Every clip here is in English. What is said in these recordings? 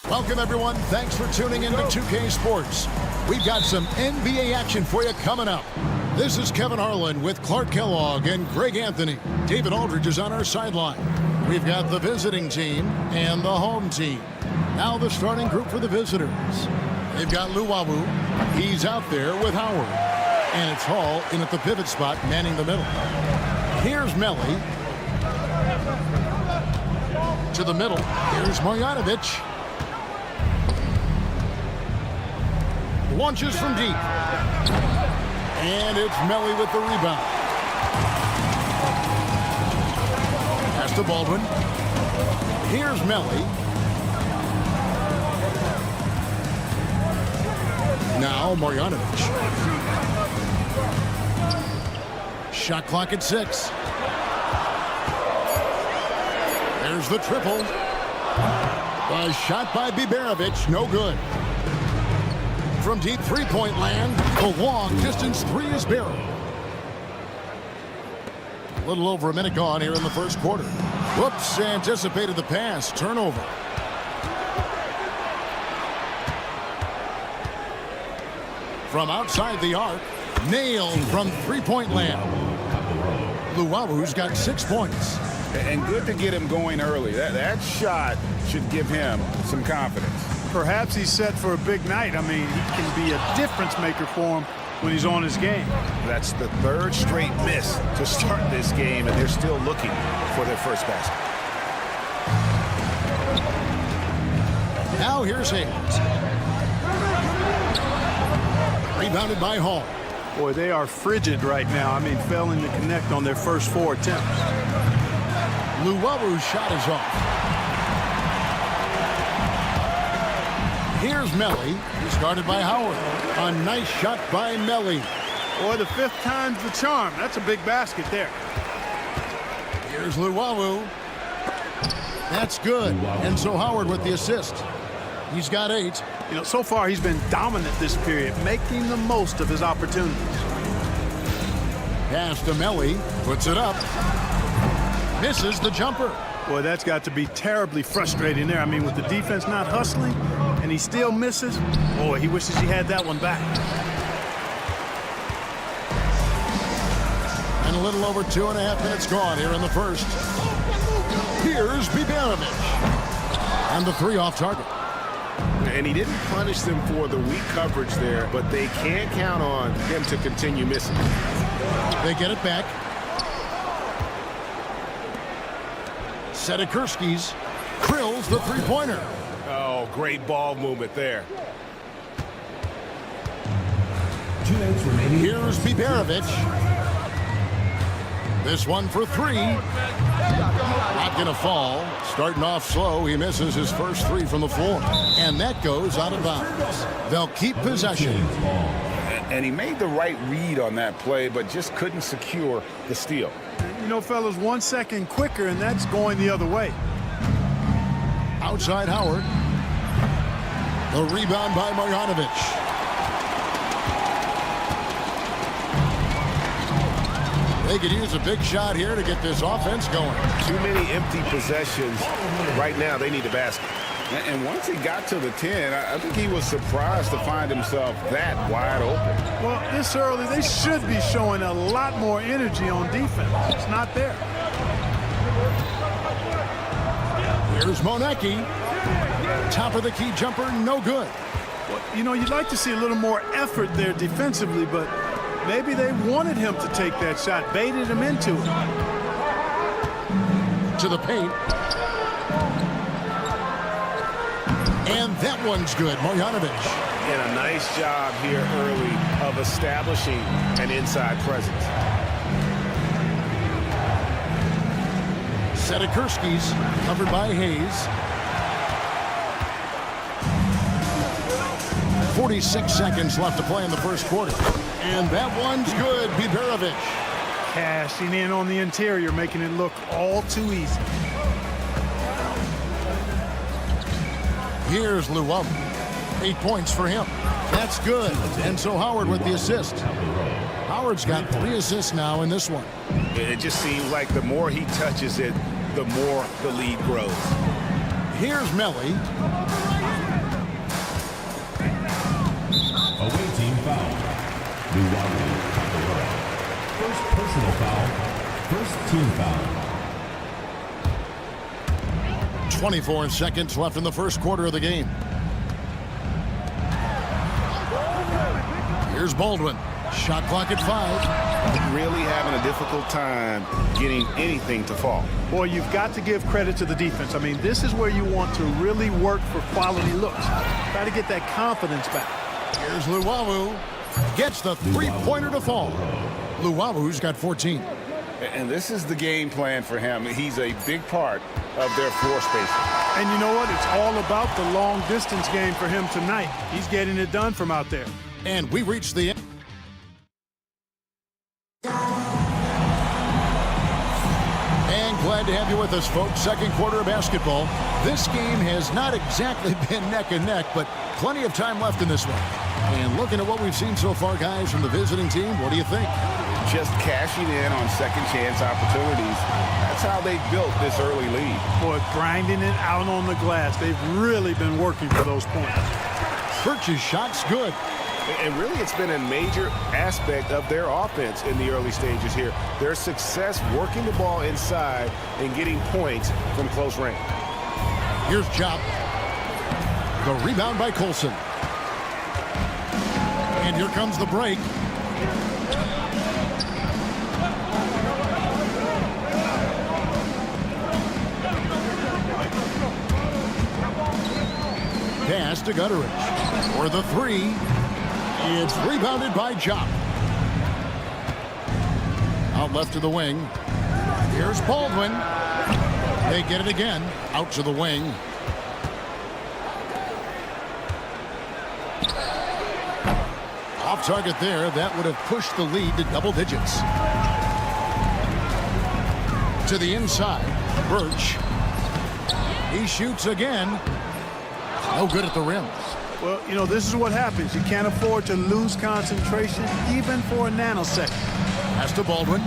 Welcome, everyone. Thanks for tuning in to 2K Sports. We've got some NBA action for you coming up. This is Kevin Harlan with Clark Kellogg and Greg Anthony. David Aldridge is on our sideline. We've got the visiting team and the home team. Now the starting group for the visitors. They've got Luwawu. He's out there with Howard. And it's Hall in at the pivot spot, manning the middle. Here's Melli. To the middle. Here's Marjanovic. Launches from deep. And it's Melli with the rebound. Pass to Baldwin. Here's Melli. Now Marjanovic. Shot clock at 6. There's the triple. A shot by Biberovic, no good. From deep three-point land, the long distance three is barreled. A little over a minute gone here in the first quarter. Whoops, anticipated the pass. Turnover. From outside the arc, nailed from three-point land. Luwawu's got 6 points. And good to get him going early. That shot should give him some confidence. Perhaps he's set for a big night. I mean, he can be a difference maker for him when he's on his game. That's the third straight miss to start this game, and they're still looking for their first basket. Now here's Hayes. Rebounded by Hall. Boy, they are frigid right now. I mean, failing to connect on their first 4 attempts. Luwawu's shot is off. Here's Melli. He's guarded by Howard. A nice shot by Melli. Boy, the 5th time's the charm. That's a big basket there. Here's Luwawu. That's good. And so Howard with the assist. He's got 8. You know, so far he's been dominant this period, making the most of his opportunities. Pass to Melli. Puts it up. Misses the jumper. Boy, that's got to be terribly frustrating there. I mean, with the defense not hustling, and he still misses. Boy, he wishes he had that one back. And a little over 2.5 minutes gone here in the first. Here's Biberovic. And the 3 off target. And he didn't punish them for the weak coverage there, but they can't count on him to continue missing. They get it back. Sedikurski's. Krill's the three-pointer. Oh, great ball movement there. Here's Biberovic. This one for three. Not going to fall. Starting off slow, he misses his first three from the floor. And that goes out of bounds. They'll keep possession. And he made the right read on that play, but just couldn't secure the steal. You know, fellas, 1 second quicker, and that's going the other way. Outside Howard. The rebound by Marjanovic. They could use a big shot here to get this offense going. Too many empty possessions. Right now, they need a basket. And once he got to the 10, I think he was surprised to find himself that wide open. Well, this early, they should be showing a lot more energy on defense. It's not there. Here's Monecki. Top of the key jumper, no good. Well, you know, you'd like to see a little more effort there defensively, but maybe they wanted him to take that shot, baited him into it. To the paint. And that one's good, Marjanovic. And a nice job here early of establishing an inside presence. Sedikurski's covered by Hayes. 46 seconds left to play in the first quarter. And that one's good, Biberovic. Cashing in on the interior, making it look all too easy. Here's Luwawu. 8 points for him. That's good. And so Howard with the assist. Howard's got 3 assists now in this one. It just seems like the more he touches it, the more the lead grows. Here's Melly. Away team foul. Luwawu. First personal foul. First team foul. 24 seconds left in the first quarter of the game. Here's Baldwin. Shot clock at 5. Really having a difficult time getting anything to fall. Boy, you've got to give credit to the defense. I mean, this is where you want to really work for quality looks. Try to get that confidence back. Here's Luwawu. Gets the three-pointer to fall. Luwawu's got 14. And this is the game plan for him. He's a big part of their floor spacing. And you know what? It's all about the long-distance game for him tonight. He's getting it done from out there. And we reach the end. And glad to have you with us, folks. Second quarter of basketball. This game has not exactly been neck and neck, but plenty of time left in this one. And looking at what we've seen so far, guys, from the visiting team, what do you think? Just cashing in on second chance opportunities. That's how they built this early lead. Boy, grinding it out on the glass. They've really been working for those points. Birch's shot's good. And really, it's been a major aspect of their offense in the early stages here. Their success working the ball inside and getting points from close range. Here's Chop. The rebound by Colson. And here comes the break. Pass to Gutteridge. For the three. It's rebounded by Chop. Out left to the wing. Here's Baldwin. They get it again. Out to the wing. Off target there. That would have pushed the lead to double digits. To the inside. Birch. He shoots again. No good at the rim. Well, you know, this is what happens. You can't afford to lose concentration even for a nanosecond. Pass to Baldwin.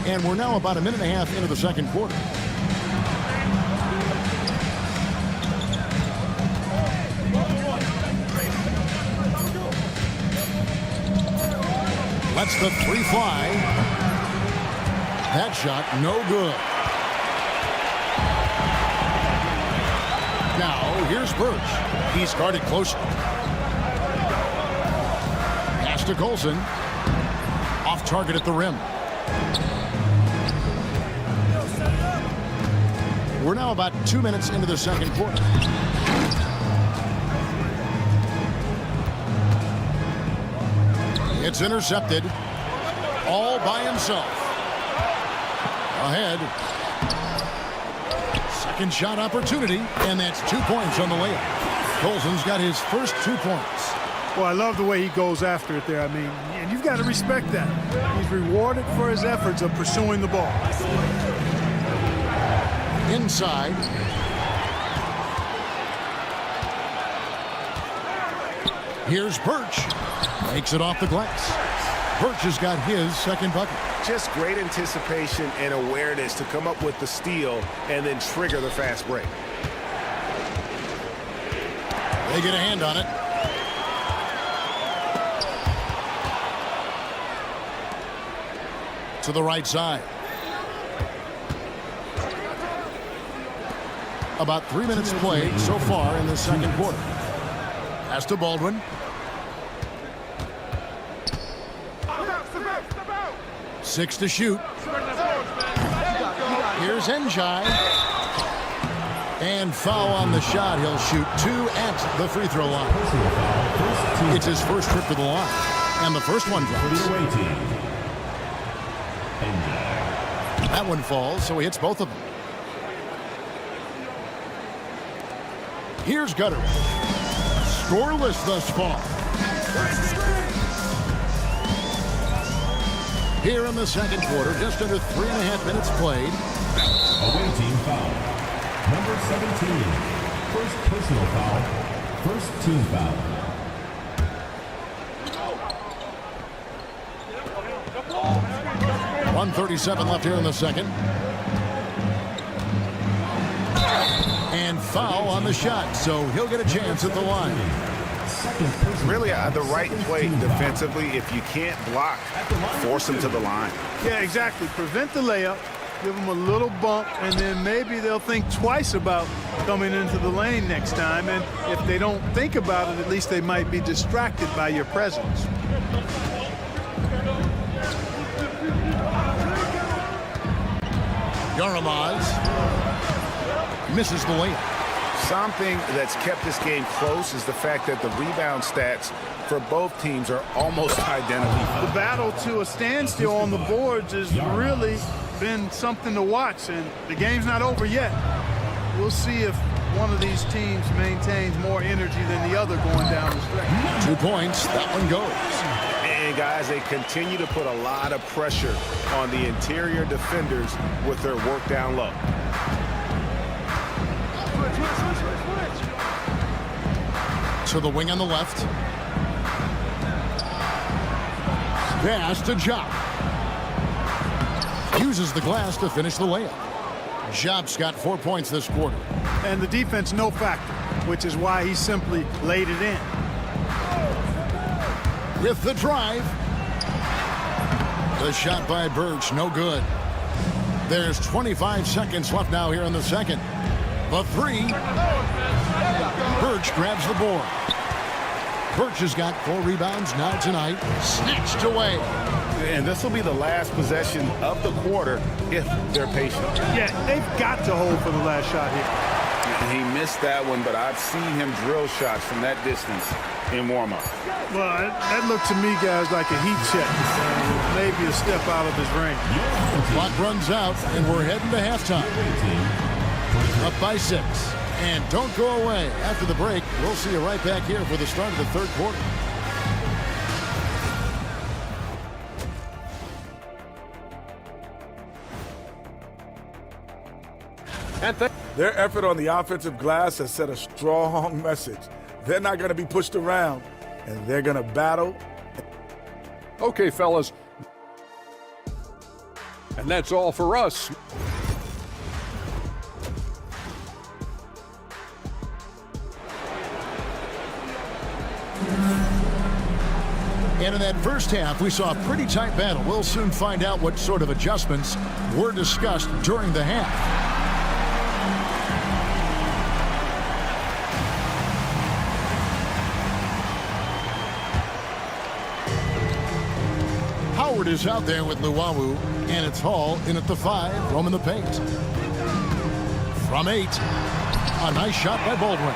And we're now about a minute and a half into the second quarter. Lets the three fly. That shot, no good. Now, here's Birch. He's guarded closer. Pass to Colson. Off target at the rim. We're now about 2 minutes into the second quarter. It's It's intercepted. All by himself. Ahead. Second shot opportunity, and that's 2 points on the layup. Colson's got his first 2 points. Well, I love the way he goes after it there. I mean, and you've got to respect that. He's rewarded for his efforts of pursuing the ball. Inside. Here's Birch. Makes it off the glass. Birch has got his second bucket. Just great anticipation and awareness to come up with the steal and then trigger the fast break. They get a hand on it. To the right side. About 3 minutes played so far in the second quarter. Pass to Baldwin. Six to shoot. Here's Njai. And foul on the shot. He'll shoot 2 at the free throw line. It's his first trip to the line. And the first one drops. That one falls, so he hits both of them. Here's Gutter. Scoreless thus far. Here in the second quarter, just under 3.5 minutes played. Away team foul. Number 17. First personal foul. First team foul. .137 left here in the second. And foul on the shot, so he'll get a chance at the line. Really the right play defensively. If you can't block, force him to the line. Yeah, exactly. Prevent the layup, give them a little bump, and then maybe they'll think twice about coming into the lane next time. And if they don't think about it, at least they might be distracted by your presence. Yaramaz misses the layup. Something that's kept this game close is the fact that the rebound stats for both teams are almost identical. The battle to a standstill on the boards has really been something to watch, and the game's not over yet. We'll see if one of these teams maintains more energy than the other going down the stretch. 2 points, that one goes. And guys, they continue to put a lot of pressure on the interior defenders with their work down low. To the wing on the left. Pass to Jop. Uses the glass to finish the layup. Jop's got 4 points this quarter. And the defense no factor, which is why he simply laid it in. With the drive. The shot by Birch, no good. There's 25 seconds left now here in the second. The three. Birch grabs the board. Birch has got 4 rebounds now tonight. Snatched away. And this will be the last possession of the quarter if they're patient. Yeah, they've got to hold for the last shot here. He missed that one, but I've seen him drill shots from that distance in warm-up. Well, that looked to me, guys, like a heat check. Maybe a step out of his range. Clock runs out, and we're heading to halftime. Up by 6. And don't go away. After the break, we'll see you right back here for the start of the third quarter. Their effort on the offensive glass has set a strong message. They're not going to be pushed around, and they're going to battle. Okay, fellas. And that's all for us. And in that first half, we saw a pretty tight battle. We'll soon find out what sort of adjustments were discussed during the half. Howard is out there with Luwawu, and it's Hall in at the 5, roaming the paint. From 8, a nice shot by Baldwin.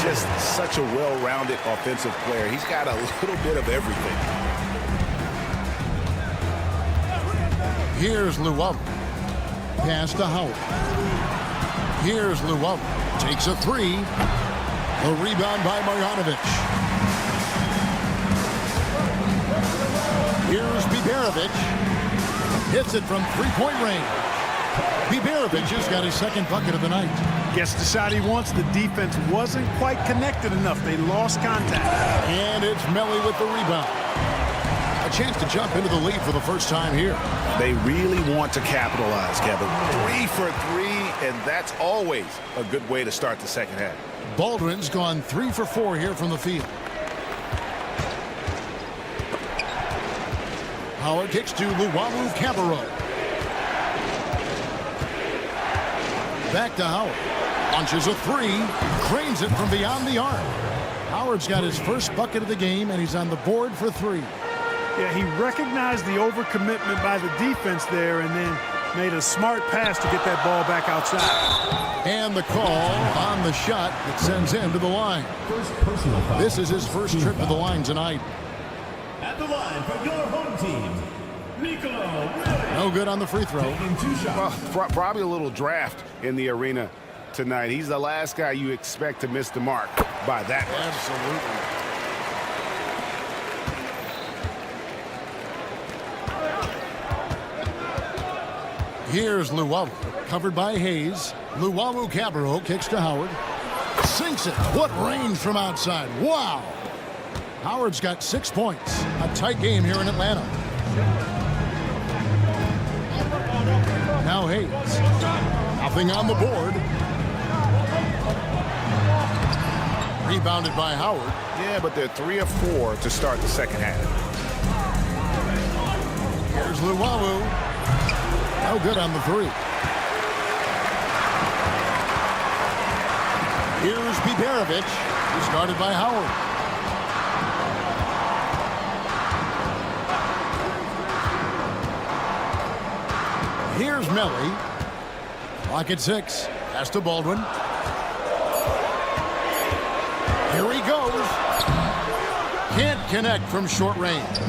Just such a well-rounded offensive player. He's got a little bit of everything. Here's Luwawu. Pass to Howard. Here's Luwawu. Takes a three. The rebound by Marjanovic. Here's Biberovic. Hits it from three-point range. Biberovic has got his second bucket of the night. Gets the shot he wants. The defense wasn't quite connected enough. They lost contact. And it's Melly with the rebound. A chance to jump into the lead for the first time here. They really want to capitalize, Kevin. 3 for 3, and that's always a good way to start the second half. Baldwin's gone 3 for 4 here from the field. Howard kicks to Luwawu Cabarro. Back to Howard. Launches a three. Cranes it from beyond the arc. Howard's got his first bucket of the game, and he's on the board for 3. Yeah, he recognized the overcommitment by the defense there and then made a smart pass to get that ball back outside. And the call on the shot that sends him to the line. First personal foul. This is his first trip to the line tonight. At the line for your home team, Niko. No good on the free throw. Taking 2 shots. Well, probably a little draft in the arena tonight. He's the last guy you expect to miss the mark by that much. Absolutely. Here's Luwawu, covered by Hayes. Luwawu Cabarro kicks to Howard. Sinks it. What range from outside. Wow. Howard's got 6 points. A tight game here in Atlanta. Now Hayes. Nothing on the board. Rebounded by Howard. Yeah, but they're 3 of 4 to start the second half. Here's Luwawu. No good on the three. Here's Biberovic, who's guarded by Howard. Here's Melly. Clock at 6. Pass to Baldwin. Here he goes. Can't connect from short range.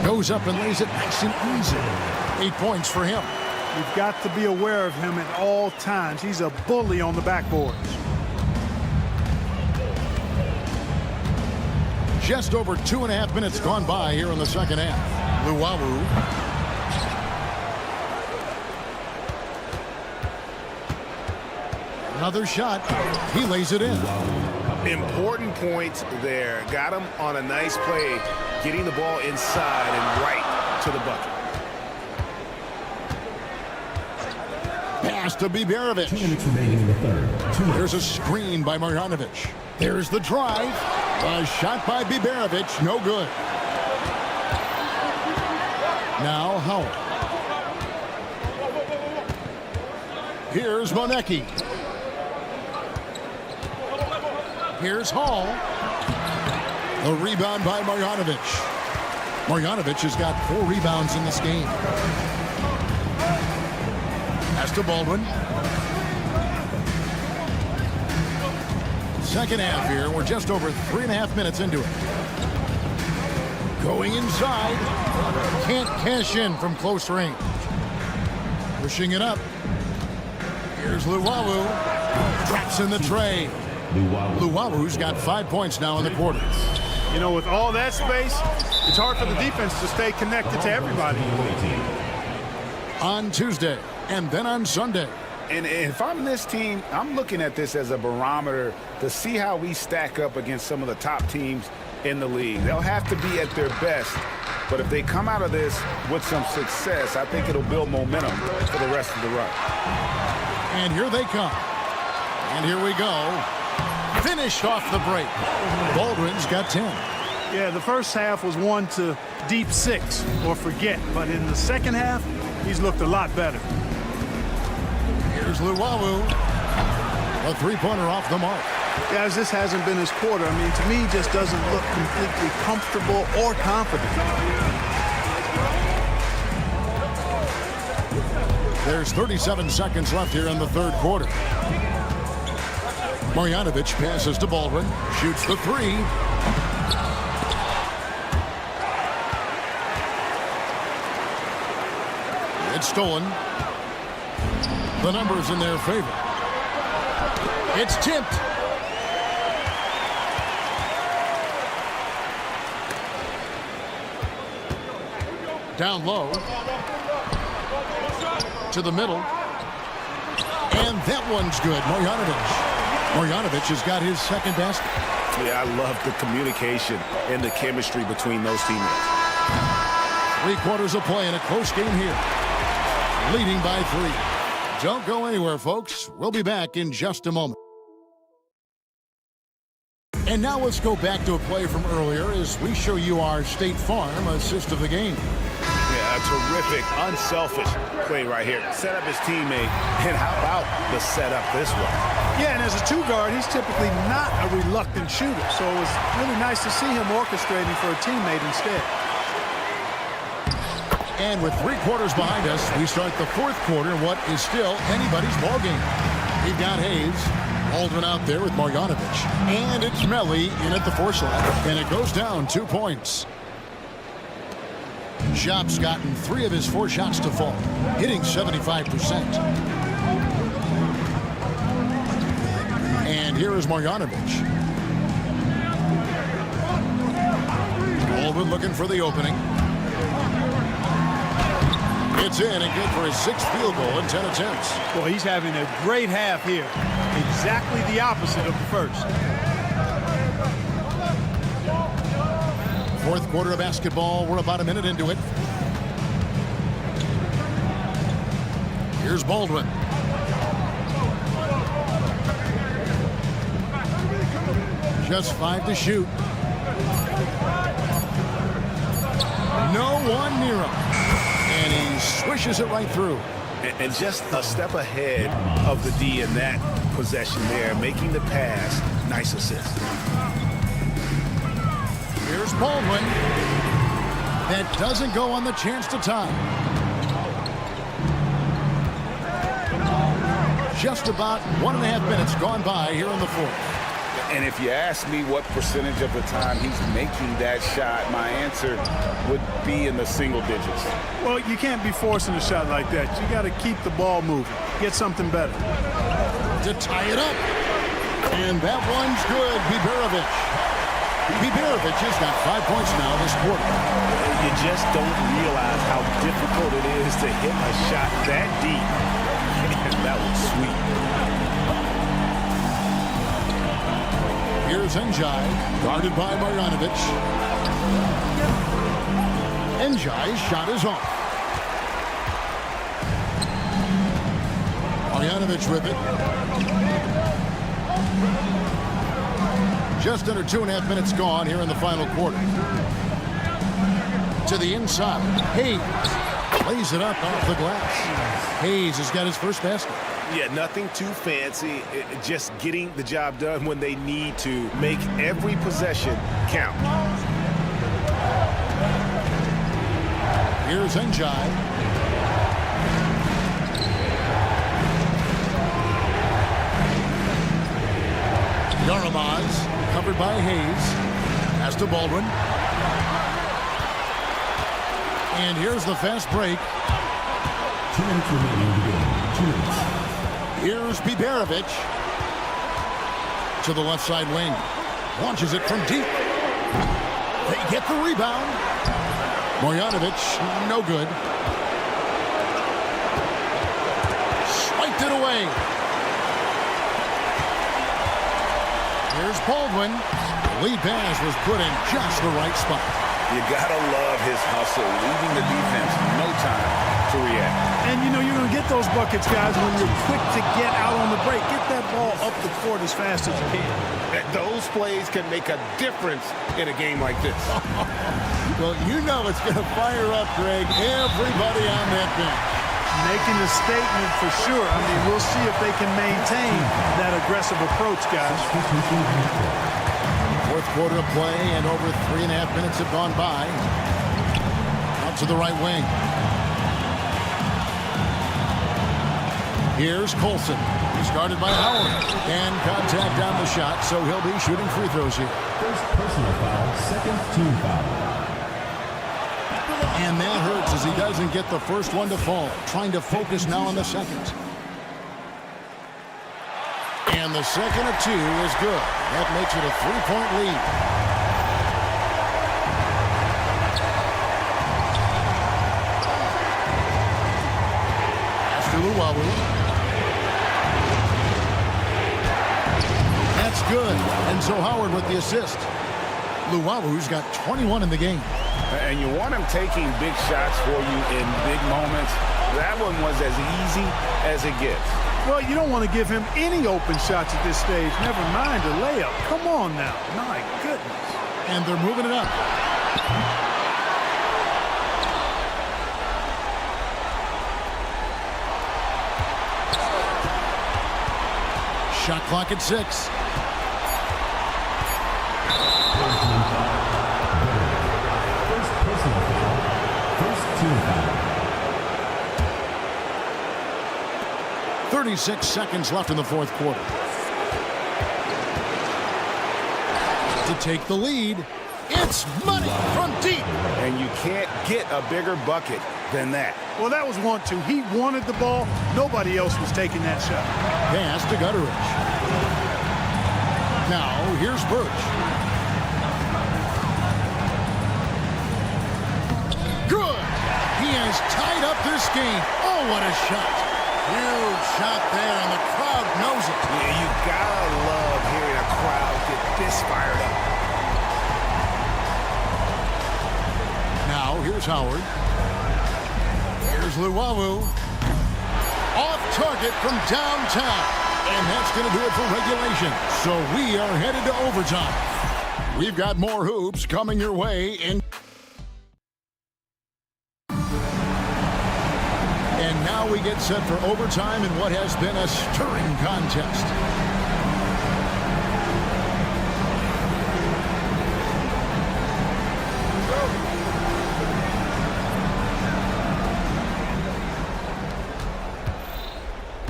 Goes up and lays it nice and easy. 8 points for him. You've got to be aware of him at all times. He's a bully on the backboards. Just over 2.5 minutes gone by here in the second half. Luwawu. Another shot. He lays it in. Important points there. Got him on a nice play, getting the ball inside and right to the bucket. Pass to Biberovic. 2 minutes remaining in the third. There's a screen by Marjanovic. There's the drive. A shot by Biberovic. No good. Now Howard. Here's Monecki. Here's Hall. A rebound by Marjanovic. Marjanovic has got 4 rebounds in this game. Pass to Baldwin. Second half here. We're just over 3.5 minutes into it. Going inside. Can't cash in from close range. Pushing it up. Here's Luwawu. Drops in the tray. Luwawu's got 5 points now in the quarter. You know, with all that space, it's hard for the defense to stay connected to everybody. On Tuesday and then on Sunday. And if I'm this team, I'm looking at this as a barometer to see how we stack up against some of the top teams in the league. They'll have to be at their best, but if they come out of this with some success, I think it'll build momentum for the rest of the run. And here they come. And here we go. Finished off the break. Baldwin's got 10. Yeah, the first half was one to deep 6 or forget, but in the second half, he's looked a lot better. Here's Luwawu. A three-pointer off the mark. Guys, this hasn't been his quarter. I mean, to me, he just doesn't look completely comfortable or confident. There's 37 seconds left here in the third quarter. Marjanovic passes to Baldwin. Shoots the three. It's stolen. The numbers in their favor. It's tipped. Down low. To the middle. And that one's good. Marjanovic has got his second basket. Yeah, I love the communication and the chemistry between those teammates. 3 quarters of play in a close game here. Leading by 3. Don't go anywhere, folks. We'll be back in just a moment. And now let's go back to a play from earlier as we show you our State Farm assist of the game. Yeah, a terrific, unselfish play right here. Set up his teammate, and how about the setup this way? Yeah, and as a 2-guard, he's typically not a reluctant shooter, so it was really nice to see him orchestrating for a teammate instead. And with 3 quarters behind us, we start the 4th quarter in what is still anybody's ball game. We've got Hayes, Baldwin out there with Marjanovic, and it's Melly in at the 4 slot, and it goes down 2 points. Shop's gotten 3 of his 4 shots to fall, hitting 75%. And here is Marjanovic. Baldwin looking for the opening. It's in and good for his 6th field goal in 10 attempts. Well, he's having a great half here. Exactly the opposite of the first. 4th quarter of basketball. We're about a minute into it. Here's Baldwin. Just 5 to shoot. No one near him. And he swishes it right through. And just a step ahead of the D in that possession there, making the pass. Nice assist. Here's Baldwin. That doesn't go on the chance to tie. Just about 1.5 minutes gone by here in the 4th. And if you ask me what percentage of the time he's making that shot, my answer would be in the single digits. Well, you can't be forcing a shot like that. You got to keep the ball moving. Get something better. To tie it up. And that one's good. Biberovic has got 5 points now this quarter. You just don't realize how difficult it is to hit a shot that deep. And that was sweet. Here's Njai, guarded by Marjanovic. Njai's shot is off. Marjanovic with it. Just under 2.5 minutes gone here in the final quarter. To the inside. Hayes lays it up off the glass. Hayes has got his first basket. Yeah, nothing too fancy. Just getting the job done when they need to. Make every possession count. Here's Njai. Yaramaz covered by Hayes. Pass to Baldwin. And here's the fast break. 2 minutes remaining to go. 2 minutes. Here's Biberovic to the left side wing. Launches it from deep. They get the rebound. Marjanovic, no good. Swiped it away. Here's Baldwin. The lead pass was put in just the right spot. You gotta love his hustle, leaving the defense no time to react. And you know you're going to get those buckets, guys, when you're quick to get out on the break. Get that ball up the court as fast as you can. Those plays can make a difference in a game like this. Well, you know it's going to fire up, Greg. Everybody on that bench. Making a statement for sure. I mean, we'll see if they can maintain that aggressive approach, guys. 4th quarter of play, and over 3.5 minutes have gone by. Out to the right wing. Here's Colson. He's guarded by Howard. And contact on the shot, so he'll be shooting free throws here. First personal foul, second team foul. And that hurts as he doesn't get the first one to fall. Trying to focus now on the second. And the second of two is good. That makes it a 3-point lead. Luwawu. That's good. And so Howard with the assist. Luwawu's got 21 in the game. And you want him taking big shots for you in big moments. That one was as easy as it gets. Well, you don't want to give him any open shots at this stage. Never mind a layup. Come on now. My goodness. And they're moving it up. Shot clock at 6. First personal foul. First team foul. 36 seconds left in the fourth quarter. To take the lead, it's money from deep. And you can't get a bigger bucket than that. Well, that was 1-2. He wanted the ball. Nobody else was taking that shot. Pass to Gutteridge. Now, here's Birch. Good. He has tied up this game. Oh, what a shot. Huge shot there, and the crowd knows it. Yeah, you gotta love hearing a crowd get this fired up. Now, here's Howard. Here's Luwawu. Off target from downtown. And that's going to do it for regulation. So we are headed to overtime. We've got more hoops coming your way. And now we get set for overtime in what has been a stirring contest.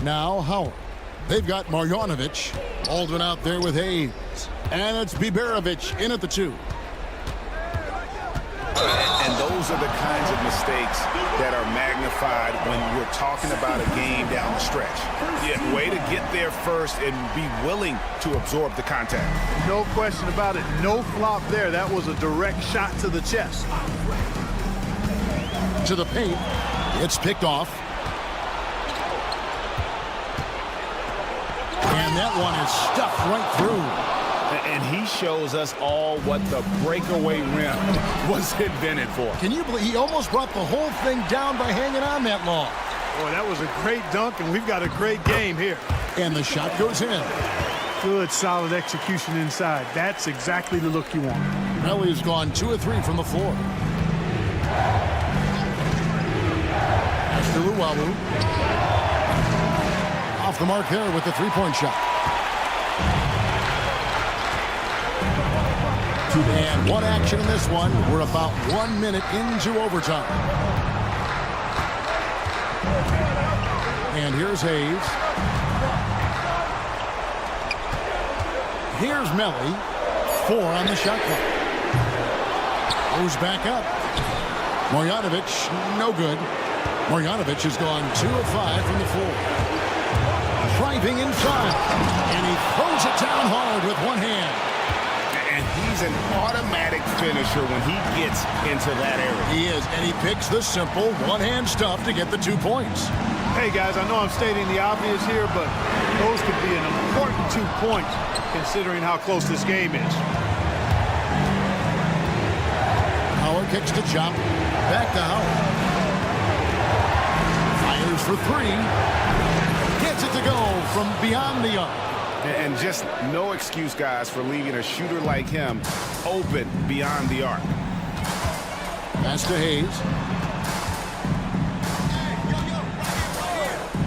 Now Howard. They've got Marjanovic. Aldrin out there with Hayes. And it's Biberovic in at the 2. And those are the kinds of mistakes that are magnified when we're talking about a game down the stretch. Yeah, way to get there first and be willing to absorb the contact. No question about it. No flop there. That was a direct shot to the chest. To the paint. It's picked off. And that one is stuffed right through. And he shows us all what the breakaway rim was invented for. Can you believe he almost brought the whole thing down by hanging on that long? Boy, that was a great dunk, and we've got a great game here. And the shot goes in. Good, solid execution inside. That's exactly the look you want. Melly's gone 2 of 3 from the floor. That's to Luwawu. Off the mark there with the 3-point shot. And one action in this one. We're about 1 minute into overtime. And here's Hayes. Here's Melly. 4 on the shot clock. Goes back up. Marjanovic, no good. Marjanovic has gone 2 of 5 from the floor. Driving inside. And he throws it down hard with one hand. And he's an automatic finisher when he gets into that area. He is, and he picks the simple one-hand stuff to get the 2 points. Hey, guys, I know I'm stating the obvious here, but those could be an important 2 points considering how close this game is. Howard kicks to Chop. Back to Howard. Fires for 3. Gets it to go from beyond the arc. And just no excuse, guys, for leaving a shooter like him open beyond the arc. Pass to Hayes.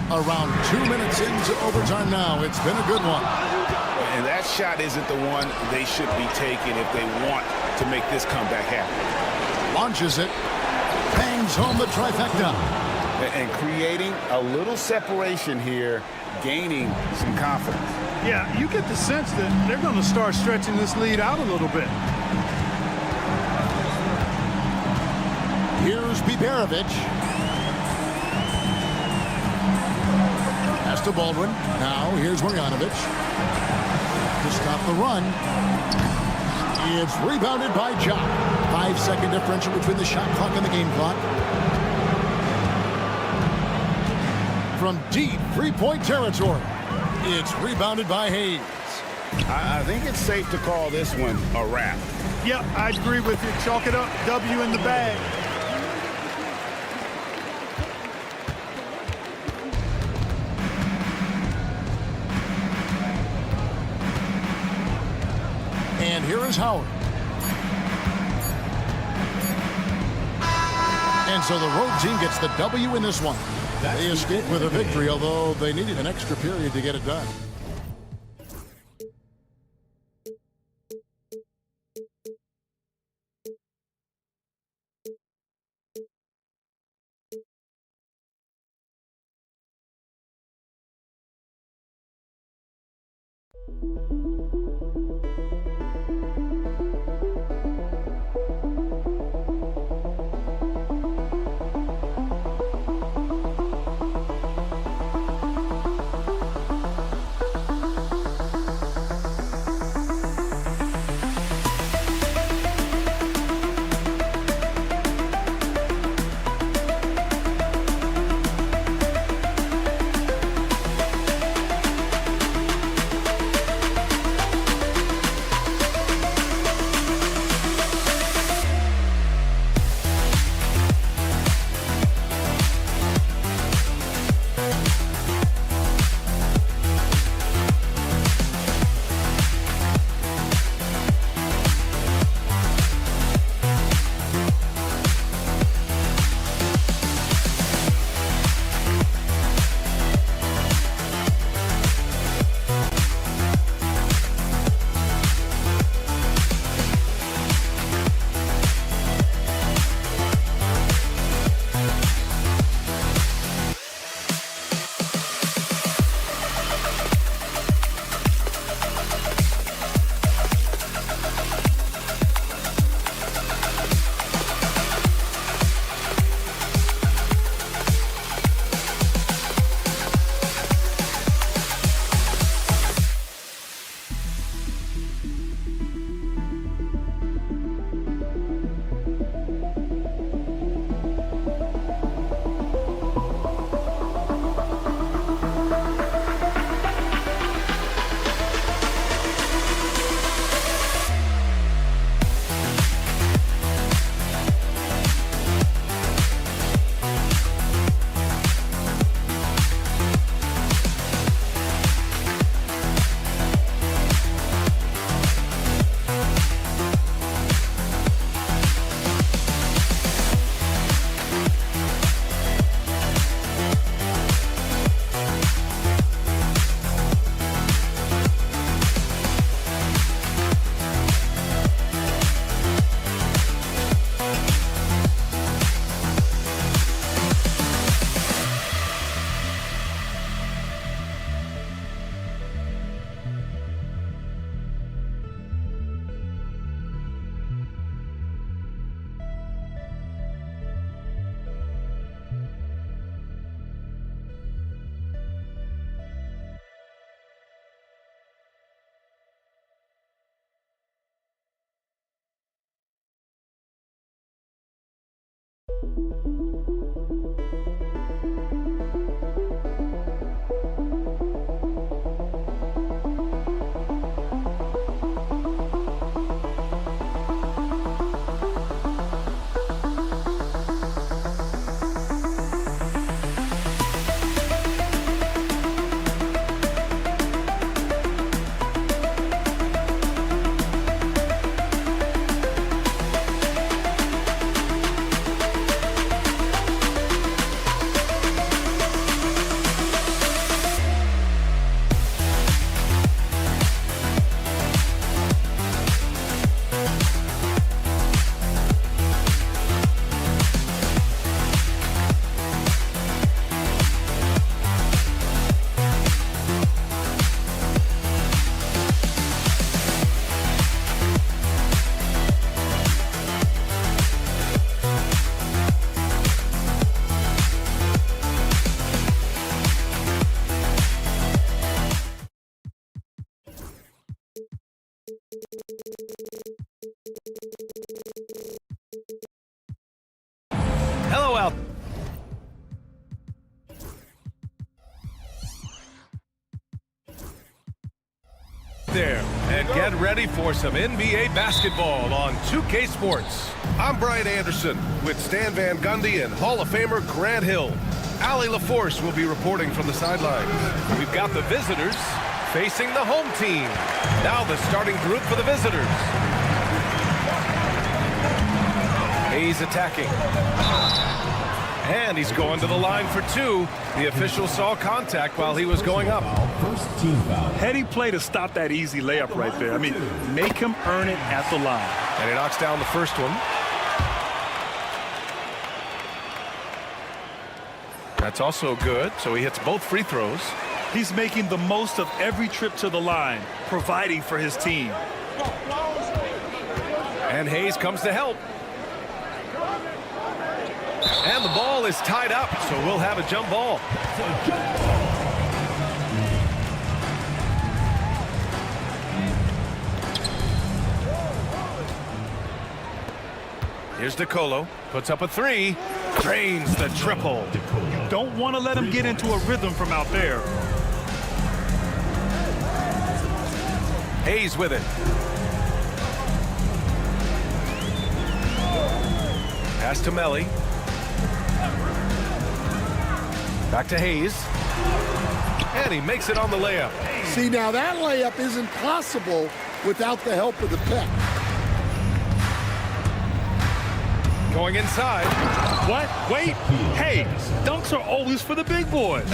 Around 2 minutes into overtime now. It's been a good one. And that shot isn't the one they should be taking if they want to make this comeback happen. Launches it. Bangs home the trifecta. And creating a little separation here, gaining some confidence. Yeah, you get the sense that they're going to start stretching this lead out a little bit. Here's Biberovic. Pass to Baldwin. Now here's Marjanovic. To stop the run. It's rebounded by Jock. 5-second differential between the shot clock and the game clock. From deep three-point territory, it's rebounded by Hayes. I think it's safe to call this one a wrap. Yep, I agree with you. Chalk it up. W in the bag. And here is Howard. And so the road team gets the W in this one. They escape with a victory, although they needed an extra period to get it done. Hello out there, and get ready for some NBA basketball on 2K Sports. I'm Brian Anderson with Stan Van Gundy and Hall of Famer Grant Hill. Allie LaForce will be reporting from the sidelines. We've got the visitors facing the home team. Now the starting group for the visitors. Hayes attacking. And he's going to the line for two. The official saw contact while he was going up. First team foul. Heady play to stop that easy layup right there. I mean, make him earn it at the line. And he knocks down the first one. That's also good, so he hits both free throws. He's making the most of every trip to the line, providing for his team. And Hayes comes to help. And the ball is tied up, so we'll have a jump ball. Here's DeColo, puts up a three, drains the triple. You don't want to let him get into a rhythm from out there. Hayes with it. Pass to Melly. Back to Hayes. And he makes it on the layup. See, now that layup isn't possible without the help of the pick. Going inside. What? Wait. Hey, dunks are always for the big boys.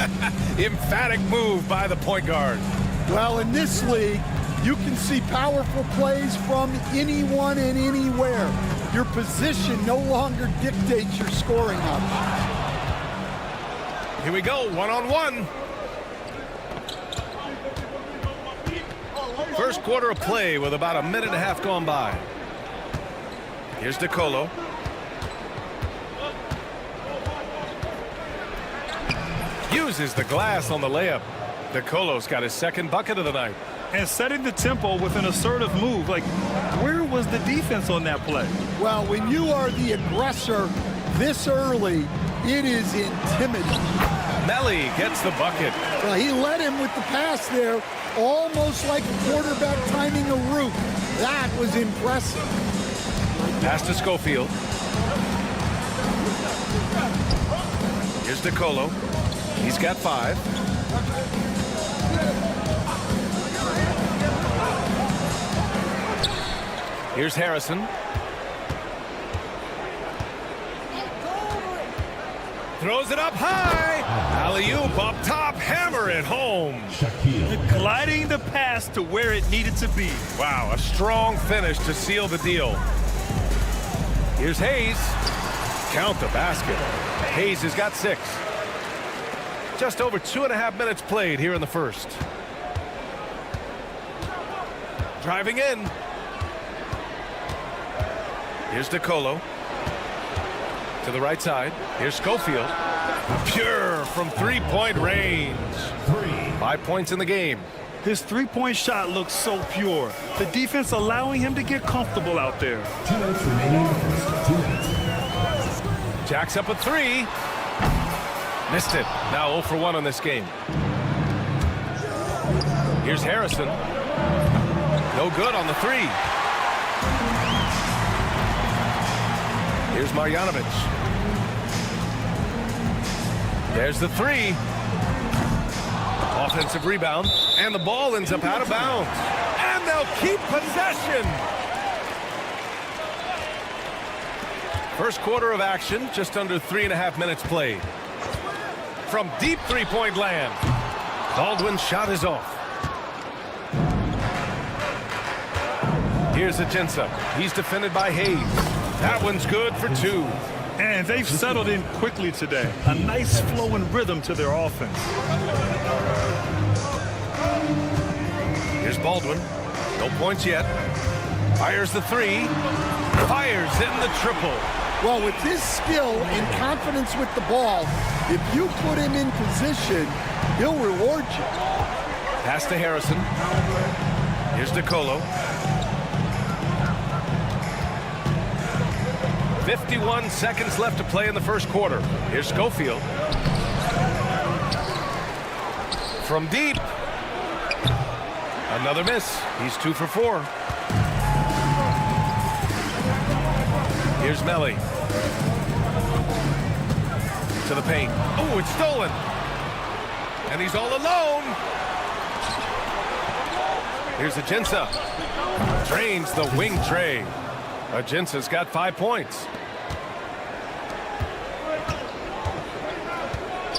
Emphatic move by the point guard. Well, in this league, you can see powerful plays from anyone and anywhere. Your position no longer dictates your scoring options. Here we go, one-on-one. First quarter of play with about a minute and a half gone by. Here's DeColo. Uses the glass on the layup. DeColo's got his second bucket of the night. And setting the tempo with an assertive move. Like, where was the defense on that play? Well, when you are the aggressor this early, it is intimidating. Melly gets the bucket. Well, he led him with the pass there, almost like a quarterback timing a route. That was impressive. Pass to Schofield. Here's DeColo. He's got 5. Here's Harrison. Throws it up high. Alley-oop up top. Hammer it home. Gliding the pass to where it needed to be. Wow, a strong finish to seal the deal. Here's Hayes. Count the basket. Hayes has got 6. Just over 2.5 minutes played here in the first. Driving in. Here's DeColo. To the right side. Here's Schofield. Pure from three-point range. 5 points in the game. His three-point shot looks so pure. The defense allowing him to get comfortable out there. 2 minutes remaining in the first. 2 minutes. Jacks up a 3. Missed it. Now 0 for 1 on this game. Here's Harrison. No good on the 3. Here's Marjanovic. There's the 3. Offensive rebound. And the ball ends up out of bounds. And they'll keep possession. First quarter of action, just under 3.5 minutes played. From deep three-point land, Baldwin's shot is off. Here's Ajinça. He's defended by Hayes. That one's good for 2. And they've settled in quickly today. A nice flowing rhythm to their offense. Here's Baldwin. No points yet. Fires the 3. Fires in the triple. Well, with his skill and confidence with the ball, if you put him in position, he'll reward you. Pass to Harrison. Here's DeColo. 51 seconds left to play in the first quarter. Here's Schofield. From deep. Another miss. He's 2 for 4. Here's Melly. To the paint. Oh, it's stolen. And he's all alone. Here's Ajinça. Drains the wing tray. Ajinça's got 5 points.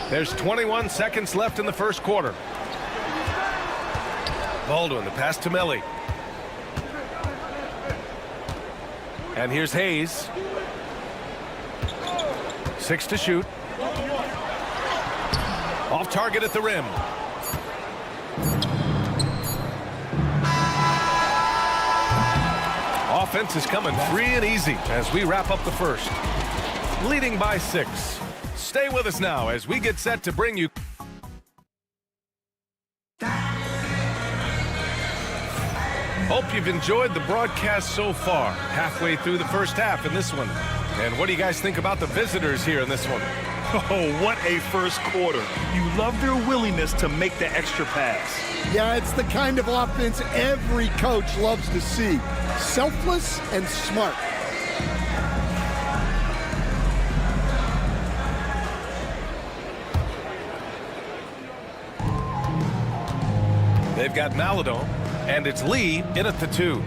There's 21 seconds left in the first quarter. Baldwin, the pass to Melly. And here's Hayes. 6 to shoot. Off target at the rim. Offense is coming free and easy as we wrap up the first. Leading by 6. Stay with us now as we get set to bring you. Hope you've enjoyed the broadcast so far. Halfway through the first half in this one. And what do you guys think about the visitors here in this one? Oh, what a first quarter. You love their willingness to make the extra pass. Yeah, it's the kind of offense every coach loves to see. Selfless and smart. They've got Maladon, and it's Lee in at the 2.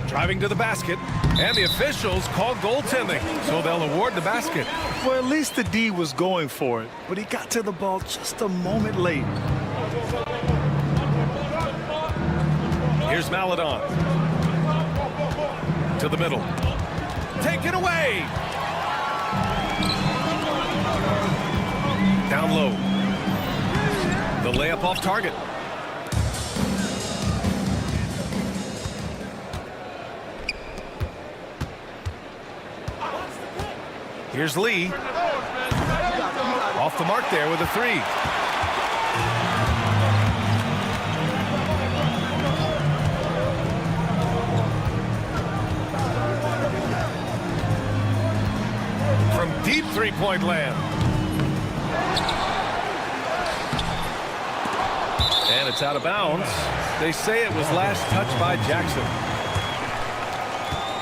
Driving to the basket, and the officials call goaltending, so they'll award the basket. Well, at least the D was going for it, but he got to the ball just a moment late. Here's Maladon. To the middle. Take it away! Down low. The layup off target. Here's Lee. Off the mark there with a 3. From deep three-point land. And it's out of bounds. They say it was last touched by Jackson.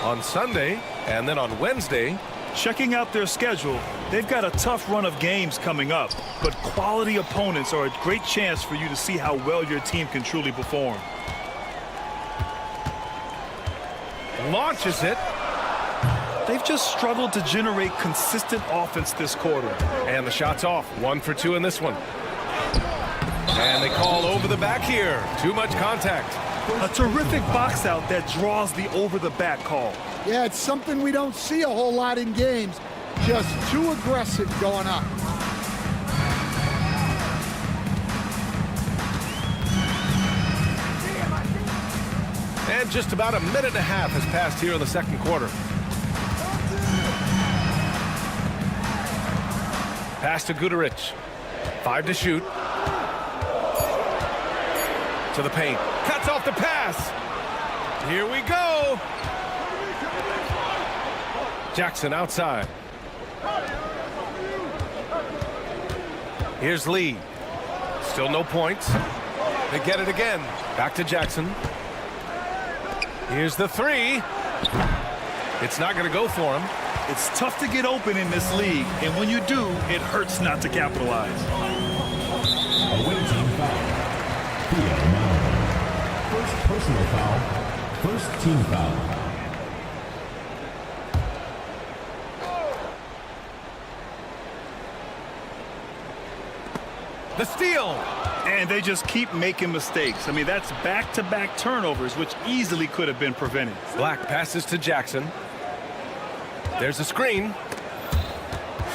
On Sunday and then on Wednesday. Checking out their schedule, they've got a tough run of games coming up, but quality opponents are a great chance for you to see how well your team can truly perform. Launches it. They've just struggled to generate consistent offense this quarter. And the shot's off. 1 for 2 in this one. And they call over the back here. Too much contact. A terrific box out that draws the over the back call. Yeah, it's something we don't see a whole lot in games. Just too aggressive going up. And just about a minute and a half has passed here in the second quarter. Pass to Guduric. 5 to shoot. To the paint. Cuts off the pass. Here we go. Jackson outside. Here's Lee. Still no points. They get it again. Back to Jackson. Here's the 3. It's not going to go for him. It's tough to get open in this league, and when you do, it hurts not to capitalize. Away team foul. First personal foul. First team foul. The steal. And they just keep making mistakes. I mean, that's back-to-back turnovers, which easily could have been prevented. Black passes to Jackson. There's a screen.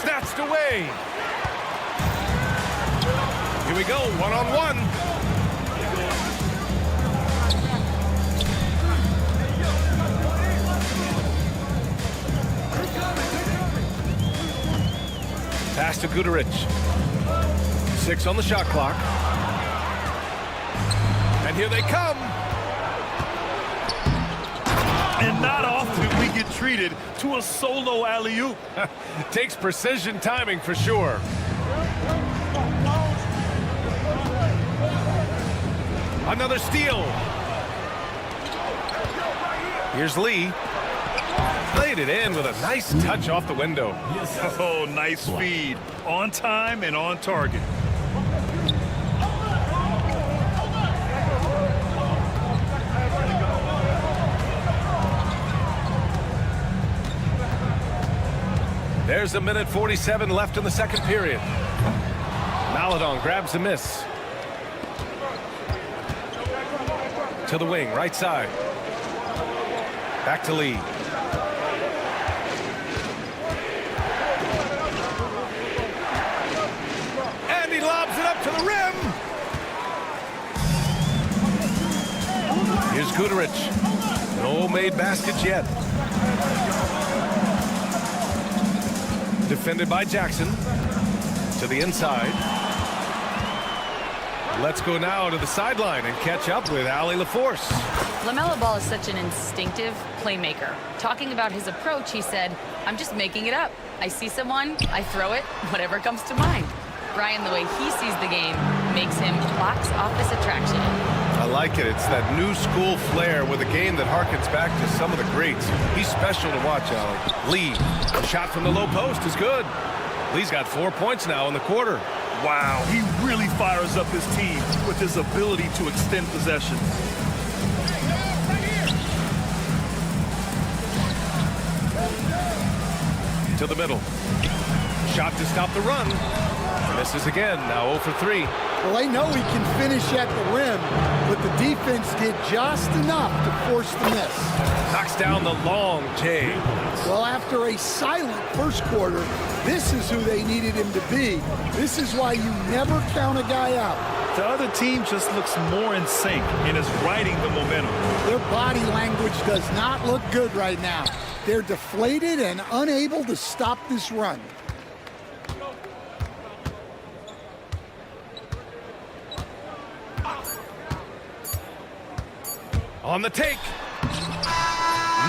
Snatched away. Here we go, one-on-one. Pass to Guduric. 6 on the shot clock. And here they come. And not often we get get treated to a solo alley-oop. Takes precision timing for sure. Another steal. Here's Lee. Played it in with a nice touch off the window. Oh, nice feed. On time and on target. There's a minute 47 left in the second period. Maladon grabs the miss. To the wing, right side. Back to Lee. And he lobs it up to the rim. Here's Guterich. No made baskets yet. Defended by Jackson. To the inside. Let's go now to the sideline and catch up with Ldlc. LaMelo Ball is such an instinctive playmaker. Talking about his approach, he said, "I'm just making it up. I see someone, I throw it, whatever comes to mind." Brian, the way he sees the game makes him box office attraction. I like it. It's that new school flair with a game that harkens back to some of the greats. He's special to watch, Alec. Lee, a shot from the low post is good. Lee's got 4 points now in the quarter. Wow, he really fires up his team with his ability to extend possession. To the middle. Shot to stop the run. Misses again, now 0 for 3. Well, they know he can finish at the rim, but the defense did just enough to force the miss. Knocks down the long J. Well, after a silent first quarter, this is who they needed him to be. This is why you never count a guy out. The other team just looks more in sync and is riding the momentum. Their body language does not look good right now. They're deflated and unable to stop this run. On the take.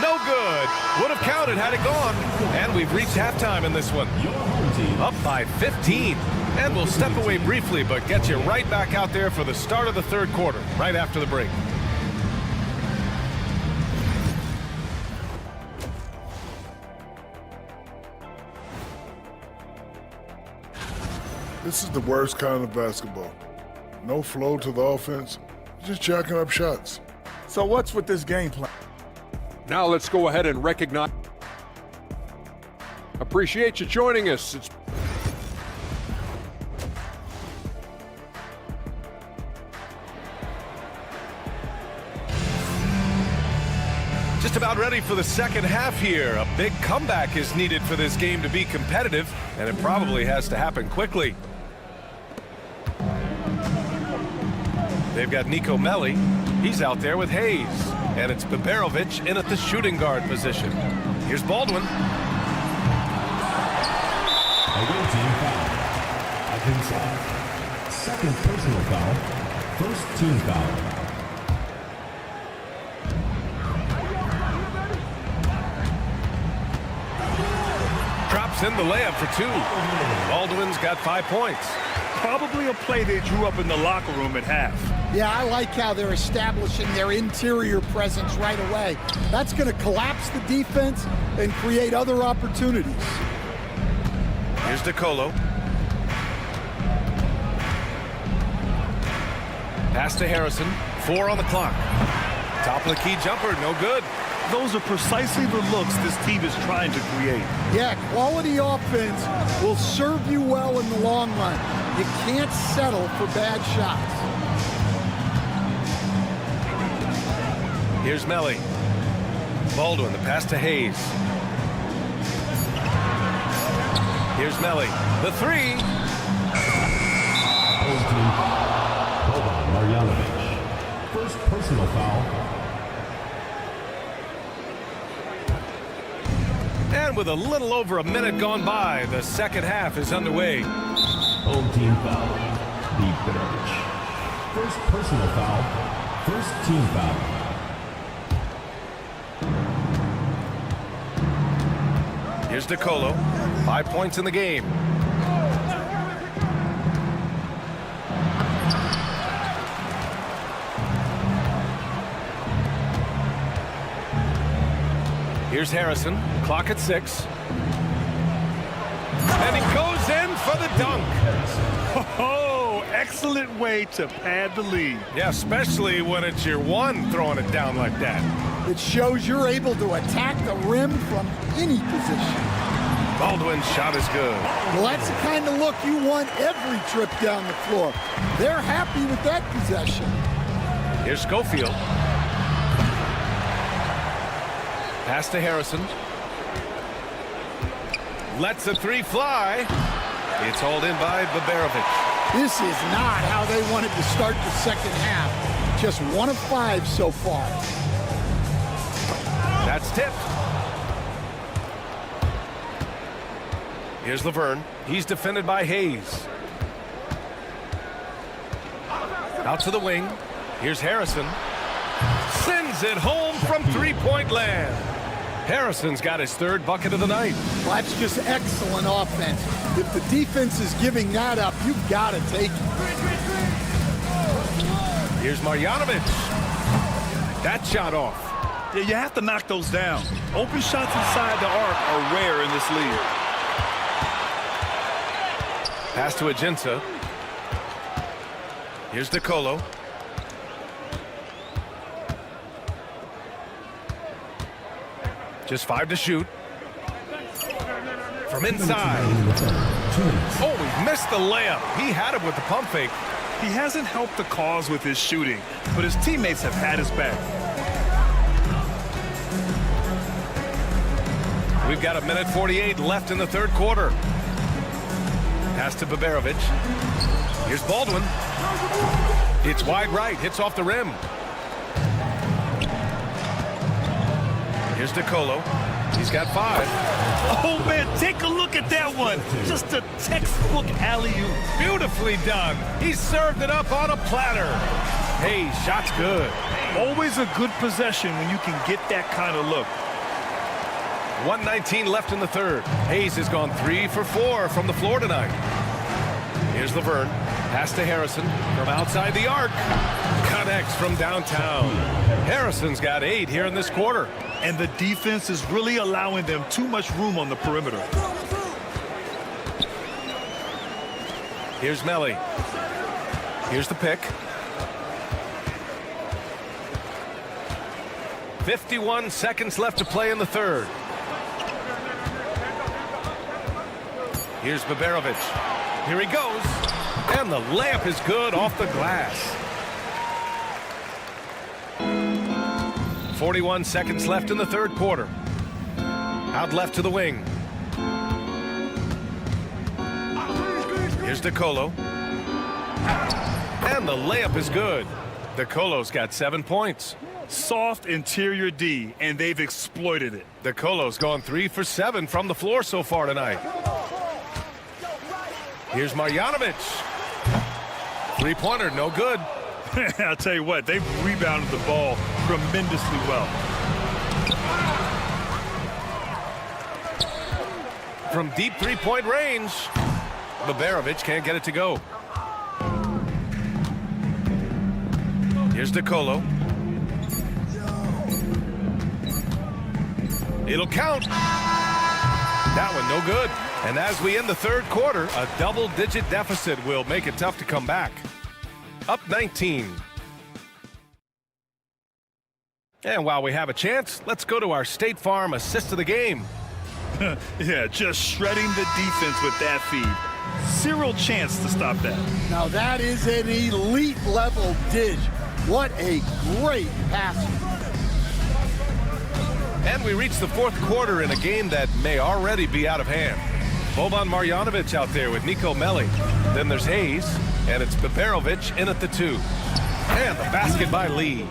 No good. Would have counted had it gone. And we've reached halftime in this one. Up by 15. And we'll step away briefly, but get you right back out there for the start of the third quarter, right after the break. This is the worst kind of basketball. No flow to the offense, just jacking up shots. So what's with this game plan? Now let's go ahead and recognize. Appreciate you joining us. It's Just about ready for the second half here. A big comeback is needed for this game to be competitive, and it probably has to happen quickly. They've got Niko Melli. He's out there with Hayes. And it's Beberovic in at the shooting guard position. Here's Baldwin. Away team foul. Inside. Second personal foul. First team foul. Drops in the layup for 2. Baldwin's got 5 points. Probably a play they drew up in the locker room at half. Yeah, I like how they're establishing their interior presence right away. That's going to collapse the defense and create other opportunities. Here's DeColo. Pass to Harrison. 4 on the clock. Top of the key jumper, no good. Those are precisely the looks this team is trying to create. Yeah, quality offense will serve you well in the long run. You can't settle for bad shots. Here's Melli. Baldwin, the pass to Hayes. Here's Melli. The 3. Home team foul. Boban Marjanovic. First personal foul. And with a little over a minute gone by, the second half is underway. Home team foul. Beberovic. First personal foul. First team foul. Here's Nicolo. 5 points in the game. Here's Harrison. Clock at 6. And he goes in for the dunk. Oh, excellent way to pad the lead. Yeah, especially when it's your one throwing it down like that. It shows you're able to attack the rim from any position. Baldwin's shot is good. Well, that's the kind of look you want every trip down the floor. They're happy with that possession. Here's Schofield. Pass to Harrison. Lets the 3 fly. It's hauled in by Baberovic. This is not how they wanted to start the second half. Just 1 of 5 so far. That's tipped. Here's Laverne. He's defended by Hayes. Out to the wing. Here's Harrison. Sends it home from 3-point land. Harrison's got his 3rd bucket of the night. Well, that's just excellent offense. If the defense is giving that up, you've got to take it. Here's Marjanovic. That shot off. Yeah, you have to knock those down. Open shots inside the arc are rare in this league. Pass to Aginta. Here's Nicolo. Just 5 to shoot. From inside. Oh, he missed the layup. He had it with the pump fake. He hasn't helped the cause with his shooting, but his teammates have had his back. We've got 1:48 left in the 3rd quarter. Pass to Baberovic. Here's Baldwin. It's wide right. Hits off the rim. Here's Nicolo. He's got 5. Oh, man, take a look at that one. Just a textbook alley-oop. Beautifully done. He served it up on a platter. Hey, shot's good. Always a good possession when you can get that kind of look. 1:19 left in the 3rd. Hayes has gone 3 for 4 from the floor tonight. Here's Laverne. Pass to Harrison from outside the arc. Connects from downtown. Harrison's got 8 here in this quarter. And the defense is really allowing them too much room on the perimeter. Here's Melly. Here's the pick. 51 seconds left to play in the 3rd. Here's Baberovic. Here he goes. And the layup is good off the glass. 41 seconds left in the 3rd quarter. Out left to the wing. Here's Nicolo. And the layup is good. Nicolo's got 7 points. Soft interior D, and they've exploited it. Nicolo's gone 3 for 7 from the floor so far tonight. Here's Marjanovic. 3-pointer, no good. I'll tell you what, they've rebounded the ball tremendously well. From deep 3-point range, Baberovic can't get it to go. Here's Nicolo. It'll count. That one no good. And as we end the 3rd quarter, a double-digit deficit will make it tough to come back. Up 19. And while we have a chance, let's go to our State Farm assist of the game. Yeah, just shredding the defense with that feed. Zero chance to stop that. Now that is an elite level dish. What a great pass. And we reach the 4th quarter in a game that may already be out of hand. Boban Marjanovic out there with Niko Melli. Then there's Hayes, and it's Baberovic in at the 2. And the basket by Lee.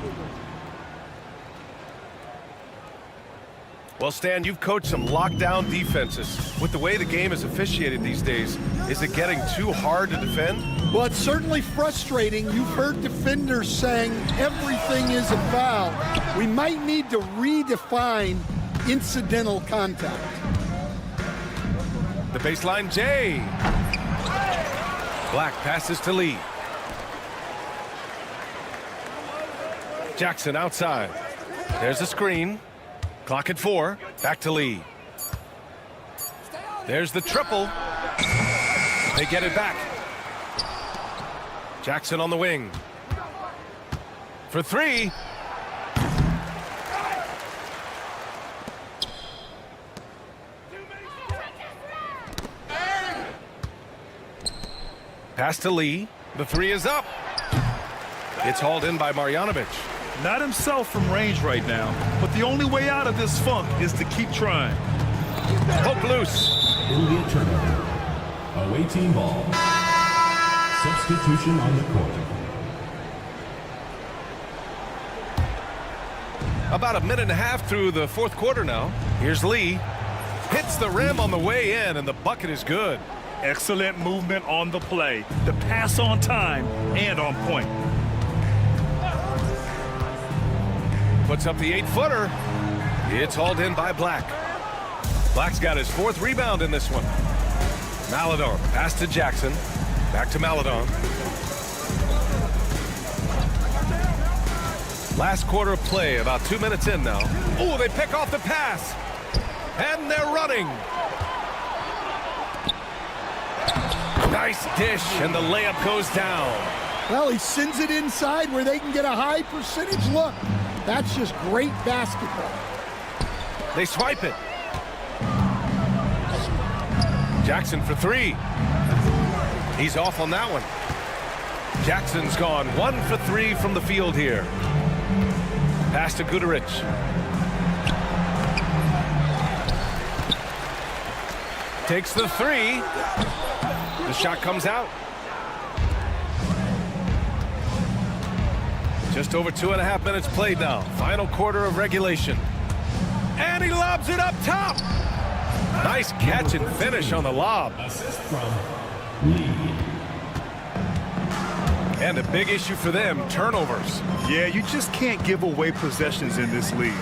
Well, Stan, you've coached some lockdown defenses. With the way the game is officiated these days, is it getting too hard to defend? Well, it's certainly frustrating. You've heard defenders saying everything is a foul. We might need to redefine incidental contact. The baseline J. Black passes to Lee. Jackson outside. There's a screen. Clock at 4. Back to Lee. There's the triple. They get it back. Jackson on the wing. For 3. Pass to Lee. The 3 is up. It's hauled in by Marjanovic. Not himself from range right now, but the only way out of this funk is to keep trying. Hook loose. India turnover. Away team ball. Substitution on the court. About a minute and a half through the fourth quarter now. Here's Lee. Hits the rim on the way in, and the bucket is good. Excellent movement on the play. The pass on time and on point. Puts up the 8-footer. It's hauled in by Black. Black's got his 4th rebound in this one. Maledon, pass to Jackson. Back to Maledon. Last quarter of play, about 2 minutes in now. Oh, they pick off the pass. And they're running. Nice dish, and the layup goes down. Well, he sends it inside where they can get a high percentage look. That's just great basketball. They swipe it. Jackson for 3. He's off on that one. Jackson's gone 1 for 3 from the field here. Pass to Guduric. Takes the 3. The shot comes out. Just over 2.5 minutes played now. Final quarter of regulation. And he lobs it up top. Nice catch and finish on the lob. Assist from Lee. And a big issue for them, turnovers. Yeah, you just can't give away possessions in this league.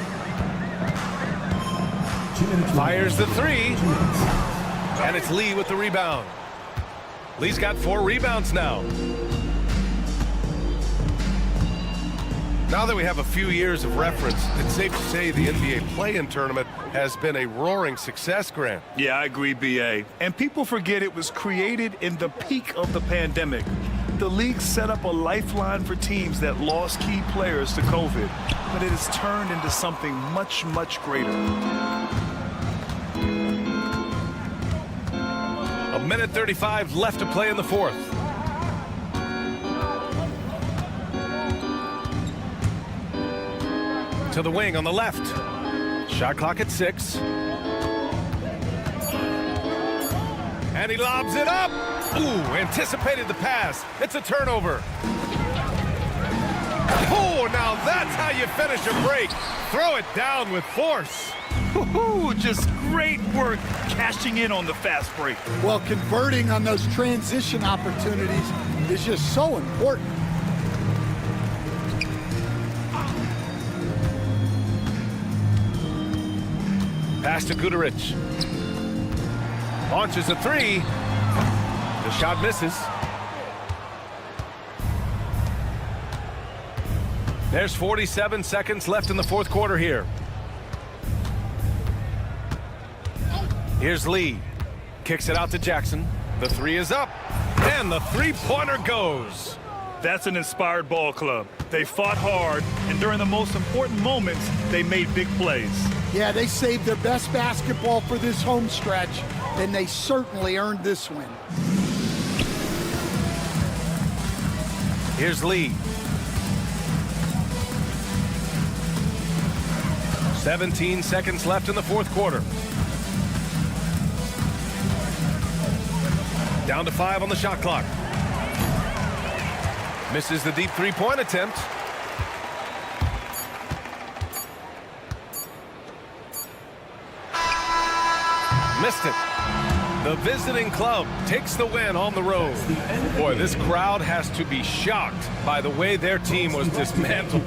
2 minutes. Fires the 3. And it's Lee with the rebound. Lee's got 4 rebounds now. Now that we have a few years of reference, it's safe to say the NBA play-in tournament has been a roaring success, Grant. Yeah, I agree, B.A. And people forget it was created in the peak of the pandemic. The league set up a lifeline for teams that lost key players to COVID, but it has turned into something much, much greater. A minute 35 left to play in the fourth. To the wing on the left. Shot clock at 6. And he lobs it up. Ooh, anticipated the pass. It's a turnover. Oh, now that's how you finish a break. Throw it down with force. Woohoo! Just great work cashing in on the fast break. Well, converting on those transition opportunities is just so important. Pass to Guduric. Launches a 3. The shot misses. There's 47 seconds left in the fourth quarter here. Here's Lee. Kicks it out to Jackson. The 3 is up. And the 3-pointer goes. That's an inspired ball club. They fought hard, and during the most important moments, they made big plays. Yeah, they saved their best basketball for this home stretch, and they certainly earned this win. Here's Lee. 17 seconds left in the fourth quarter. Down to 5 on the shot clock. Misses the deep 3-point attempt. Missed it. The visiting club takes the win on the road. Boy, this crowd has to be shocked by the way their team was dismantled.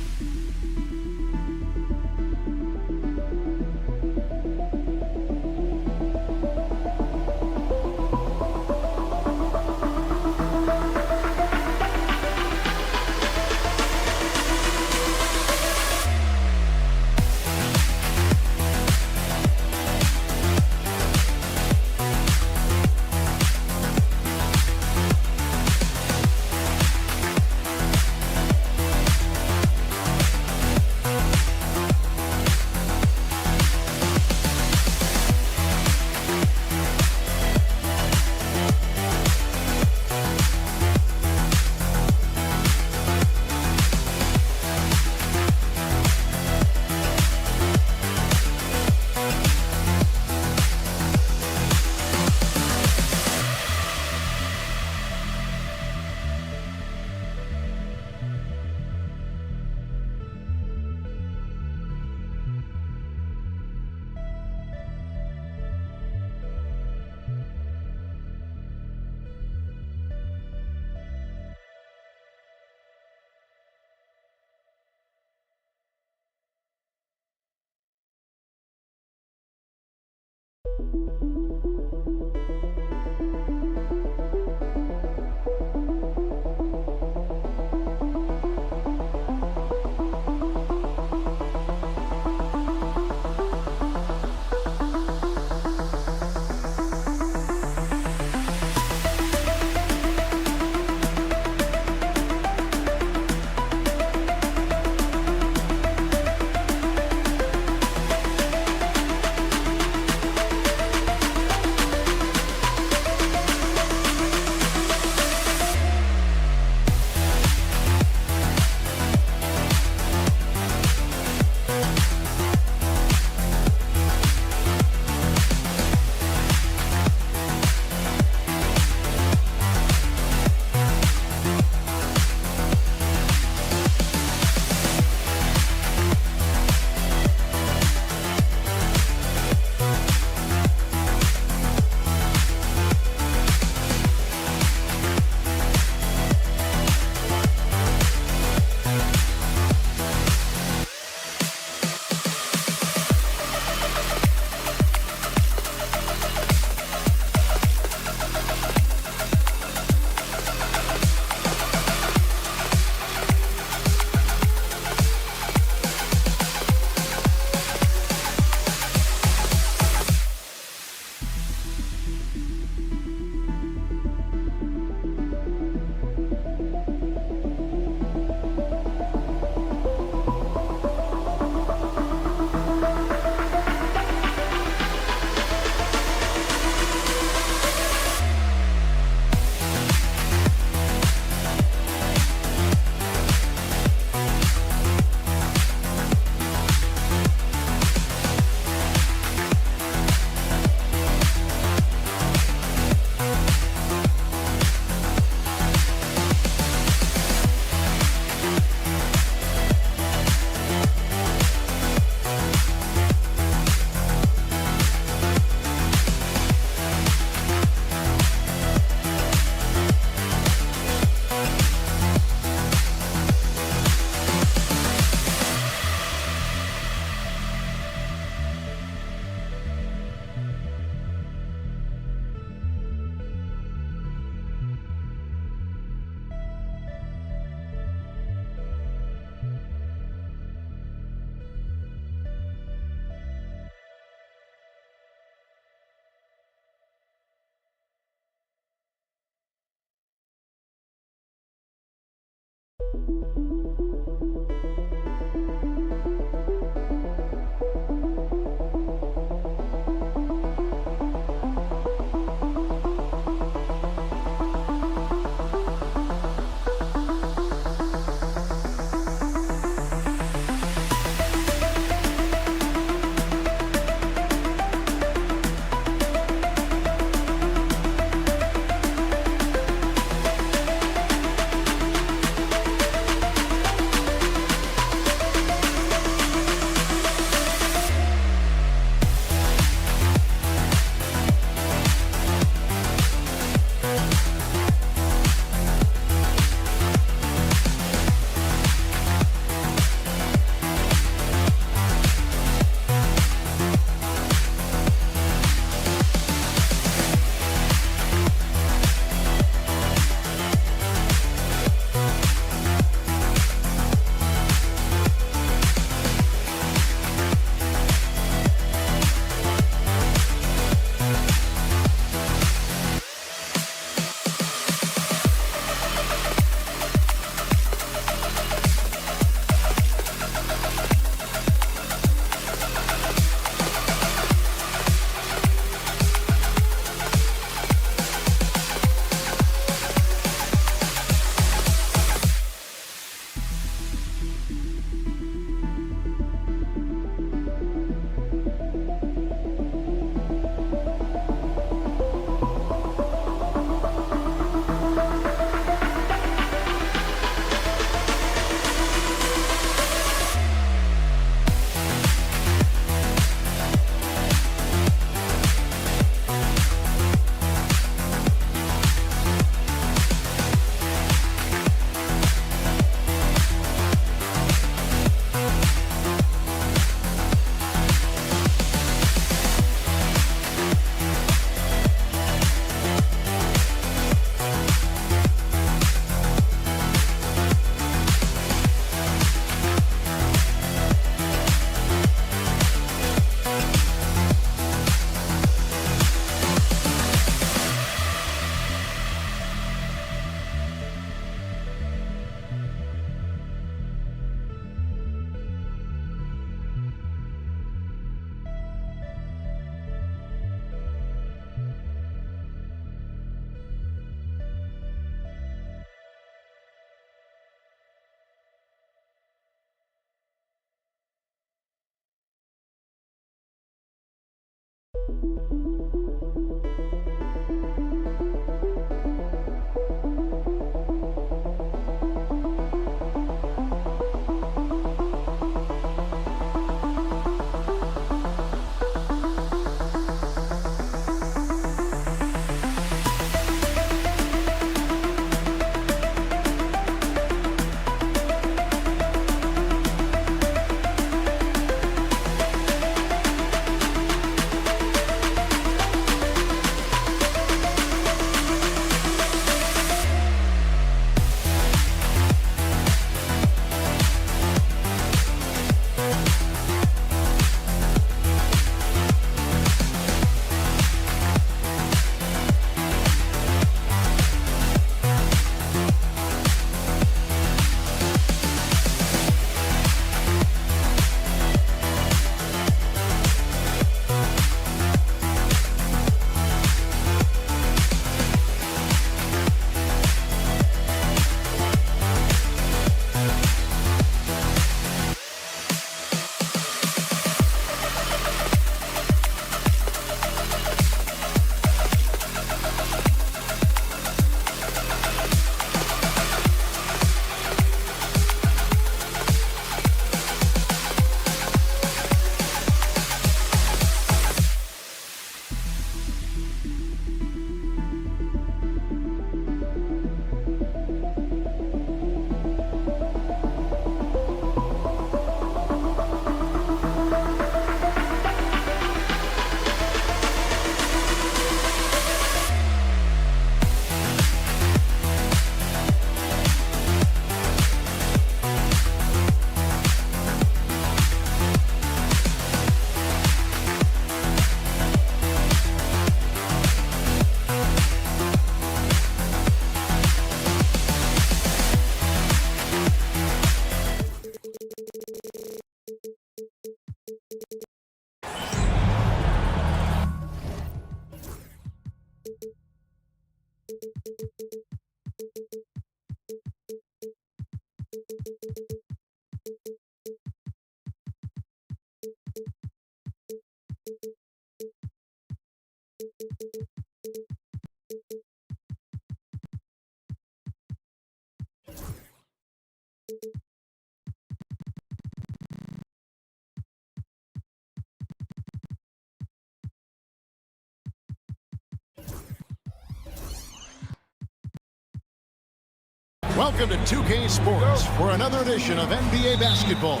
Welcome to 2K Sports for another edition of NBA basketball.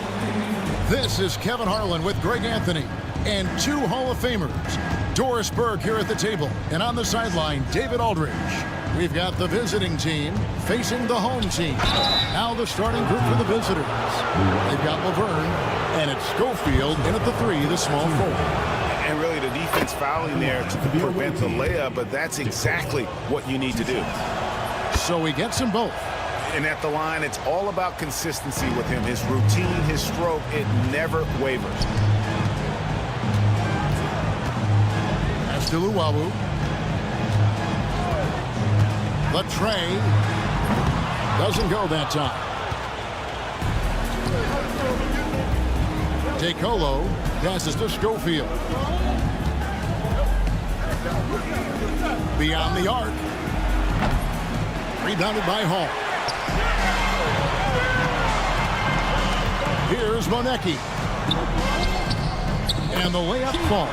This is Kevin Harlan with Greg Anthony and two Hall of Famers. Doris Burke here at the table, and on the sideline, David Aldridge. We've got the visiting team facing the home team. Now the starting group for the visitors. They've got Laverne, and it's Schofield in at the three, the small forward. And really the defense fouling there to prevent the layup, but that's exactly what you need to do. So he gets them both. And at the line, it's all about consistency with him. His routine, his stroke, it never wavers. Ldlc. The tray doesn't go that time. Ldlc passes to Schofield. Beyond the arc. Rebounded by Hall. Here's Monecki. And the layup falls.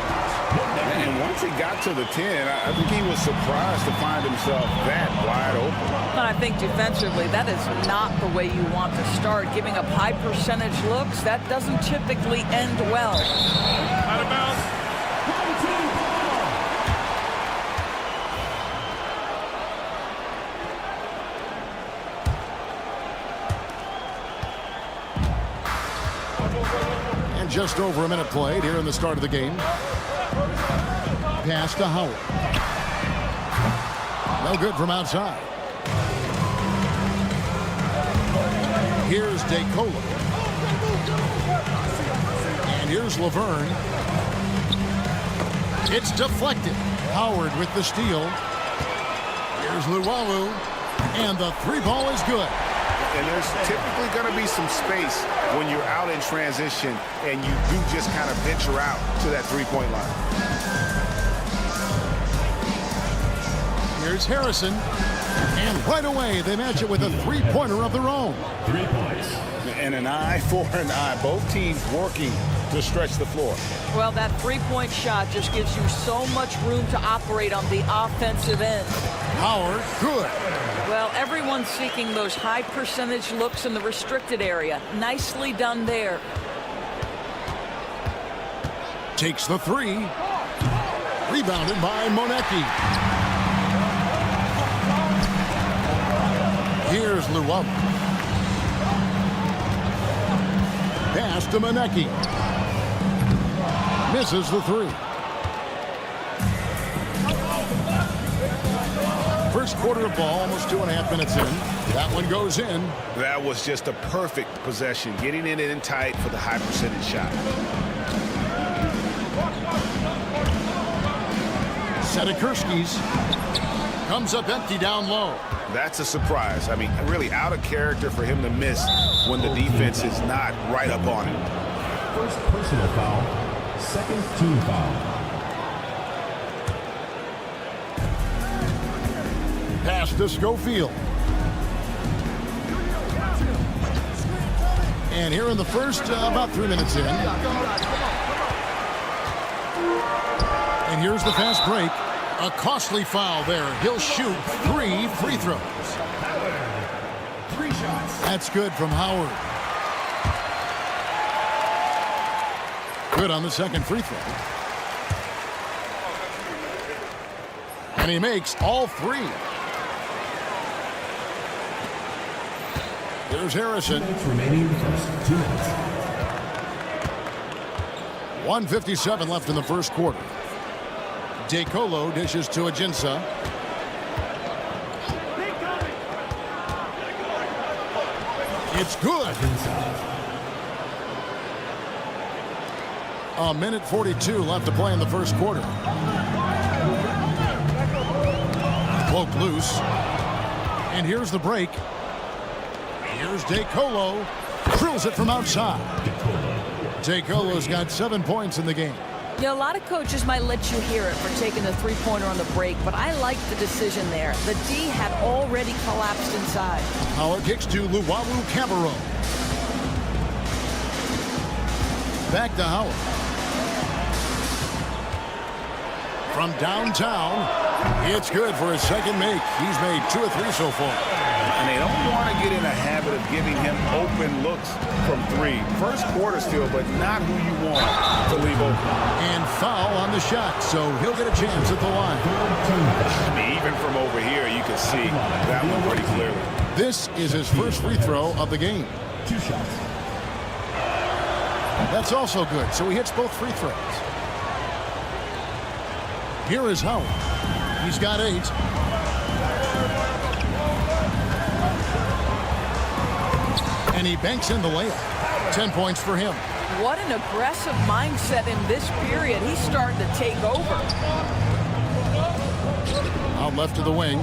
And once he got to the 10, I think he was surprised to find himself that wide open. But I think defensively, that is not the way you want to start. Giving up high percentage looks, that doesn't typically end well. Out of bounds. And just over a minute played here in the start of the game. Pass to Howard. No good from outside. Here's Ldlc. And here's Laverne. It's deflected. Howard with the steal. Here's Luwawu. And the three ball is good. And there's typically going to be some space when you're out in transition and you do just kind of venture out to that three-point line. Here's Harrison. And right away, they match it with a three-pointer of their own. 3 points. And an eye for an eye. Both teams working to stretch the floor. Well, that three-point shot just gives you so much room to operate on the offensive end. Howard, good. Well, everyone's seeking those high percentage looks in the restricted area. Nicely done there. Takes the three. Rebounded by Monecki. Here's Luwawu. Pass to Monecki. Misses the three. First quarter of ball, almost 2.5 minutes in. That one goes in. That was just a perfect possession, getting it in tight for the high percentage shot. Setakurskis comes up empty down low. That's a surprise. I mean, really out of character for him to miss when the defense is not right up on him. First personal foul. Second team foul. Pass to Schofield. And here in the first, about 3 minutes in. And here's the fast break. A costly foul there. He'll shoot 3 free throws. 3 shots. That's good from Howard. Good on the second free throw. And he makes all 3. Here's Harrison. Remaining first 2 minutes. 1:57 left in the first quarter. DeColo dishes to Ajinça. It's good. A minute 42 left to play in the first quarter. Broke loose. And here's the break. Here's DeColo. Drills it from outside. DeColo's got 7 points in the game. Yeah, a lot of coaches might let you hear it for taking the three-pointer on the break, but I like the decision there. The D had already collapsed inside. Howard kicks to Luwawu Cabarro. Back to Howard. From downtown, it's good for his second make. He's made 2 or 3 so far. And they don't want to get in a habit of giving him open looks from 3. First quarter still, but not who you want to leave open. And foul on the shot, so he'll get a chance at the line. I mean, even from over here, you can see that one pretty clearly. This is his first free throw of the game. 2 shots. That's also good, so he hits both free throws. Here is Howard. He's got 8. And he banks in the layup. 10 points for him. What an aggressive mindset in this period. He's starting to take over. Out left to the wing.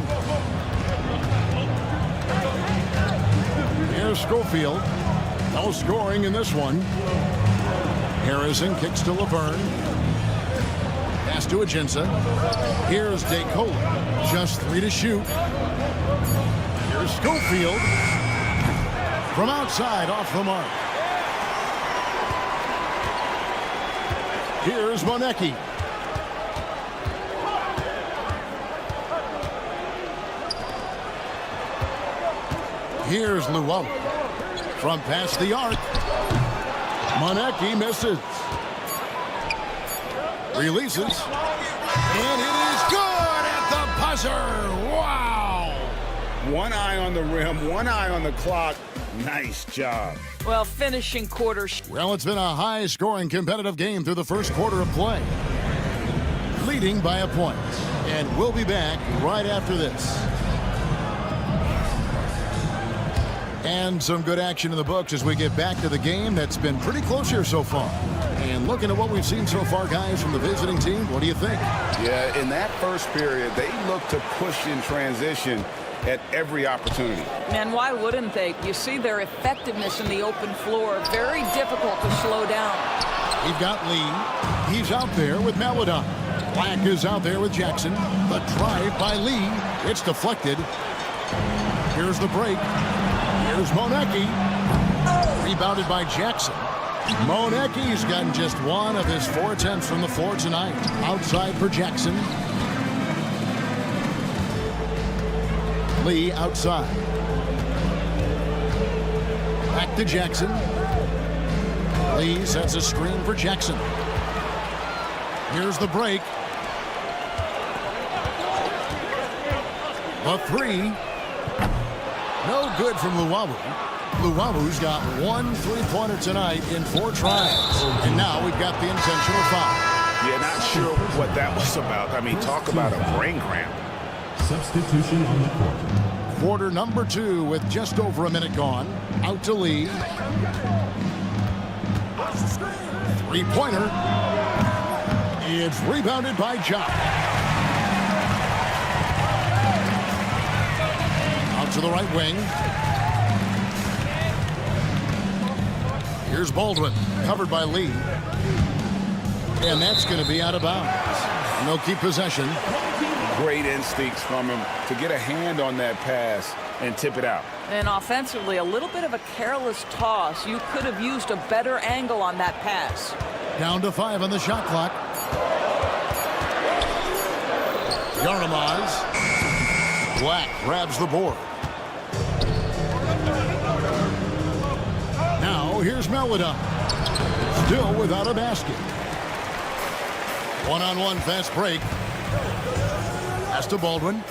Here's Schofield. No scoring in this one. Harrison kicks to Laverne. Pass to Ajinça. Here's DeColo. Just 3 to shoot. Here's Schofield. From outside, off the mark. Here's Monecki. Here's Luwawu. From past the arc. Monecki misses. Releases. And it is good at the buzzer. Wow. One eye on the rim, one eye on the clock. Nice job. Well, finishing quarters. Well, it's been a high-scoring competitive game through the first quarter of play. Leading by a point. And we'll be back right after this. And some good action in the books as we get back to the game that's been pretty close here so far. And looking at what we've seen so far, guys, from the visiting team, what do you think? Yeah, in that first period, they looked to push in transition at every opportunity. And why wouldn't they? You see their effectiveness in the open floor. Very difficult to slow down. We've got Lee. He's out there with Maladon. Black is out there with Jackson. The drive by Lee. It's deflected. Here's the break. Here's Monecki. Rebounded by Jackson. Monecki's gotten just one of his 4 attempts from the floor tonight. Outside for Jackson. Lee outside. Back to Jackson. Lee sets a screen for Jackson. Here's the break. A 3. No good from Luwawu. Luwawu's got 1 3-pointer tonight in 4 tries. And now we've got the intentional foul. Yeah, not sure what that was about. I mean, talk about a brain cramp. Substitution on the court. Quarter number 2 with just over a minute gone. Out to Lee. 3-pointer. It's rebounded by Jock. Out to the right wing. Here's Baldwin, covered by Lee. And that's going to be out of bounds. And they'll keep possession. Great instincts from him to get a hand on that pass and tip it out. And offensively, a little bit of a careless toss. You could have used a better angle on that pass. Down to 5 on the shot clock. Yarnamaz. Black grabs the board. Now here's Melodon. Still without a basket. One-on-one fast break. Pass to Baldwin.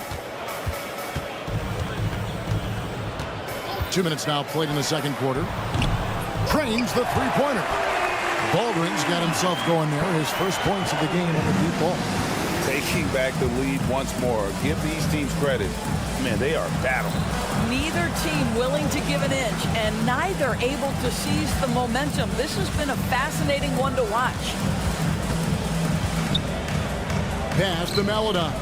2 minutes now played in the second quarter. Trains the 3-pointer. Baldwin's got himself going there. His first points of the game on the deep ball. Taking back the lead once more. Give these teams credit. Man, they are battling. Neither team willing to give an inch, and neither able to seize the momentum. This has been a fascinating one to watch. Pass to Melodon.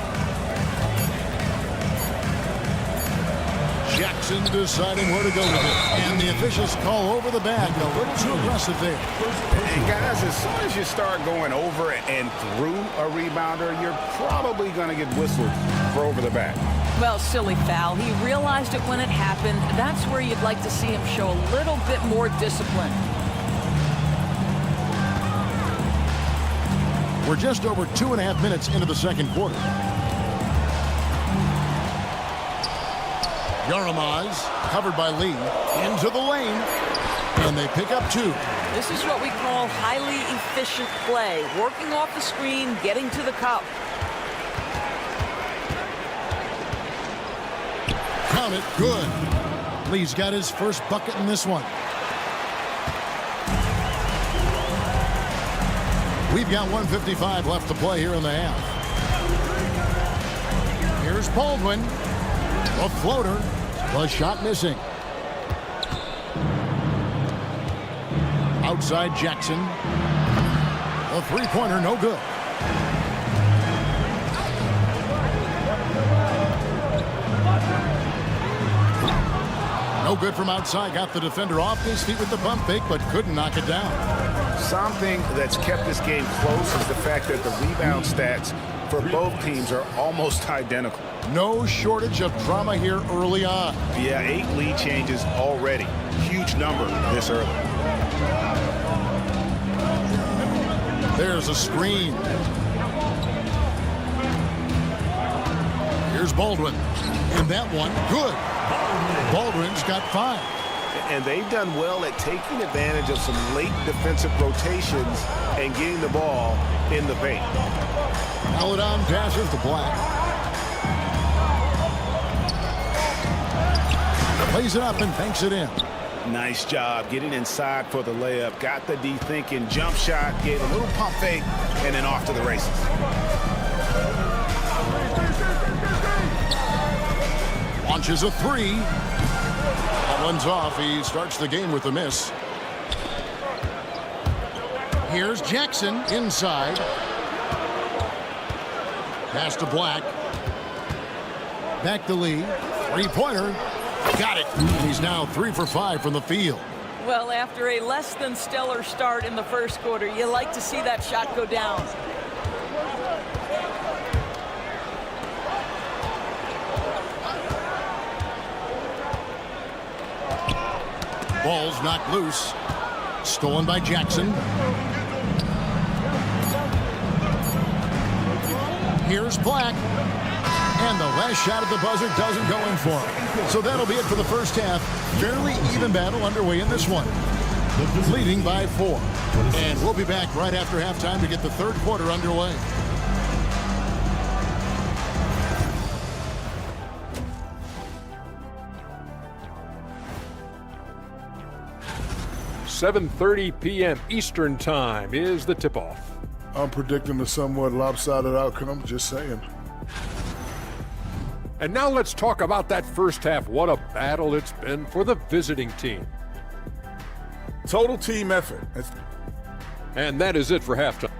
Jackson deciding where to go with it. And the officials call over the bag. A little too aggressive there. And guys, as soon as you start going over and through a rebounder, you're probably going to get whistled for over the back. Well, silly foul. He realized it when it happened. That's where you'd like to see him show a little bit more discipline. We're just over 2.5 minutes into the second quarter. Yarnamaz, covered by Lee, into the lane, and they pick up 2. This is what we call highly efficient play. Working off the screen, getting to the cup. Count it, good. Lee's got his first bucket in this one. We've got 1:55 left to play here in the half. Here's Baldwin. A floater. The shot missing. Outside Jackson. A 3-pointer, no good. No good from outside. Got the defender off his feet with the pump fake, but couldn't knock it down. Something that's kept this game close is the fact that the rebound stats for both teams are almost identical. No shortage of drama here early on. Yeah, 8 lead changes already. Huge number this early. There's a screen. Here's Baldwin. And that one, good. Baldwin's got 5. And they've done well at taking advantage of some late defensive rotations and getting the ball in the paint. Melodon passes to Black. Plays it up and banks it in. Nice job getting inside for the layup. Got the D thinking, jump shot, gave a little pump fake, and then off to the races. Launches a 3. That one's off. He starts the game with a miss. Here's Jackson inside. Pass to Black. Back to Lee. 3-pointer. Got it. He's now 3 for 5 from the field. Well, after a less than stellar start in the first quarter, you like to see that shot go down. Ball's knocked loose. Stolen by Jackson. Here's Black. And the last shot at the buzzer doesn't go in for him. So that'll be it for the first half. Fairly even battle underway in this one. Leading by 4. And we'll be back right after halftime to get the third quarter underway. .30 p.m. Eastern Time is the tip-off. I'm predicting a somewhat lopsided outcome, just saying. And now let's talk about that first half. What a battle it's been for the visiting team. Total team effort. And that is it for halftime.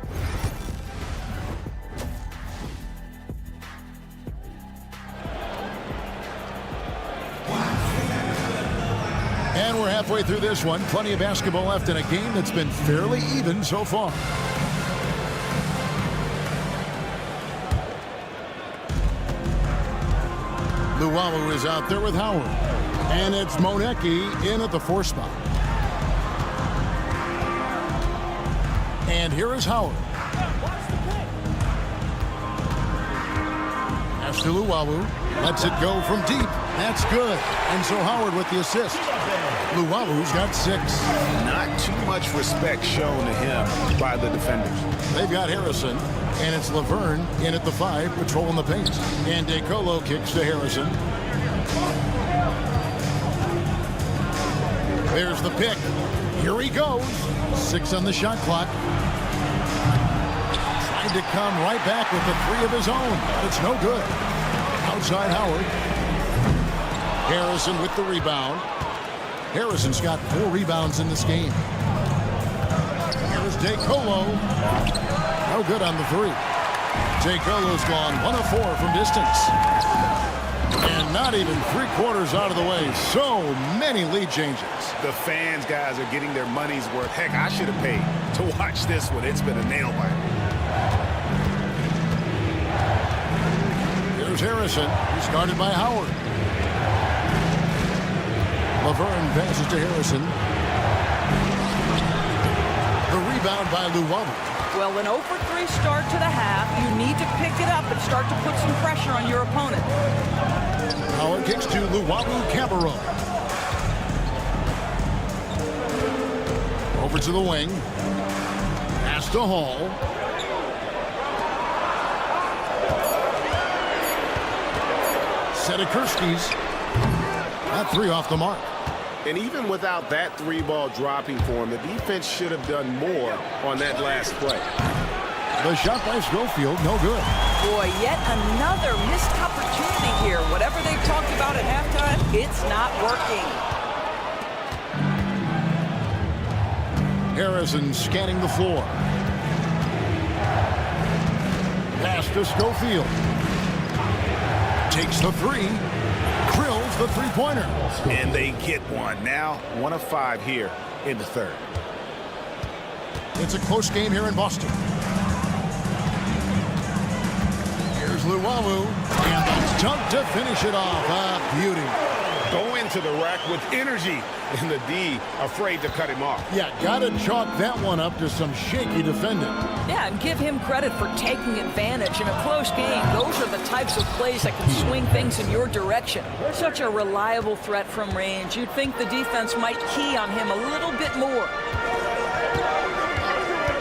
And we're halfway through this one. Plenty of basketball left in a game that's been fairly even so far. Luwawu is out there with Howard. And it's Monecki in at the 4 spot. And here is Howard. Pass to Luwawu. Lets it go from deep. That's good. And so Howard with the assist. Luwalu's got 6. Not too much respect shown to him by the defenders. They've got Harrison, and it's Laverne in at the 5, patrolling the paint. And DeColo kicks to Harrison. There's the pick. Here he goes. 6 on the shot clock. Tried to come right back with the 3 of his own. It's no good. Outside Howard. Harrison with the rebound. Harrison's got 4 rebounds in this game. Here's DeColo. No good on the 3. DeColo's gone 1 of 4 from distance. And not even 3/4 out of the way. So many lead changes. The fans, guys, are getting their money's worth. Heck, I should have paid to watch this one. It's been a nail biter. Here's Harrison. He's guarded by Howard. Laverne passes to Harrison. The rebound by Luwawu. Well, an 0-for-3 start to the half. You need to pick it up and start to put some pressure on your opponent. Howard kicks to Luwawu Cabarro. Over to the wing. Pass to Hall. Sedekursky's. That 3 off the mark. And even without that 3-ball dropping for him, the defense should have done more on that last play. The shot by Schofield, no good. Boy, yet another missed opportunity here. Whatever they've talked about at halftime, it's not working. Harrison scanning the floor. Pass to Schofield. Takes the 3. Drills the 3-pointer. And they get one. Now 1 of 5 here in the 3rd. It's a close game here in Boston. Here's Luwawu. And that's dunked to finish it off. A beauty. Go into the rack with energy. And the D afraid to cut him off. Yeah, gotta chalk that one up to some shaky defending. Yeah, and give him credit for taking advantage in a close game. Those are the types of plays that can swing things in your direction. Such a reliable threat from range. You'd think the defense might key on him a little bit more.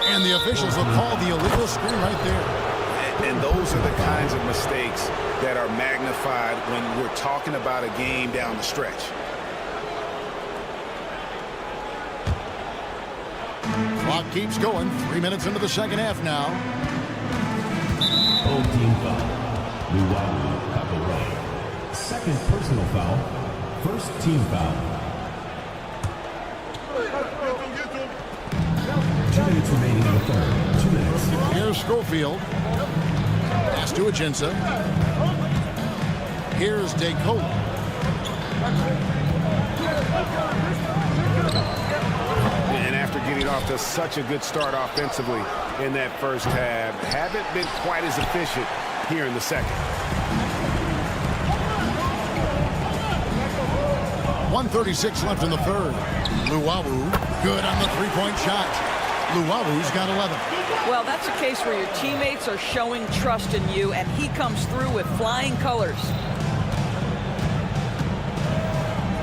And the officials will call the illegal screen right there. And those are the kinds of mistakes that are magnified when we're talking about a game down the stretch. Clock keeps going. 3 minutes into the second half now. Old team foul. Luwawu Cabarro. Second personal foul. First team foul. 2 minutes remaining in the 3rd. 2 minutes. Here's Schofield. Pass to Aginsa. Here's DeColo. And after getting off to such a good start offensively in that first half. Haven't been quite as efficient here in the second. 1:36 left in the third. Luwawu, good on the three-point shot. Luwawu's got 11. Well, that's a case where your teammates are showing trust in you, and he comes through with flying colors.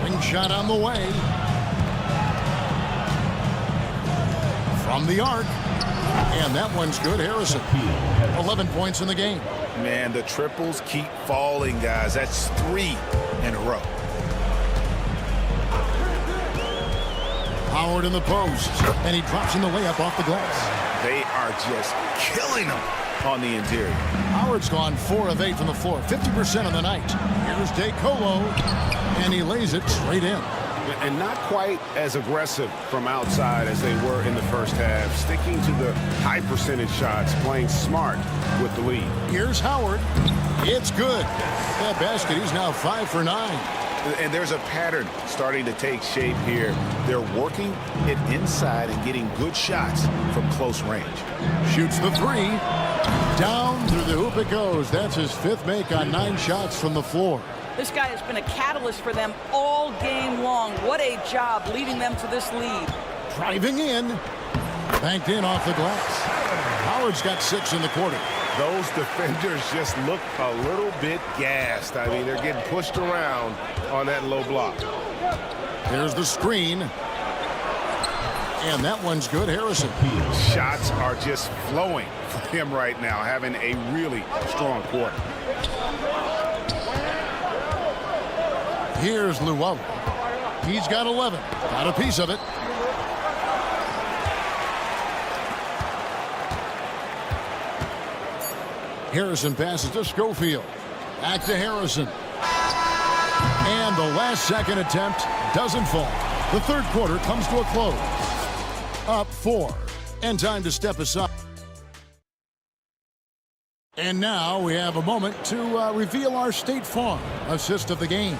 Ring shot on the way. From the arc. And that one's good. Harrison, 11 points in the game. Man, the triples keep falling, guys. That's 3 in a row. Howard in the post, and he drops in the layup off the glass. They are just killing them on the interior. Howard's gone 4 of 8 from the floor, 50% on the night. Here's DeColo, and he lays it straight in. And not quite as aggressive from outside as they were in the first half. Sticking to the high percentage shots, playing smart with the lead. Here's Howard. It's good. That basket, he's now 5 for 9. And there's a pattern starting to take shape here. They're working it inside and getting good shots from close range. Shoots the 3. Down through the hoop it goes. That's his 5th make on 9 shots from the floor. This guy has been a catalyst for them all game long. What a job leading them to this lead. Driving in. Banked in off the glass. Howard's got 6 in the quarter. Those defenders just look a little bit gassed. I mean, they're getting pushed around on that low block. There's the screen. And that one's good. Harrison. Shots are just flowing for him right now, having a really strong quarter. Here's Luwawu. He's got 11. Got a piece of it. Harrison passes to Schofield. Back to Harrison. And the last second attempt doesn't fall. The third quarter comes to a close. Up 4. And time to step aside. And now we have a moment to reveal our State Farm assist of the game.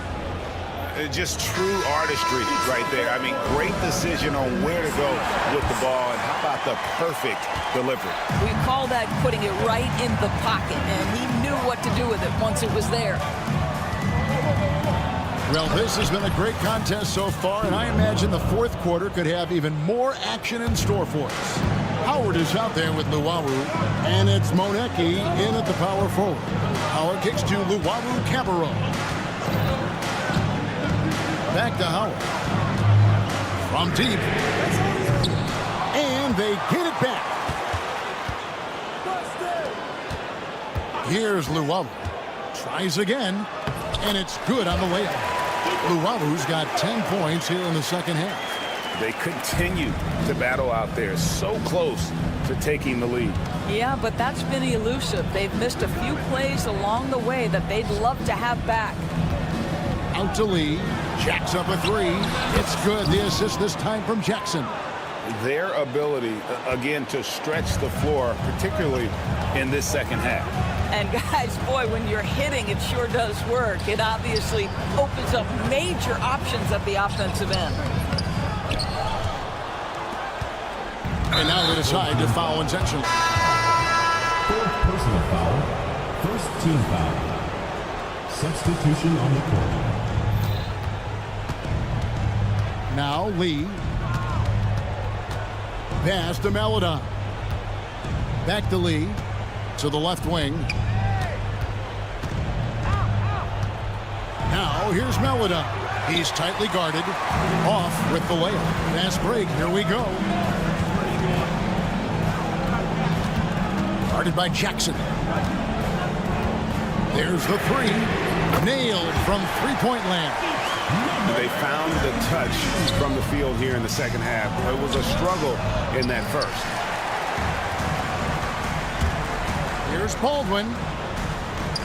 Just true artistry right there. I mean, great decision on where to go with the ball, and how about the perfect delivery. We call that putting it right in the pocket, and he knew what to do with it once it was there. Well, this has been a great contest so far, and I imagine the fourth quarter could have even more action in store for us. Howard is out there with Luwawu, and it's Monecki in at the power forward. Howard kicks to Luwawu-Cabarro. Back to Howard. From deep. And they get it back. Here's Luwawu. Tries again. And it's good on the layup. Luwawu's got 10 points here in the second half. They continue to battle out there. So close to taking the lead. Yeah, but that's been elusive. They've missed a few plays along the way that they'd love to have back. Out to Lee. Jacks up a 3. It's good. The assist this time from Jackson. Their ability, again, to stretch the floor, particularly in this second half. And guys, boy, when you're hitting, it sure does work. It obviously opens up major options at the offensive end. And now they decide to foul intentionally. 4th personal foul. 1st team foul. Substitution on the court. Now Lee. Pass to Maladon. Back to Lee. To the left wing. Now here's Maladon. He's tightly guarded. Off with the layup. Fast break. Here we go. Guarded by Jackson. There's the 3. Nailed from three-point land. They found the touch from the field here in the second half. It was a struggle in that first. Here's Baldwin.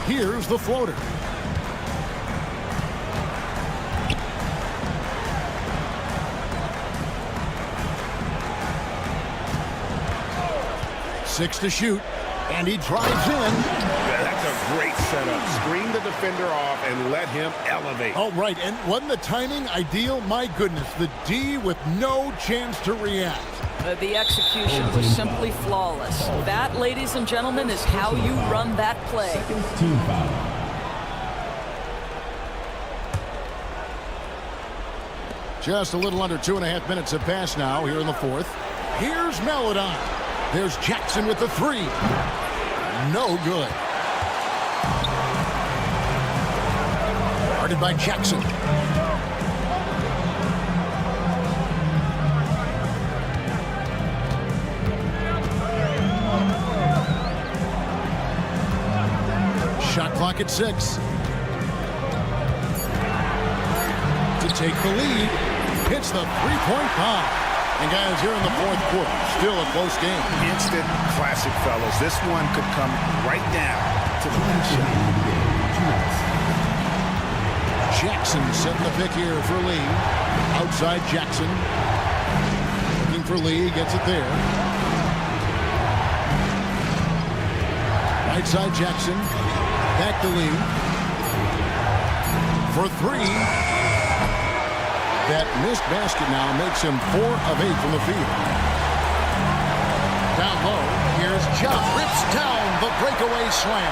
Here's the floater. Six to shoot. And he drives in. That's a great setup. Screen the defender off and let him elevate. Oh, right. And wasn't the timing ideal? My goodness. The D with no chance to react. The execution was simply flawless. That, ladies and gentlemen, is how you run that play. Team foul. Just a little under 2.5 minutes have passed now here in the fourth. Here's Melodon. There's Jackson with the three. No good. Guarded by Jackson. Shot clock at 6. To take the lead, hits the three-point bomb. And guys, here in the fourth quarter, still a close game. Instant classic, fellas. This one could come right down to the last shot. Jackson setting the pick here for Lee. Outside Jackson. Looking for Lee, gets it there. Right side Jackson. Back to Lee. For three. That missed basket now makes him 4 of 8 from the field. Down low, here's Ja. Rips down the breakaway slam.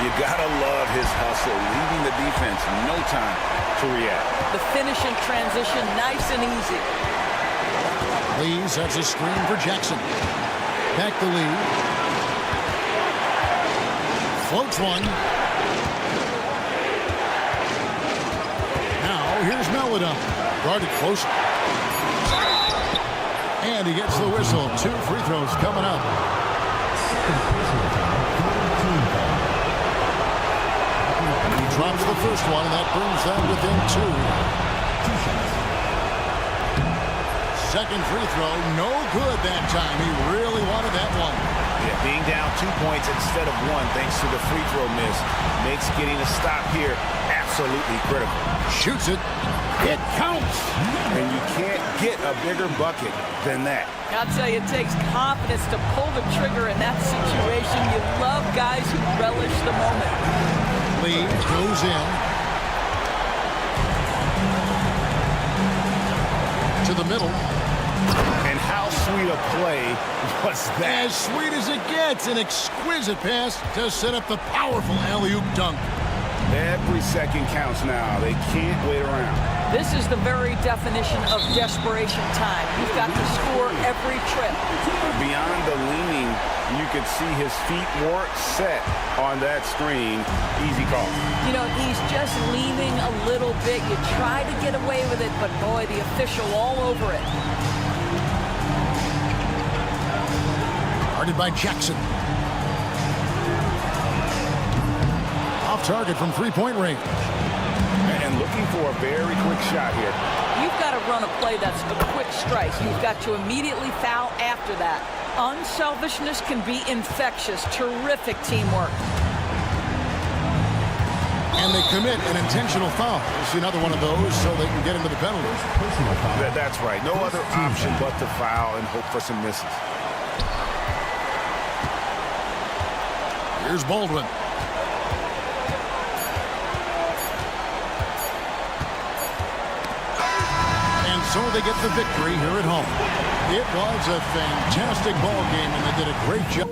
You gotta love his hustle, leaving the defense no time to react. The finish in transition, nice and easy. Lee sets a screen for Jackson. Back to Lee. Floats one. Now here's Melodon. Guarded close. And he gets the whistle. 2 free throws coming up. And he drops the first one, and that brings them within 2. Second free throw, no good that time. He really wanted that one. Yeah, being down 2 points instead of 1 thanks to the free throw miss makes getting a stop here absolutely critical. Shoots it. It counts. And you can't get a bigger bucket than that. I'll tell you, it takes confidence to pull the trigger in that situation. You love guys who relish the moment. Lee goes in. To the middle. And how sweet a play was that? As sweet as it gets. An exquisite pass to set up the powerful alley-oop dunk. Every second counts now. They can't wait around. This is the very definition of desperation time. You've got to score every trip. Beyond the leaning, you could see his feet weren't set on that screen. Easy call. You know, he's just leaning a little bit. You try to get away with it, but boy, the official all over it. Guarded by Jackson. Off target from three-point range. And looking for a very quick shot here. You've got to run a play that's a quick strike. You've got to immediately foul after that. Unselfishness can be infectious. Terrific teamwork. And they commit an intentional foul. We'll see another one of those so they can get into the penalties. That's right. No other option but to foul and hope for some misses. Here's Baldwin. So they get the victory here at home. It was a fantastic ball game, and they did a great job.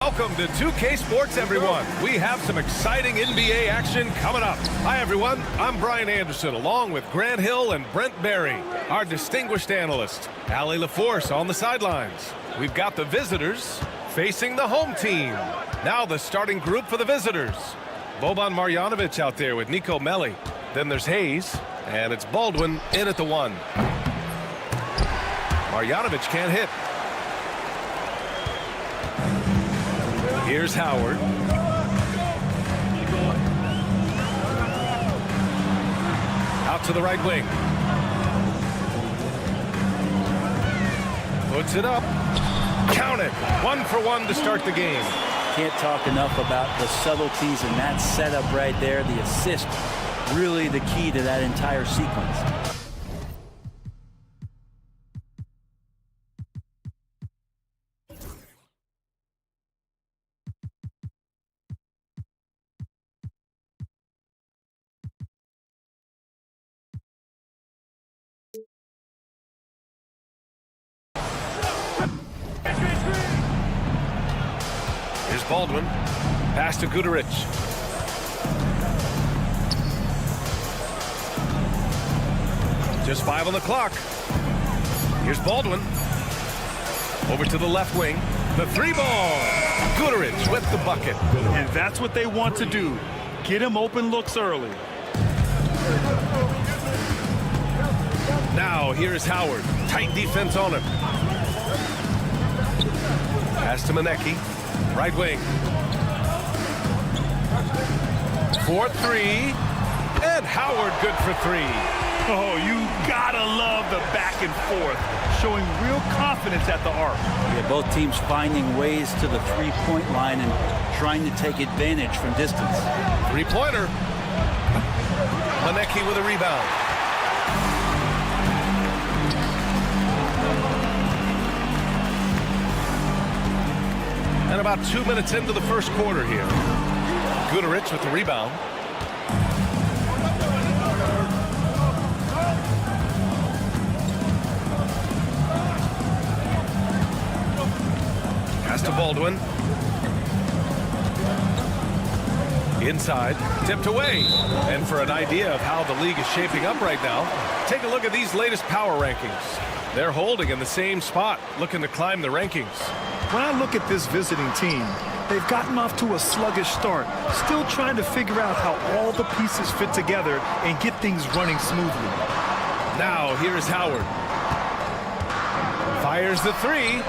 Welcome to 2K Sports, everyone. We have some exciting NBA action coming up. Hi, everyone. I'm Brian Anderson, along with Grant Hill and Brent Barry, our distinguished analyst. Allie LaForce on the sidelines. We've got the visitors facing the home team. Now the starting group for the visitors. Boban Marjanovic out there with Niko Melli. Then there's Hayes, and it's Baldwin in at the 1. Marjanovic can't hit. Here's Howard. Out to the right wing. Puts it up. Count it. 1 for 1 to start the game. Can't talk enough about the subtleties in that setup right there. The assist, really the key to that entire sequence. Here's Baldwin. Pass to Guduric. Just 5 on the clock. Here's Baldwin. Over to the left wing. The 3-ball. Guduric with the bucket. And that's what they want to do. Get him open looks early. Now here's Howard. Tight defense on him. Pass to Manecki. Right wing. 4-3. And Howard good for 3. Oh, you gotta love the back and forth. Showing real confidence at the arc. Yeah, both teams finding ways to the three-point line and trying to take advantage from distance. 3-pointer. Manecki with a rebound. And about 2 minutes into the first quarter here. Guduric with the rebound. Pass to Baldwin. Inside, tipped away. And for an idea of how the league is shaping up right now, take a look at these latest power rankings. They're holding in the same spot, looking to climb the rankings. When I look at this visiting team, they've gotten off to a sluggish start, still trying to figure out how all the pieces fit together and get things running smoothly. Now here's Howard. Fires the 3.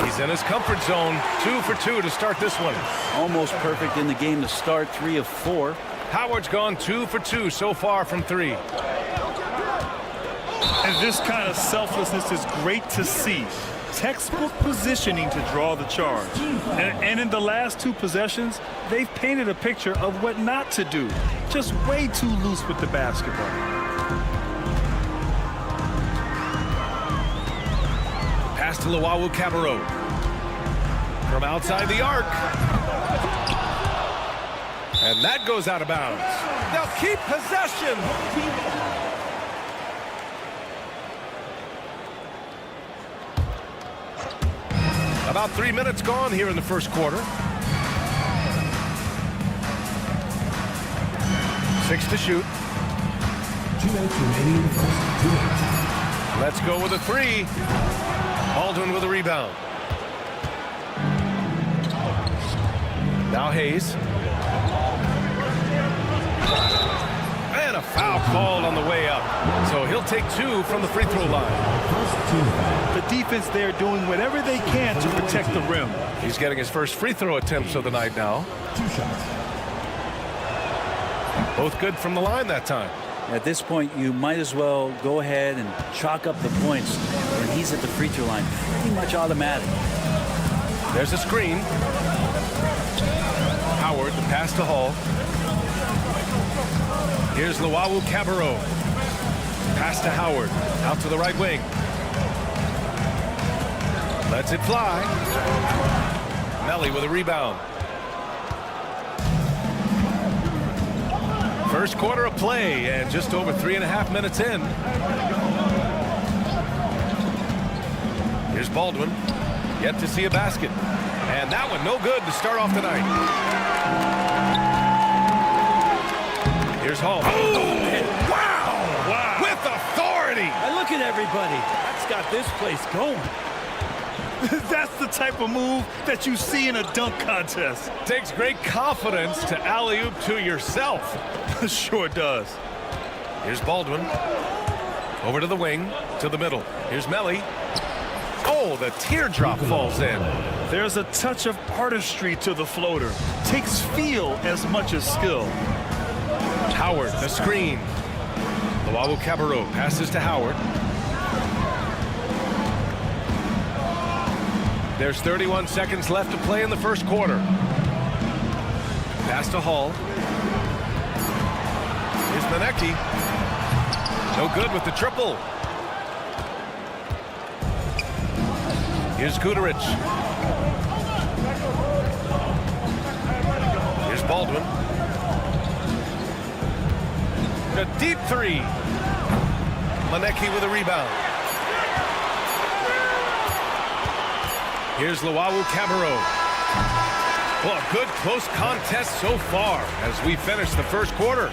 He's in his comfort zone. 2 for 2 to start this one. Almost perfect in the game to start. 3 of 4. Howard's gone 2 for 2 so far from 3. And this kind of selflessness is great to see. Textbook positioning to draw the charge. And in the last 2 possessions, they've painted a picture of what not to do. Just way too loose with the basketball. Pass to Luau Cabarro. From outside the arc. And that goes out of bounds. They'll keep possession. About 3 minutes gone here in the first quarter. 6 to shoot. 2 minutes remaining in the first. 2 minutes. Let's go with a 3. Baldwin with a rebound. Now Hayes. And a foul called on the way up. So he'll take 2 from the free throw line. The defense there doing whatever they can to protect the rim. He's getting his first free throw attempts of the night now. 2 shots. Both good from the line that time. At this point, you might as well go ahead and chalk up the points when he's at the free throw line. Pretty much automatic. There's a screen. Howard, the pass to Hall. Here's Luau Cabarro. Pass to Howard. Out to the right wing. Lets it fly. Melly with a rebound. First quarter of play and just over 3.5 minutes in. Here's Baldwin. Yet to see a basket. And that one no good to start off the night. Here's Hall. Oh, wow! With authority. And look at everybody. That's got this place going. That's the type of move that you see in a dunk contest. Takes great confidence to alley-oop to yourself. Sure does. Here's Baldwin. Over to the wing, to the middle. Here's Melly. Oh, the teardrop falls in. There's a touch of artistry to the floater. Takes feel as much as skill. Howard, the screen. Luau Cabarro passes to Howard. There's 31 seconds left to play in the first quarter. Pass to Hall. Here's Manecki. No good with the triple. Here's Guterich. Here's Baldwin. A deep 3. Manecki with a rebound. Here's Luau Cabarro. Well, a good close contest so far as we finish the first quarter.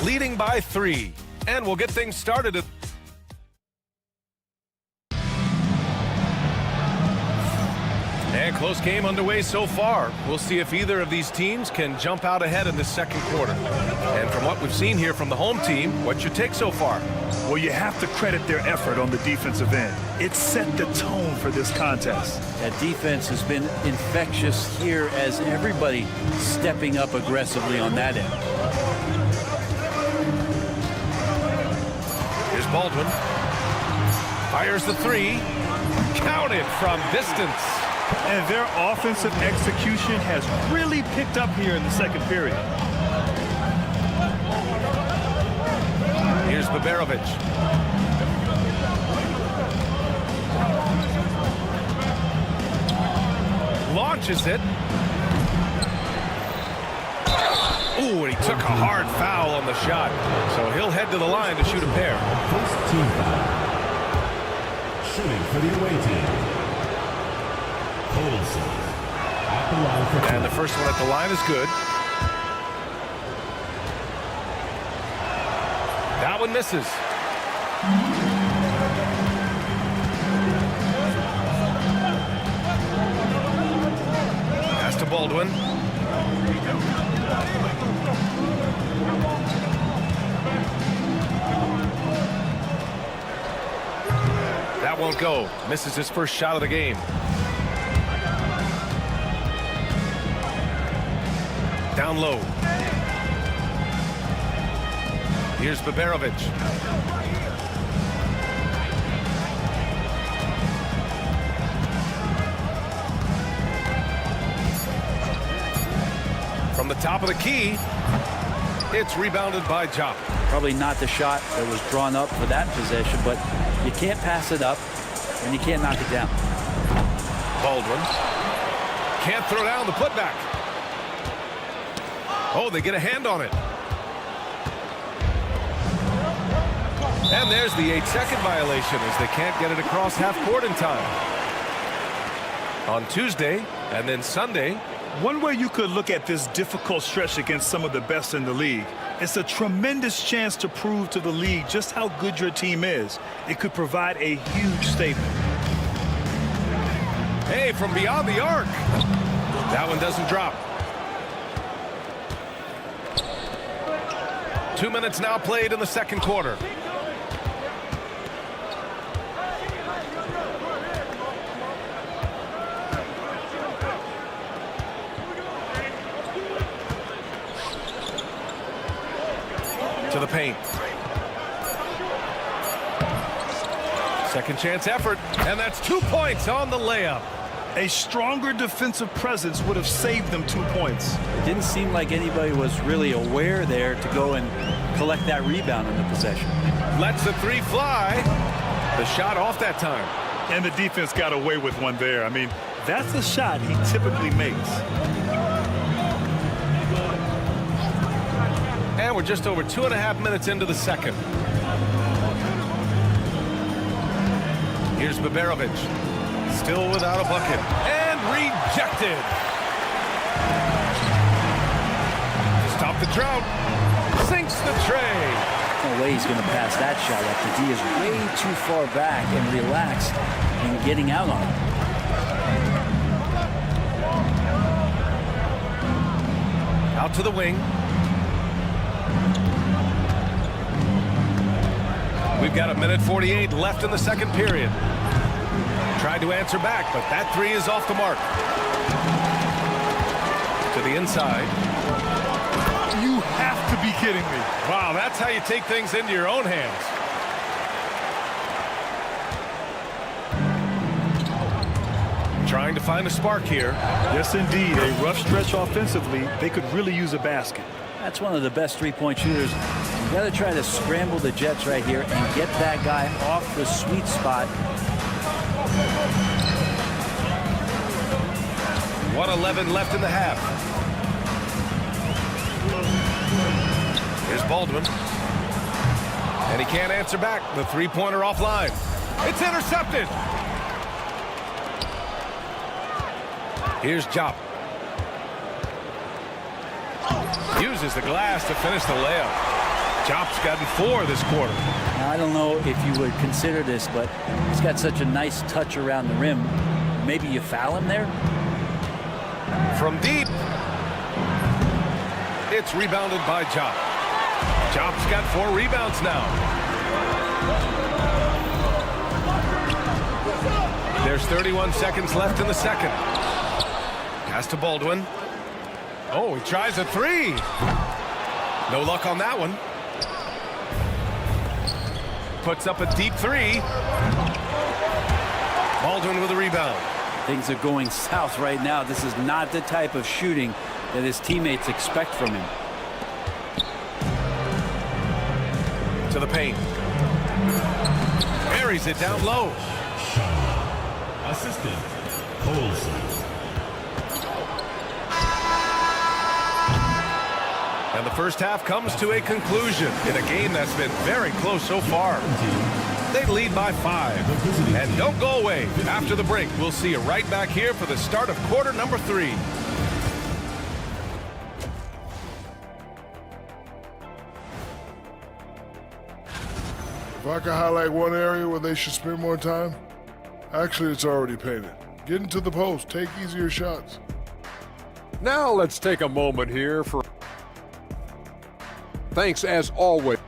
Leading by 3. And we'll get things started. And close game underway so far. We'll see if either of these teams can jump out ahead in the second quarter. And from what we've seen here from the home team, what's your take so far? Well, you have to credit their effort on the defensive end. It set the tone for this contest. That defense has been infectious here as everybody stepping up aggressively on that end. Here's Baldwin. Fires the 3. Counted from distance. And their offensive execution has really picked up here in the second period. Here's Baberovic. Launches it. Ooh, and he took a hard foul on the shot. So he'll head to the line to shoot a pair. First team foul. Shooting for the away team. At the line for and the first one at the line is good. That one misses. Pass to Baldwin. That won't go. Misses his first shot of the game. Down low. Here's Baberovic. From the top of the key, it's rebounded by Jop. Probably not the shot that was drawn up for that possession, but you can't pass it up and you can't knock it down. Baldwin can't throw down the putback. Oh, they get a hand on it. And there's the 8-second violation as they can't get it across half court in time. On Tuesday and then Sunday. One way you could look at this difficult stretch against some of the best in the league, it's a tremendous chance to prove to the league just how good your team is. It could provide a huge statement. Hey, from beyond the arc. That one doesn't drop. 2 minutes now played in the second quarter. To the paint. Second chance effort, and that's 2 points on the layup. A stronger defensive presence would have saved them 2 points. It didn't seem like anybody was really aware there to go and collect that rebound in the possession. Lets the three fly. The shot off that time. And the defense got away with one there. I mean, that's a shot he typically makes. And we're just over 2.5 minutes into the second. Here's Baberovic. Still without a bucket. And rejected. Stop the drought. Sinks the tray. No way he's going to pass that shot up. The D is way too far back and relaxed and getting out on it. Out to the wing. We've got 1:48 left in the second period. Tried to answer back, but that three is off the mark. To the inside. You have to be kidding me. Wow, that's how you take things into your own hands. Trying to find a spark here. Yes, indeed. A rough stretch offensively. They could really use a basket. That's one of the best three-point shooters. You got to try to scramble the Jets right here and get that guy off the sweet spot. 1:11 left in the half. Here's Baldwin. And he can't answer back. The three-pointer offline. It's intercepted. Here's Jop. Uses the glass to finish the layup. Jop's gotten 4 this quarter. Now, I don't know if you would consider this, but he's got such a nice touch around the rim. Maybe you foul him there? From deep. It's rebounded by Jop. Jop's got 4 rebounds now. There's 31 seconds left in the second. Pass to Baldwin. Oh, he tries a three. No luck on that one. Puts up a deep three. Baldwin with a rebound. Things are going south right now. This is not the type of shooting that his teammates expect from him. To the paint. Buries it down low. Assistant, Ldlc. And the first half comes to a conclusion in a game that's been very close so far. They lead by 5. And don't go away. After the break, we'll see you right back here for the start of quarter number 3. If I could highlight one area where they should spend more time, actually it's already painted. Get into the post, take easier shots. Now let's take a moment here for thanks as always.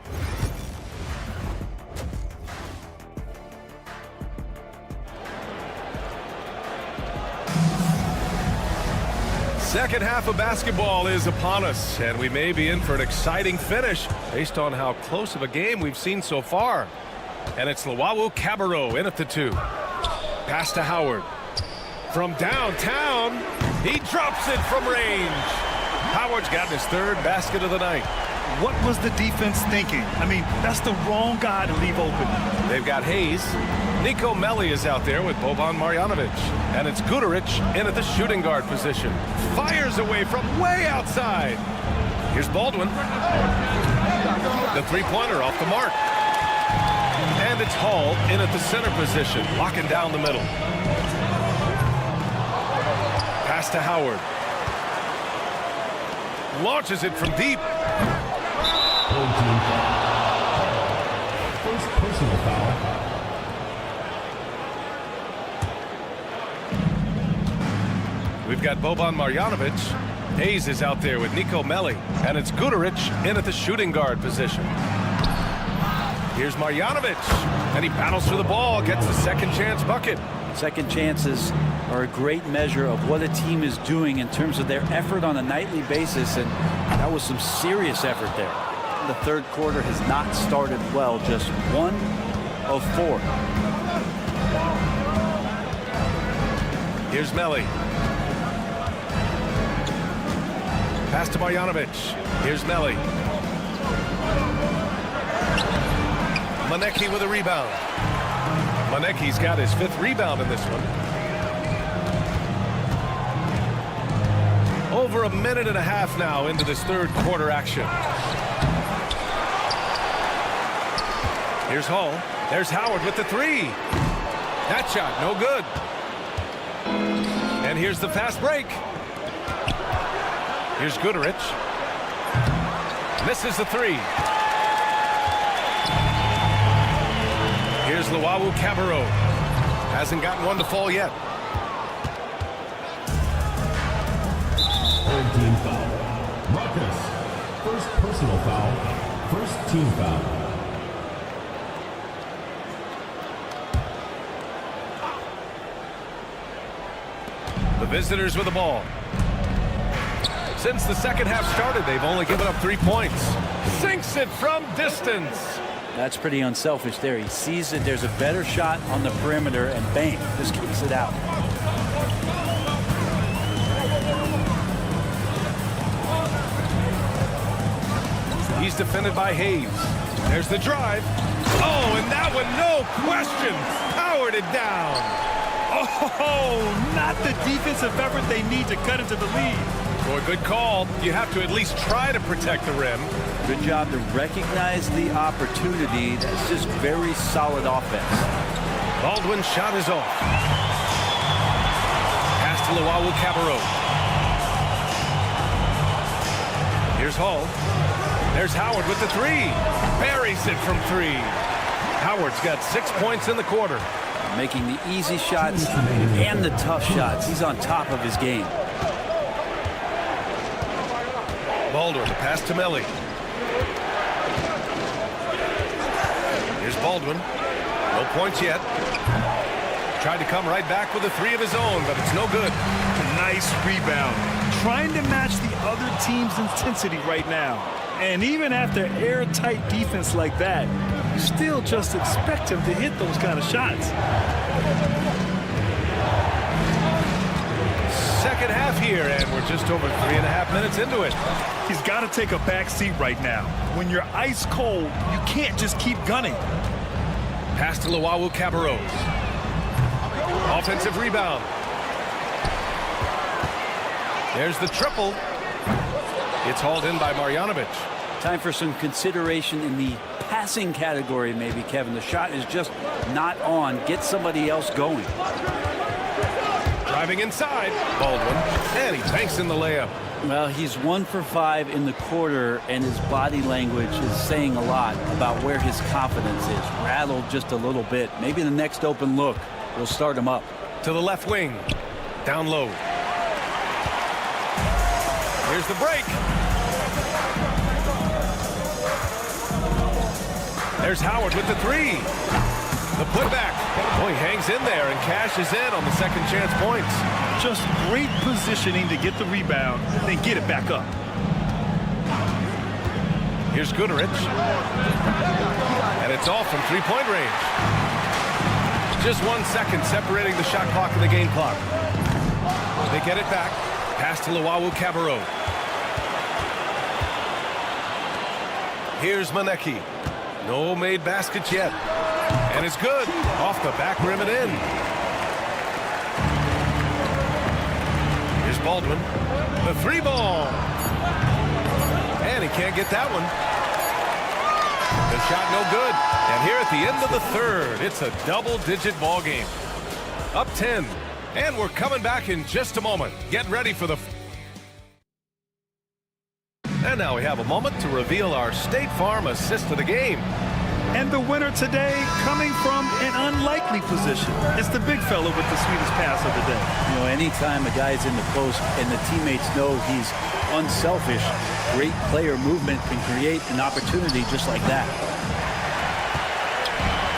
second half of basketball is upon us, and we may be in for an exciting finish based on how close of a game we've seen so far. And it's Ldlc Cabarrot in at the 2. Pass to Howard. From downtown, he drops it from range. Howard's got his 3rd basket of the night. What was the defense thinking? I mean, that's the wrong guy to leave open. They've got Hayes. Niko Meli is out there with Boban Marjanovic. And it's Guduric in at the shooting guard position. Fires away from way outside. Here's Baldwin. The three-pointer off the mark. And it's Hall in at the center position, locking down the middle. Pass to Howard. Launches it from deep. First personal foul. We've got Boban Marjanovic. Hayes is out there with Niko Meli. And it's Guduric in at the shooting guard position. Here's Marjanovic. And he battles for the ball, gets the second chance bucket. Second chances are a great measure of what a team is doing in terms of their effort on a nightly basis, and that was some serious effort there. The third quarter has not started well, just 1 of 4. Here's Meli. Pass to Marjanovic. Here's Meli. Manecki with a rebound. Manecki's got his 5th rebound in this one. Over a minute and a half now into this third quarter action. Here's Hall. There's Howard with the 3. That shot, no good. And here's the fast break. Here's Guduric. Misses the 3. Here's Ldlc Cabarrot. Hasn't gotten one to fall yet. Third team foul. Marcus. First personal foul. First team foul. The visitors with the ball. Since the second half started, they've only given up 3 points. Sinks it from distance. That's pretty unselfish there. He sees that there's a better shot on the perimeter, and bang, just kicks it out. He's defended by Hayes. There's the drive. Oh, and that one, no question, powered it down. Oh, not the defensive effort they need to cut into the lead. Boy, good call. You have to at least try to protect the rim. Good job to recognize the opportunity. That's just very solid offense. Baldwin's shot is off. Pass to Ldlc Cabarrot. Here's Hall. There's Howard with the 3. Buries it from 3. Howard's got 6 points in the quarter. Making the easy shots and the tough shots. He's on top of his game. Baldwin, the pass to Meli. Here's Baldwin. No points yet. Tried to come right back with a 3 of his own, but it's no good. Nice rebound. Trying to match the other team's intensity right now. And even after airtight defense like that, you still just expect him to hit those kind of shots. Second half here, and we're just over 3.5 minutes into it. He's got to take a back seat right now. When you're ice cold, you can't just keep gunning. Pass to Ldlc Cabarrot. Offensive rebound. There's the triple. It's hauled in by Marjanovic. Time for some consideration in the passing category, maybe, Kevin. The shot is just not on. Get somebody else going. Driving inside. Baldwin. And he banks in the layup. Well, he's 1 for 5 in the quarter, and his body language is saying a lot about where his confidence is. Rattled just a little bit. Maybe the next open look will start him up. To the left wing. Down low. Here's the break. There's Howard with the 3. The putback. Oh, he hangs in there and cashes in on the second chance points. Just great positioning to get the rebound, then get it back up. Here's Guterich. And it's off from three-point range. Just 1 second separating the shot clock and the game clock. They get it back. Pass to Luau Cabarro. Here's Manecki. No made baskets yet. And it's good. Off the back rim and in. Here's Baldwin. The three ball. And he can't get that one. The shot no good. And here at the end of the third, it's a double-digit ball game. Up 10. And we're coming back in just a moment. Get ready for the... And now we have a moment to reveal our State Farm assist of the game. And the winner today coming from an unlikely position. It's the big fella with the sweetest pass of the day. You know, anytime a guy's in the post and the teammates know he's unselfish, great player movement can create an opportunity just like that.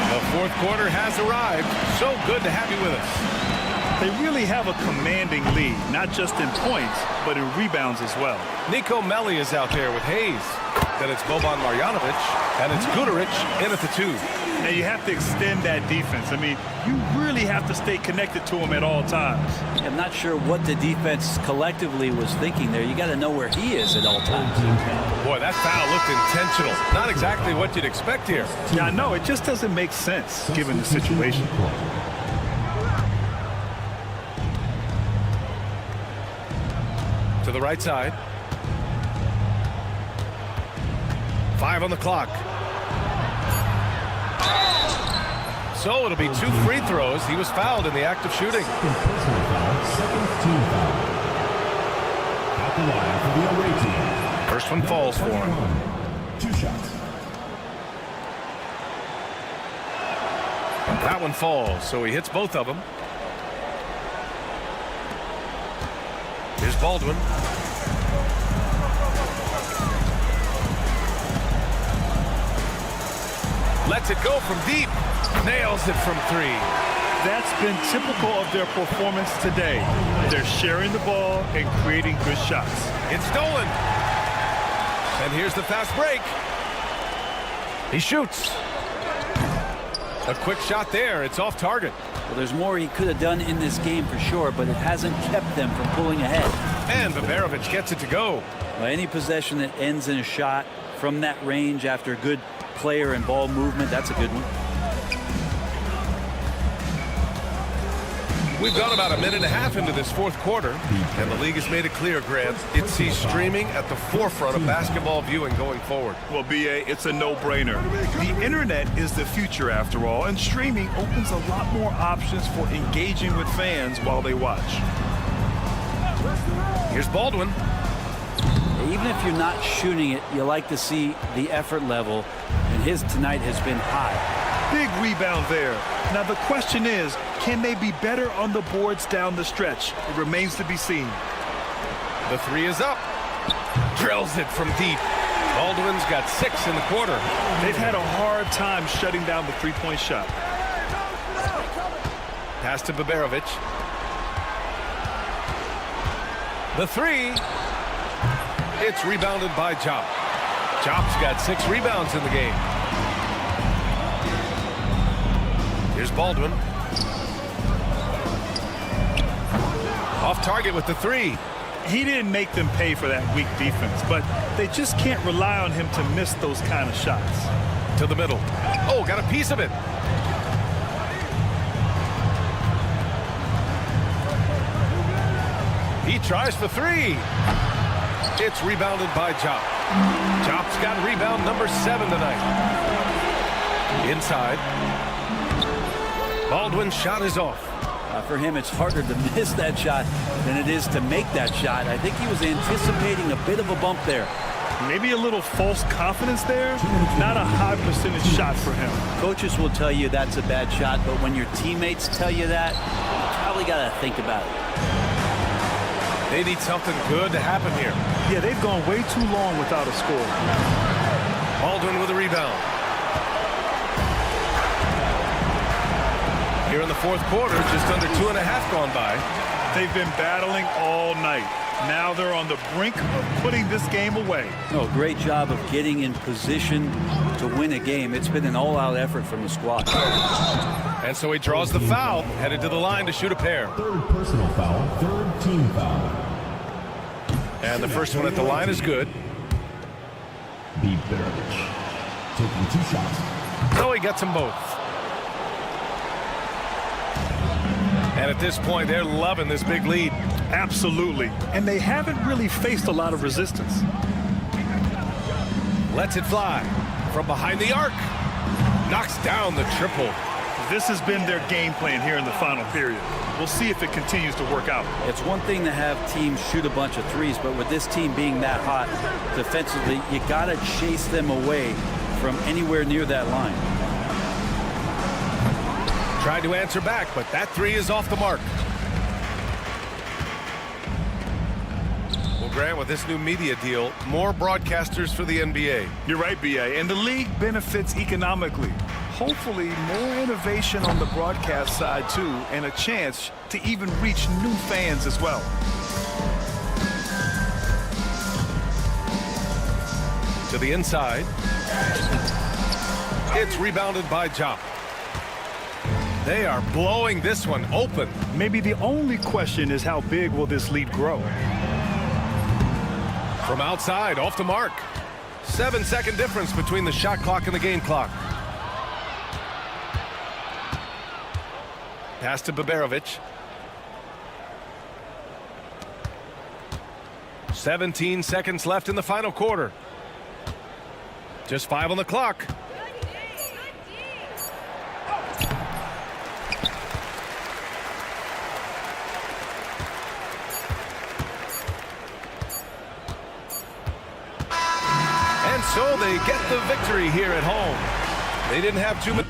The fourth quarter has arrived. So good to have you with us. They really have a commanding lead, not just in points, but in rebounds as well. Niko Melli is out there with Hayes. Then it's Boban Marjanovic, and it's Guterich in at the 2. Now you have to extend that defense. I mean, you really have to stay connected to him at all times. I'm not sure what the defense collectively was thinking there. You got to know where he is at all times. Boy, that foul looked intentional. Not exactly what you'd expect here. Yeah, I know. It just doesn't make sense given the situation. To the right side. 5 on the clock. So it'll be 2 free throws. He was fouled in the act of shooting. Second personal foul, second team foul. At the line for the away team. First one falls for him. 2 shots. That one falls, so he hits both of them. Here's Baldwin. Lets it go from deep. Nails it from 3. That's been typical of their performance today. They're sharing the ball and creating good shots. It's stolen. And here's the fast break. He shoots. A quick shot there. It's off target. Well, there's more he could have done in this game for sure, but it hasn't kept them from pulling ahead. And Baberovic gets it to go. Well, any possession that ends in a shot from that range after good player and ball movement, that's a good one. We've gone about 1.5 minutes into this fourth quarter, and the league has made it clear, Grant, it sees streaming at the forefront of basketball viewing going forward. Well, B.A., it's a no-brainer. The internet is the future, after all, and streaming opens a lot more options for engaging with fans while they watch. Here's Baldwin. Even if you're not shooting it, you like to see the effort level, and his tonight has been high. Big rebound there. Now the question is, can they be better on the boards down the stretch? It remains to be seen. The 3 is up. Drills it from deep. Baldwin's got 6 in the quarter. They've had a hard time shutting down the three-point shot. Pass to Baberovic. The 3. It's rebounded by Jop. Jop's got 6 rebounds in the game. Here's Baldwin. Off target with the 3. He didn't make them pay for that weak defense, but they just can't rely on him to miss those kind of shots. To the middle. Oh, got a piece of it. He tries for 3. It's rebounded by Jop. Jop's got rebound number 7 tonight. Inside. Baldwin's shot is off. For him, it's harder to miss that shot than it is to make that shot. I think he was anticipating a bit of a bump there. Maybe a little false confidence there. Not a high percentage shot for him. Coaches will tell you that's a bad shot, but when your teammates tell you that, you probably got to think about it. They need something good to happen here. Yeah, they've gone way too long without a score. Baldwin with a rebound. Here in the fourth quarter, just under 2.5 gone by. They've been battling all night. Now they're on the brink of putting this game away. No, great job of getting in position to win a game. It's been an all-out effort from the squad. And so he draws the foul, headed to the line to shoot a pair. Third personal foul, third team foul. And the first one at the line is good. Beveridge taking 2 shots. So he gets them both. And at this point, they're loving this big lead. Absolutely. And they haven't really faced a lot of resistance. Lets it fly from behind the arc. Knocks down the triple. This has been their game plan here in the final period. We'll see if it continues to work out. It's one thing to have teams shoot a bunch of threes, but with this team being that hot defensively, you got to chase them away from anywhere near that line. Tried to answer back, but that three is off the mark. Well, Grant, with this new media deal, more broadcasters for the NBA. You're right, B.A., and the league benefits economically. Hopefully, more innovation on the broadcast side, too, and a chance to even reach new fans as well. To the inside. It's rebounded by Jop. They are blowing this one open. Maybe the only question is how big will this lead grow? From outside, off the mark. 7-second difference between the shot clock and the game clock. Pass to Beveridge. 17 seconds left in the final quarter. Just 5 on the clock. And so they get the victory here at home. They didn't have too much.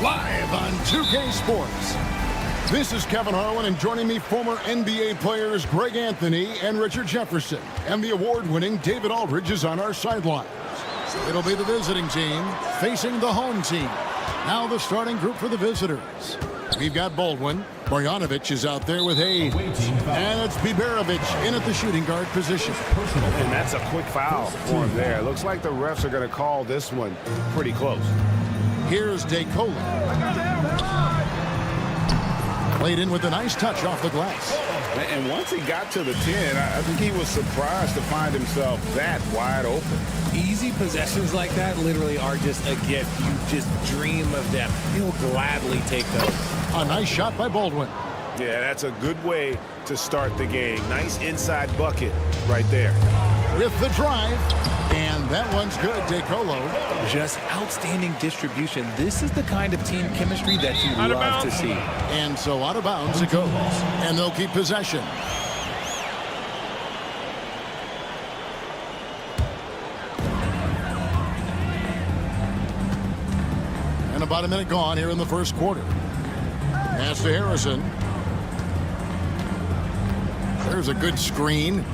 live on 2K Sports. This is Kevin Harlan, and joining me, former NBA players Greg Anthony and Richard Jefferson. And the award-winning David Aldridge is on our sidelines. It'll be the visiting team facing the home team. Now the starting group for the visitors. We've got Baldwin. Marjanovic is out there with Hayes. And it's Biberovic in at the shooting guard position. And that's a quick foul for him there. Looks like the refs are going to call this one pretty close. Here's DeCola. Played in with a nice touch off the glass. And once he got to the 10, I think he was surprised to find himself that wide open. Easy possessions like that literally are just a gift. You just dream of them. He'll gladly take those. A nice shot by Baldwin. Yeah, that's a good way to start the game. Nice inside bucket right there. With the drive, and that one's good, DeColo. Just outstanding distribution. This is the kind of team chemistry that you love to see. And so out of bounds it goes, and they'll keep possession. And about a minute gone here in the first quarter. Pass to Harrison. There's a good screen.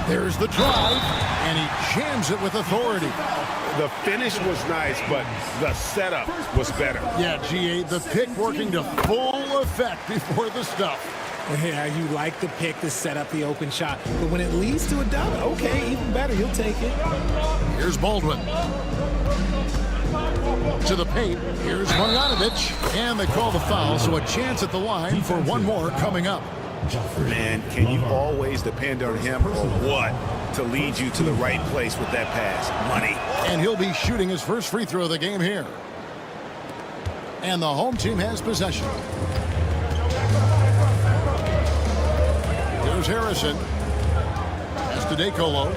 There's the drive, and he jams it with authority. The finish was nice, but the setup was better. Yeah, GA, the pick working to full effect before the stuff. Yeah, you like the pick to set up the open shot, but when it leads to a dunk, okay, even better, you'll take it. Here's Baldwin. To the paint, here's Marjanovic, and they call the foul, so a chance at the line for one more coming up. Man, can you always depend on him or what to lead you to the right place with that pass? Money. And he'll be shooting his first free throw of the game here. And the home team has possession. Here's Harrison. Pass to DeColo.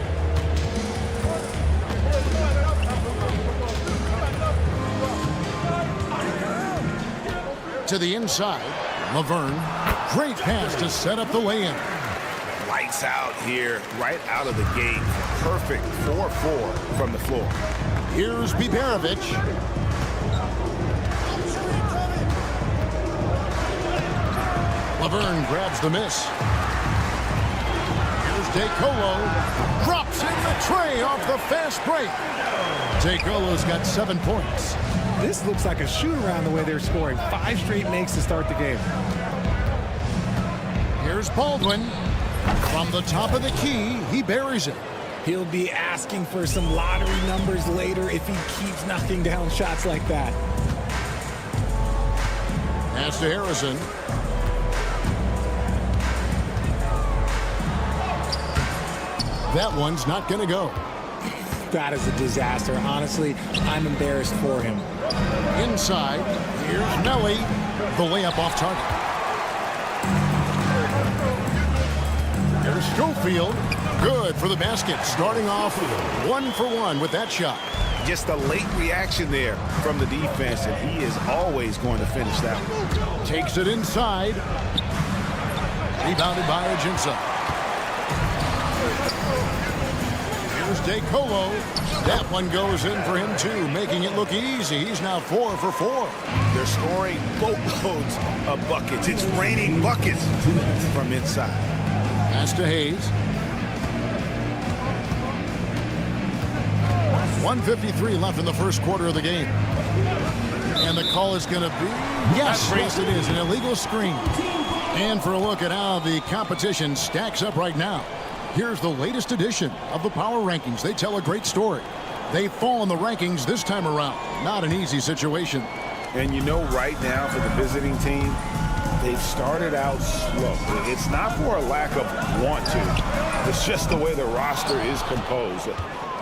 To the inside, Laverne. Great pass to set up the lay-in. Lights out here, right out of the gate. Perfect 4-4 from the floor. Here's Biberovic. Laverne grabs the miss. Here's DeColo. Drops in the tray off the fast break. DeColo's got 7 points. This looks like a shoot-around the way they're scoring. 5 straight makes to start the game. Here's Baldwin. From the top of the key, he buries it. He'll be asking for some lottery numbers later if he keeps knocking down shots like that. Pass to Harrison. That one's not going to go. That is a disaster. Honestly, I'm embarrassed for him. Inside, here's Melly. The layup off target. Here's Schofield. Good for the basket. Starting off 1 for 1 with that shot. Just a late reaction there from the defense, and he is always going to finish that one. Takes it inside. Rebounded by Ajinça. Here's DeColo. That one goes in for him too, making it look easy. He's now 4 for 4. They're scoring boatloads of buckets. It's raining buckets from inside. Pass to Hayes. 1:53 left in the first quarter of the game. And the call is going to be, yes, it is, an illegal screen. And for a look at how the competition stacks up right now, here's the latest edition of the Power Rankings. They tell a great story. They fall in the rankings this time around. Not an easy situation. And you know, right now for the visiting team, they've started out slow. It's not for a lack of want to. It's just the way the roster is composed.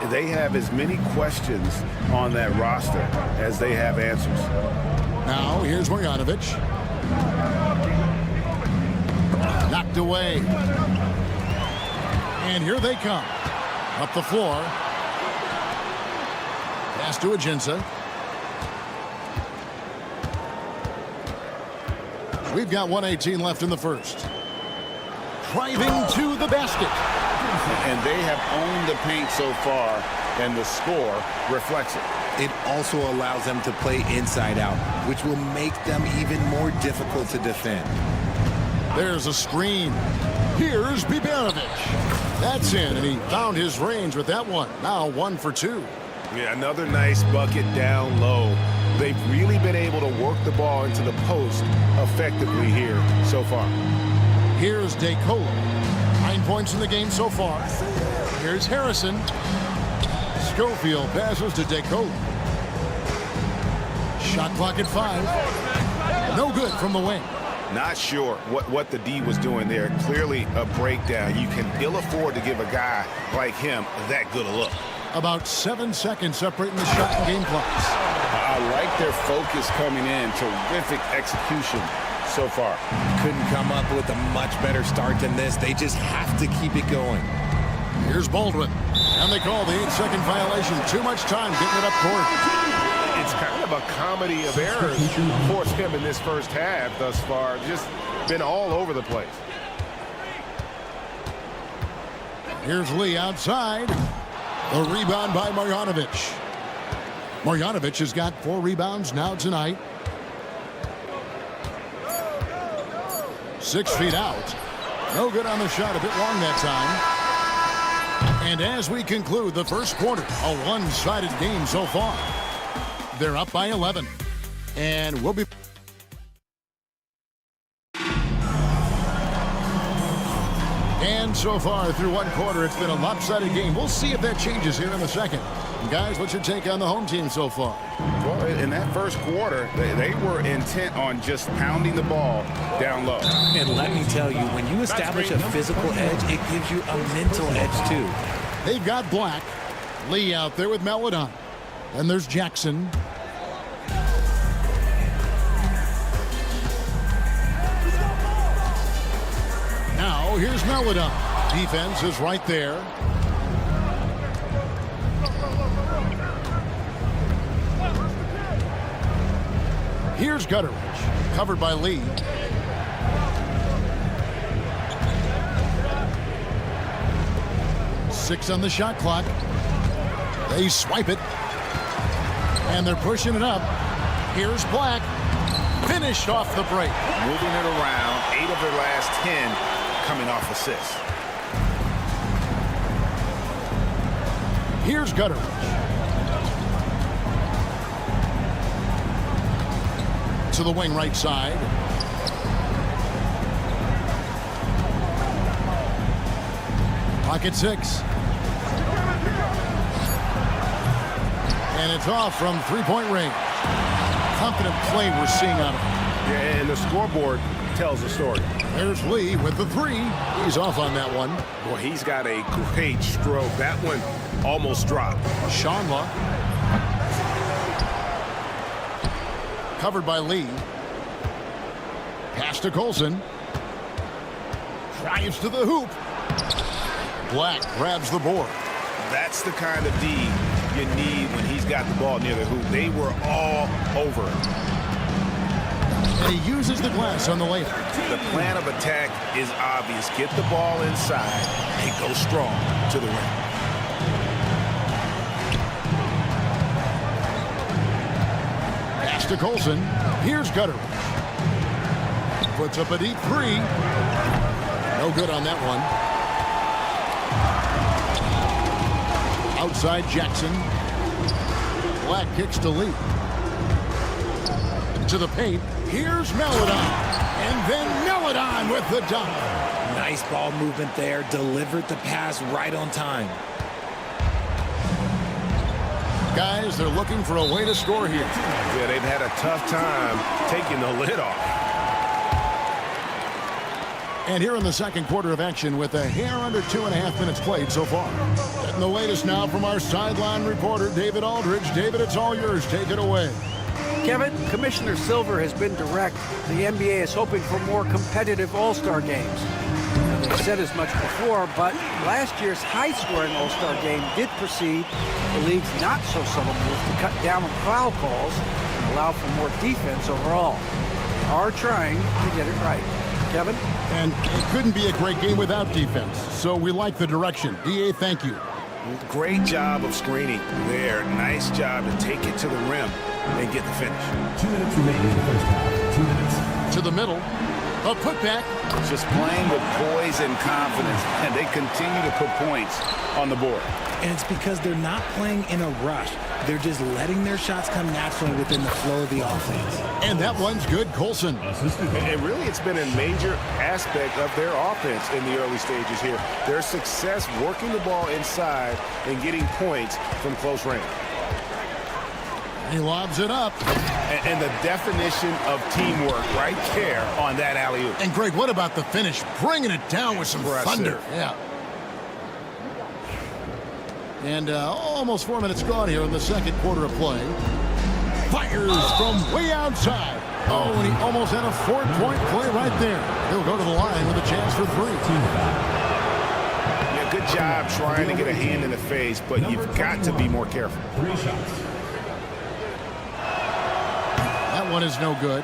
They have as many questions on that roster as they have answers. Now, here's Marjanovic. Knocked away. And here they come. Up the floor. Pass to Ajinça. We've got 1:18 left in the first. Driving to the basket. And they have owned the paint so far, and the score reflects it. it also allows them to play inside out, which will make them even more difficult to defend. There's a screen. Here's Bibanovic. That's in, and he found his range with that one. Now 1 for 2. Yeah, another nice bucket down low. They've really been able to work the ball into the post effectively here so far. Here's DeColo. 9 points in the game so far. Here's Harrison. Schofield passes to DeColo. Shot clock at 5. No good from the wing. Not sure what the D was doing there. Clearly a breakdown. You can ill afford to give a guy like him that good a look. About 7 seconds separating the shot and game clocks. I like their focus coming in. Terrific execution so far. Couldn't come up with a much better start than this. They just have to keep it going. Here's Baldwin. And they call the 8-second violation. Too much time getting it up court. It's kind of a comedy of errors for him in this first half thus far. Just been all over the place. Here's Lee outside. The rebound by Marjanovic. Marjanovic has got 4 rebounds now tonight. 6 feet out. No good on the shot. A bit long that time. And as we conclude the first quarter, a one-sided game so far. They're up by 11. And we'll be... And so far through one quarter, it's been a lopsided game. We'll see if that changes here in the second. And guys, what's your take on the home team so far? Well, in that first quarter, they were intent on just pounding the ball down low. And let me tell you, when you establish a physical edge, it gives you a mental edge too. They've got Black. Lee out there with Melodon. And there's Jackson. Now here's Melodon. Defense is right there. Here's Gutteridge, covered by Lee. Six on the shot clock. They swipe it. And they're pushing it up. Here's Black. Finished off the break. Moving it around. 8 of their last 10 coming off assists. Here's Gutteridge. To the wing right side. Pocket 6. And it's off from three-point range. Confident play we're seeing out of him. Yeah, and the scoreboard tells the story. There's Lee with the 3. He's off on that one. Boy, he's got a great stroke. That one almost dropped. Shanla. Covered by Lee. Pass to Colson. Drives to the hoop. Black grabs the board. That's the kind of D you need when he's got the ball near the hoop. They were all over it. And he uses the glass on the layup. The plan of attack is obvious. Get the ball inside and go strong to the rim. Pass to Colson. Here's Gutteridge. Puts up a deep 3. No good on that one. Outside Jackson. Black kicks to Lee. To the paint. Here's Melodon. And then Melodon with the dunk. Nice ball movement there. Delivered the pass right on time. Guys, they're looking for a way to score here. Yeah, they've had a tough time taking the lid off. And here in the second quarter of action with a hair under 2.5 minutes played so far. Getting the latest now from our sideline reporter, David Aldridge. David, it's all yours. Take it away. Kevin, Commissioner Silver has been direct. The NBA is hoping for more competitive All-Star games. They've said as much before, but last year's high-scoring All-Star game did proceed the league's not-so-subtle move to cut down on foul calls and allow for more defense overall. They are trying to get it right. Kevin? And it couldn't be a great game without defense, so we like the direction. DA, thank you. Great job of screening there. Nice job to take it to the rim and get the finish. 2 minutes remaining in the first half. 2 minutes. To the middle. A putback. Just playing with poise and confidence, and they continue to put points on the board. And it's because they're not playing in a rush. They're just letting their shots come naturally within the flow of the offense. And that one's good, Colson. And really, it's been a major aspect of their offense in the early stages here. Their success working the ball inside and getting points from close range. He lobs it up. And the definition of teamwork right there on that alley-oop. And, Greg, what about the finish? Bringing it down with some thunder. Yeah. And almost 4 minutes gone here in the second quarter of play. Fires from way outside. Oh, and he almost had a 4-point play right there. He'll go to the line with a chance for 3. Yeah, good job trying to get a hand in the face, but you've got to be more careful. 3 shots. That one is no good.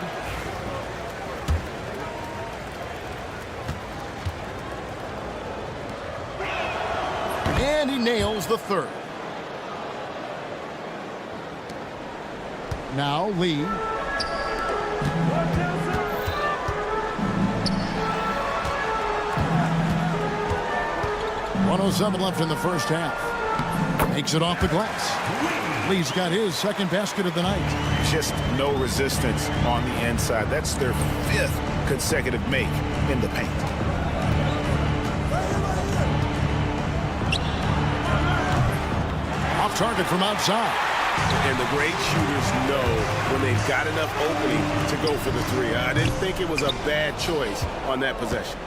And he nails the third. Now Lee. .107 left in the first half. Makes it off the glass. Lee's got his second basket of the night. Just no resistance on the inside. That's their 5th consecutive make in the paint. Off target from outside. And the great shooters know when they've got enough opening to go for the 3. I didn't think it was a bad choice on that possession.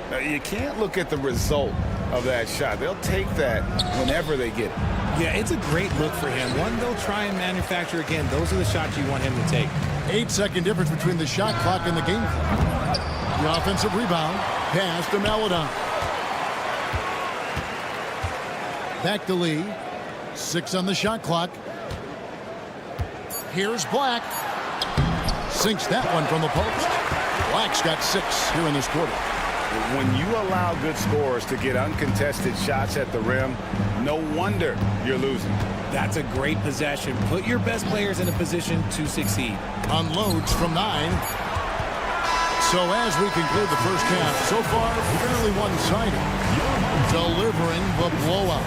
Now, you can't look at the result of that shot. They'll take that whenever they get it. Yeah, it's a great look for him. One they'll try and manufacture again. Those are the shots you want him to take. 8-second difference between the shot clock and the game clock. The offensive rebound. Pass to Maladon. Back to Lee. 6 on the shot clock. Here's Black. Sinks that one from the post. Black's got 6 here in this quarter. When you allow good scorers to get uncontested shots at the rim, no wonder you're losing. That's a great possession. Put your best players in a position to succeed. Unloads from 9. So as we conclude the first half, so far fairly one-sided, delivering the blowout.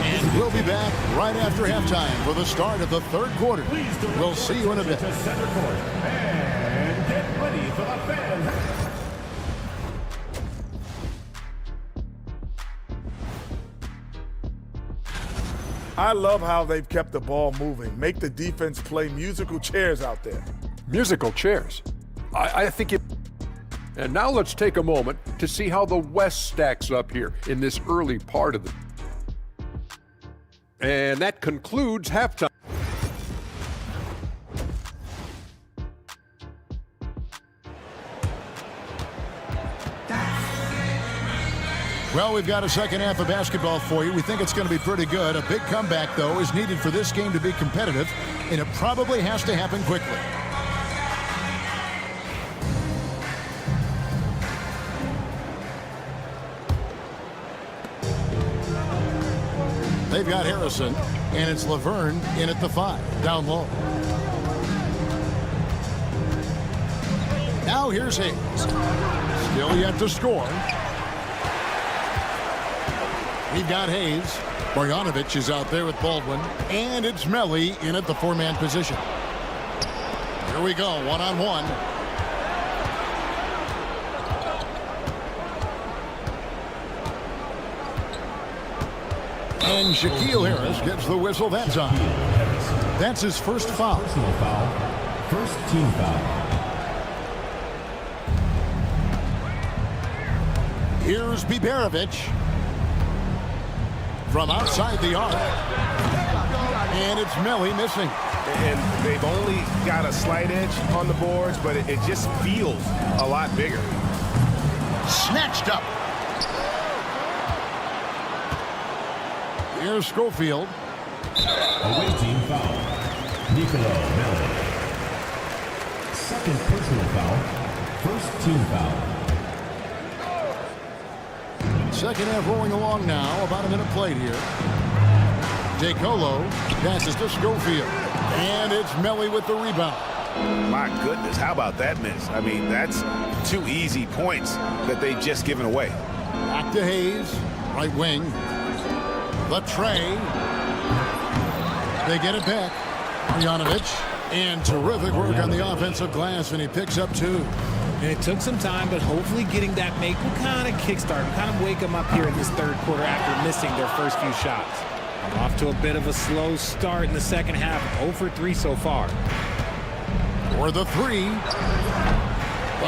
And we'll be back right after halftime for the start of the third quarter. We'll see you in a bit. And get ready for the fans. I love how they've kept the ball moving. Make the defense play musical chairs out there. Musical chairs. I think it... And now let's take a moment to see how the West stacks up here in this early part of the... And that concludes halftime. Well, we've got a second half of basketball for you. We think it's going to be pretty good. A big comeback, though, is needed for this game to be competitive, and it probably has to happen quickly. They've got Harrison, and it's Laverne in at the 5, down low. Now here's Hayes. Still yet to score. We've got Hayes. Bojanovic is out there with Baldwin. And it's Melly in at the 4-man position. Here we go, one-on-one. And Shaquille Harris gets the whistle that time. That's his first foul. Personal foul. First team foul. Here's Biberovic. From outside the arc. And it's Melly missing. And they've only got a slight edge on the boards, but it just feels a lot bigger. Snatched up. Here's Schofield. Away team foul. Niko Melly. Second personal foul. First team foul. Second half rolling along now. About a minute played here. DeColo passes to Schofield. And it's Melly with the rebound. My goodness, how about that miss? I mean, that's 2 easy points that they've just given away. Back to Hayes, right wing. The tray. They get it back. Marjanovic. And terrific work on the offensive glass, and he picks up 2. And it took some time, but hopefully getting that make will kind of kickstart them, kind of wake them up here in this third quarter after missing their first few shots. Off to a bit of a slow start in the second half, 0 for 3 so far. For the 3.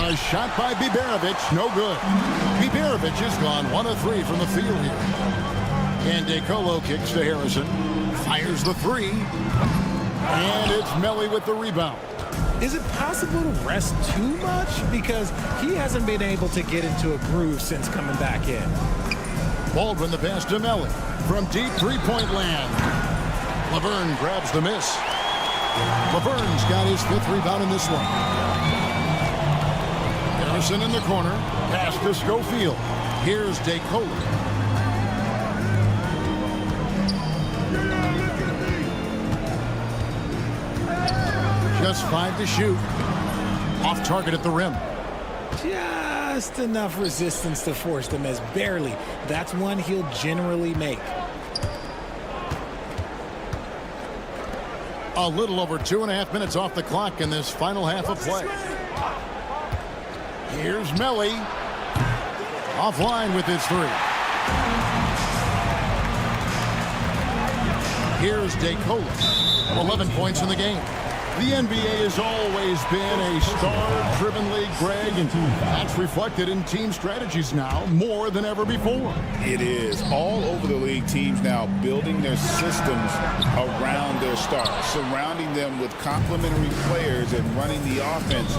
A shot by Biberovic, no good. Biberovic has gone 1 of 3 from the field here. And DeColo kicks to Harrison. Fires the 3. And it's Melly with the rebound. Is it possible to rest too much? Because he hasn't been able to get into a groove since coming back in. Baldwin the pass to Melly. From deep three-point land. Laverne grabs the miss. Laverne's got his 5th rebound in this one. Harrison in the corner. Pass to Schofield. Here's DeColo. Just 5 to shoot. Off target at the rim. Just enough resistance to force them as barely. That's one he'll generally make. A little over 2.5 minutes off the clock in this final half of play. Here's Melly. Offline with his 3. Here's DeColo. 11 points in the game. The NBA has always been a star-driven league, Greg, and that's reflected in team strategies now more than ever before. It is. All over the league, teams now building their systems around their stars, surrounding them with complementary players and running the offense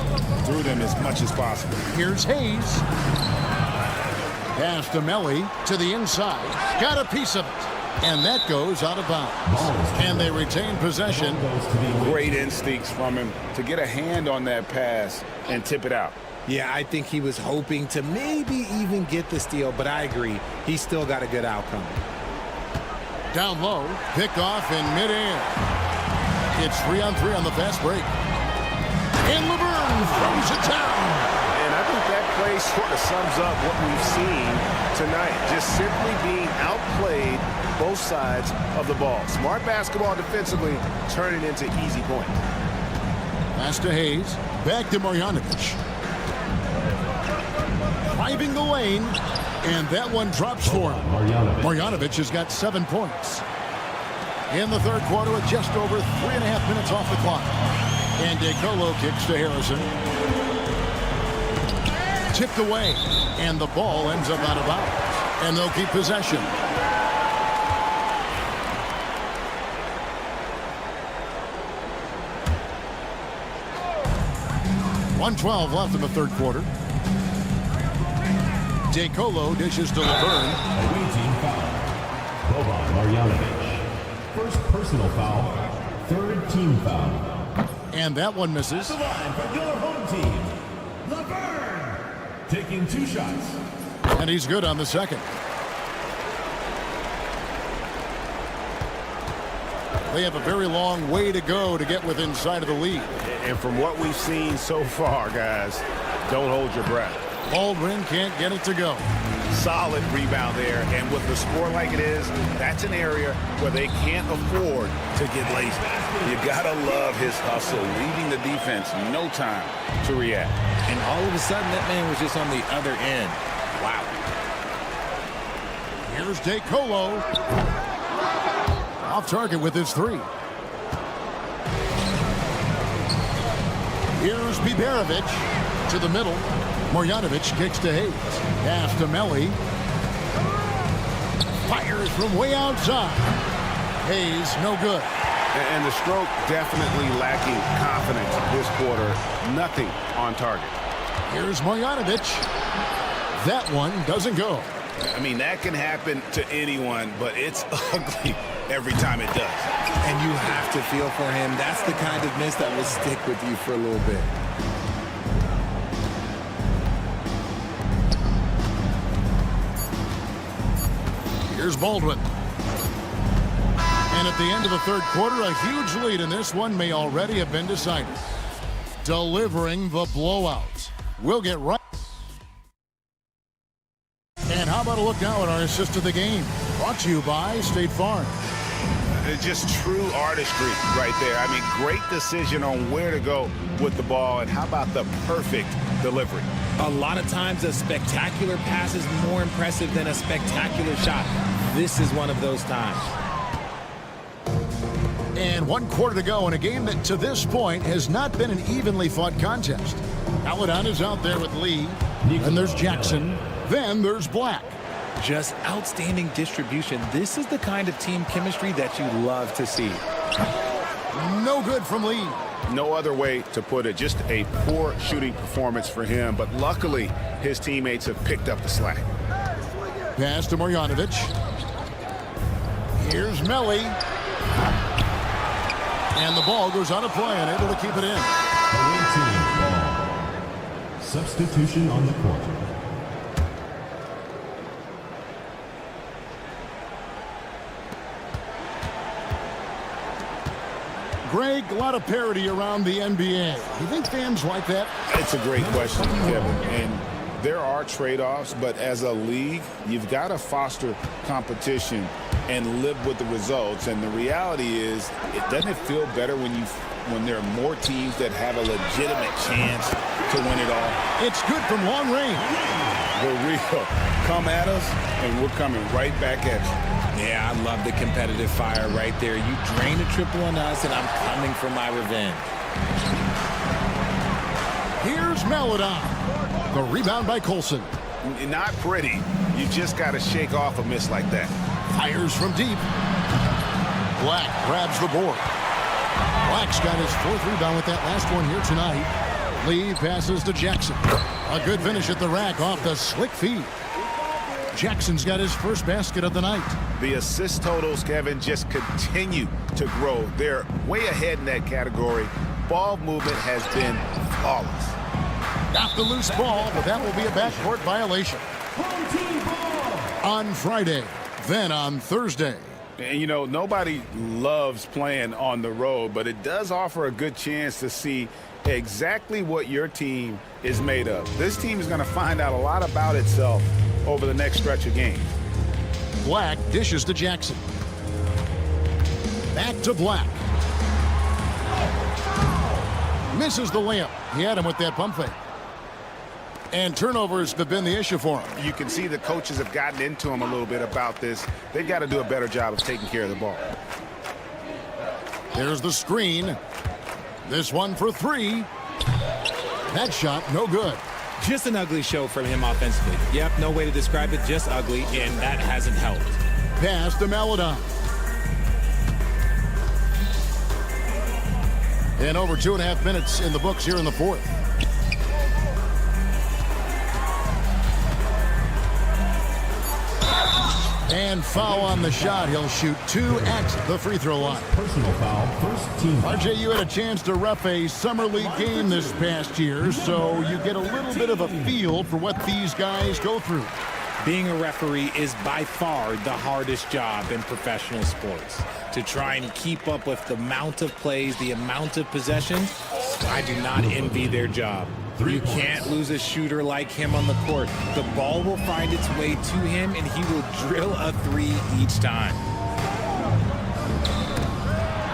through them as much as possible. Here's Hayes. Pass to Melly to the inside. Got a piece of it. And that goes out of bounds. And they retain possession. Great instincts from him to get a hand on that pass and tip it out. Yeah, I think he was hoping to maybe even get the steal, but I agree. He's still got a good outcome. Down low, picked off in midair. It's 3-on-3 on the fast break. And Laverne throws it down. And I think that play sort of sums up what we've seen tonight. Just simply being outplayed both sides of the ball. Smart basketball defensively, turning into easy points. Pass to Hayes. Back to Marjanovic. Driving the lane. And that one drops for him. Marjanovic has got 7 points. In the third quarter with just over 3.5 minutes off the clock. And DeColo kicks to Harrison. Tipped away. And the ball ends up out of bounds. And they'll keep possession. .112 left in the third quarter. DeColo dishes to Laverne. Away team foul. Boban Marjanovic. First personal foul. Third team foul. And that one misses. The line for your home team. Laverne. Taking 2 shots. And he's good on the second. They have a very long way to go to get within sight of the lead. And from what we've seen so far, guys, don't hold your breath. Baldwin can't get it to go. Solid rebound there, and with the score like it is, that's an area where they can't afford to get lazy. You gotta love his hustle, leaving the defense no time to react. And all of a sudden, that man was just on the other end. Wow. Here's DeColo. Off target with his 3. Here's Biberovic to the middle. Marjanovic kicks to Hayes. Pass to Melly. Fires from way outside. Hayes, no good. And the stroke definitely lacking confidence this quarter. Nothing on target. Here's Marjanovic. That one doesn't go. I mean, that can happen to anyone, but it's ugly every time it does. And you have to feel for him. That's the kind of miss that will stick with you for a little bit. Here's Baldwin. And at the end of the third quarter, a huge lead in this one may already have been decided. Delivering the blowout. We'll get right. And how about a look now at our assist of the game? Brought to you by State Farm. It's just true artistry right there. I mean, great decision on where to go with the ball, and how about the perfect delivery? A lot of times a spectacular pass is more impressive than a spectacular shot. This is one of those times. And 1 quarter to go in a game that to this point has not been an evenly fought contest. Paladon is out there with Lee. Then there's Jackson. Then there's Black. Just outstanding distribution. This is the kind of team chemistry that you love to see. No good from Lee. No other way to put it. Just a poor shooting performance for him. But luckily, his teammates have picked up the slack. Pass to Marjanovic. Here's Melly. And the ball goes out of play and able to keep it in. Away team ball. Substitution on the court. Greg, a lot of parity around the NBA. You think fans like that? It's a great question, Kevin. And there are trade-offs, but as a league, you've got to foster competition and live with the results. And the reality is, it doesn't feel better when there are more teams that have a legitimate chance to win it all. It's good from long range. The real come at us, and we're coming right back at you. Yeah, I love the competitive fire right there. You drain a triple on us, and I'm coming for my revenge. Here's Maladon. The rebound by Colson. Not pretty. You just got to shake off a miss like that. Fires from deep. Black grabs the board. Black's got his 4th rebound with that last one here tonight. Lee passes to Jackson. A good finish at the rack off the slick feed. Jackson's got his first basket of the night. The assist totals, Kevin, just continue to grow. They're way ahead in that category. Ball movement has been flawless. Got the loose ball, but that will be a backcourt violation. On Friday, then on Thursday. And, you know, nobody loves playing on the road, but it does offer a good chance to see exactly what your team is made of. This team is going to find out a lot about itself over the next stretch of games. Black dishes to Jackson. Back to Black. Misses the layup. He had him with that pump fake. And turnovers have been the issue for him. You can see the coaches have gotten into him a little bit about this. They've got to do a better job of taking care of the ball. There's the screen. This one for 3. That shot, no good. Just an ugly show from him offensively. Yep, no way to describe it, just ugly, and that hasn't helped. Pass to Maladon. And over 2.5 minutes in the books here in the 4th. And foul on the shot. He'll shoot 2 at the free throw line. Personal foul, first team. RJ, you had a chance to ref a summer league game this past year, so you get a little bit of a feel for what these guys go through. Being a referee is by far the hardest job in professional sports. To try and keep up with the amount of plays, the amount of possessions, I do not envy their job. You can't lose a shooter like him on the court. The ball will find its way to him, and he will drill a 3 each time.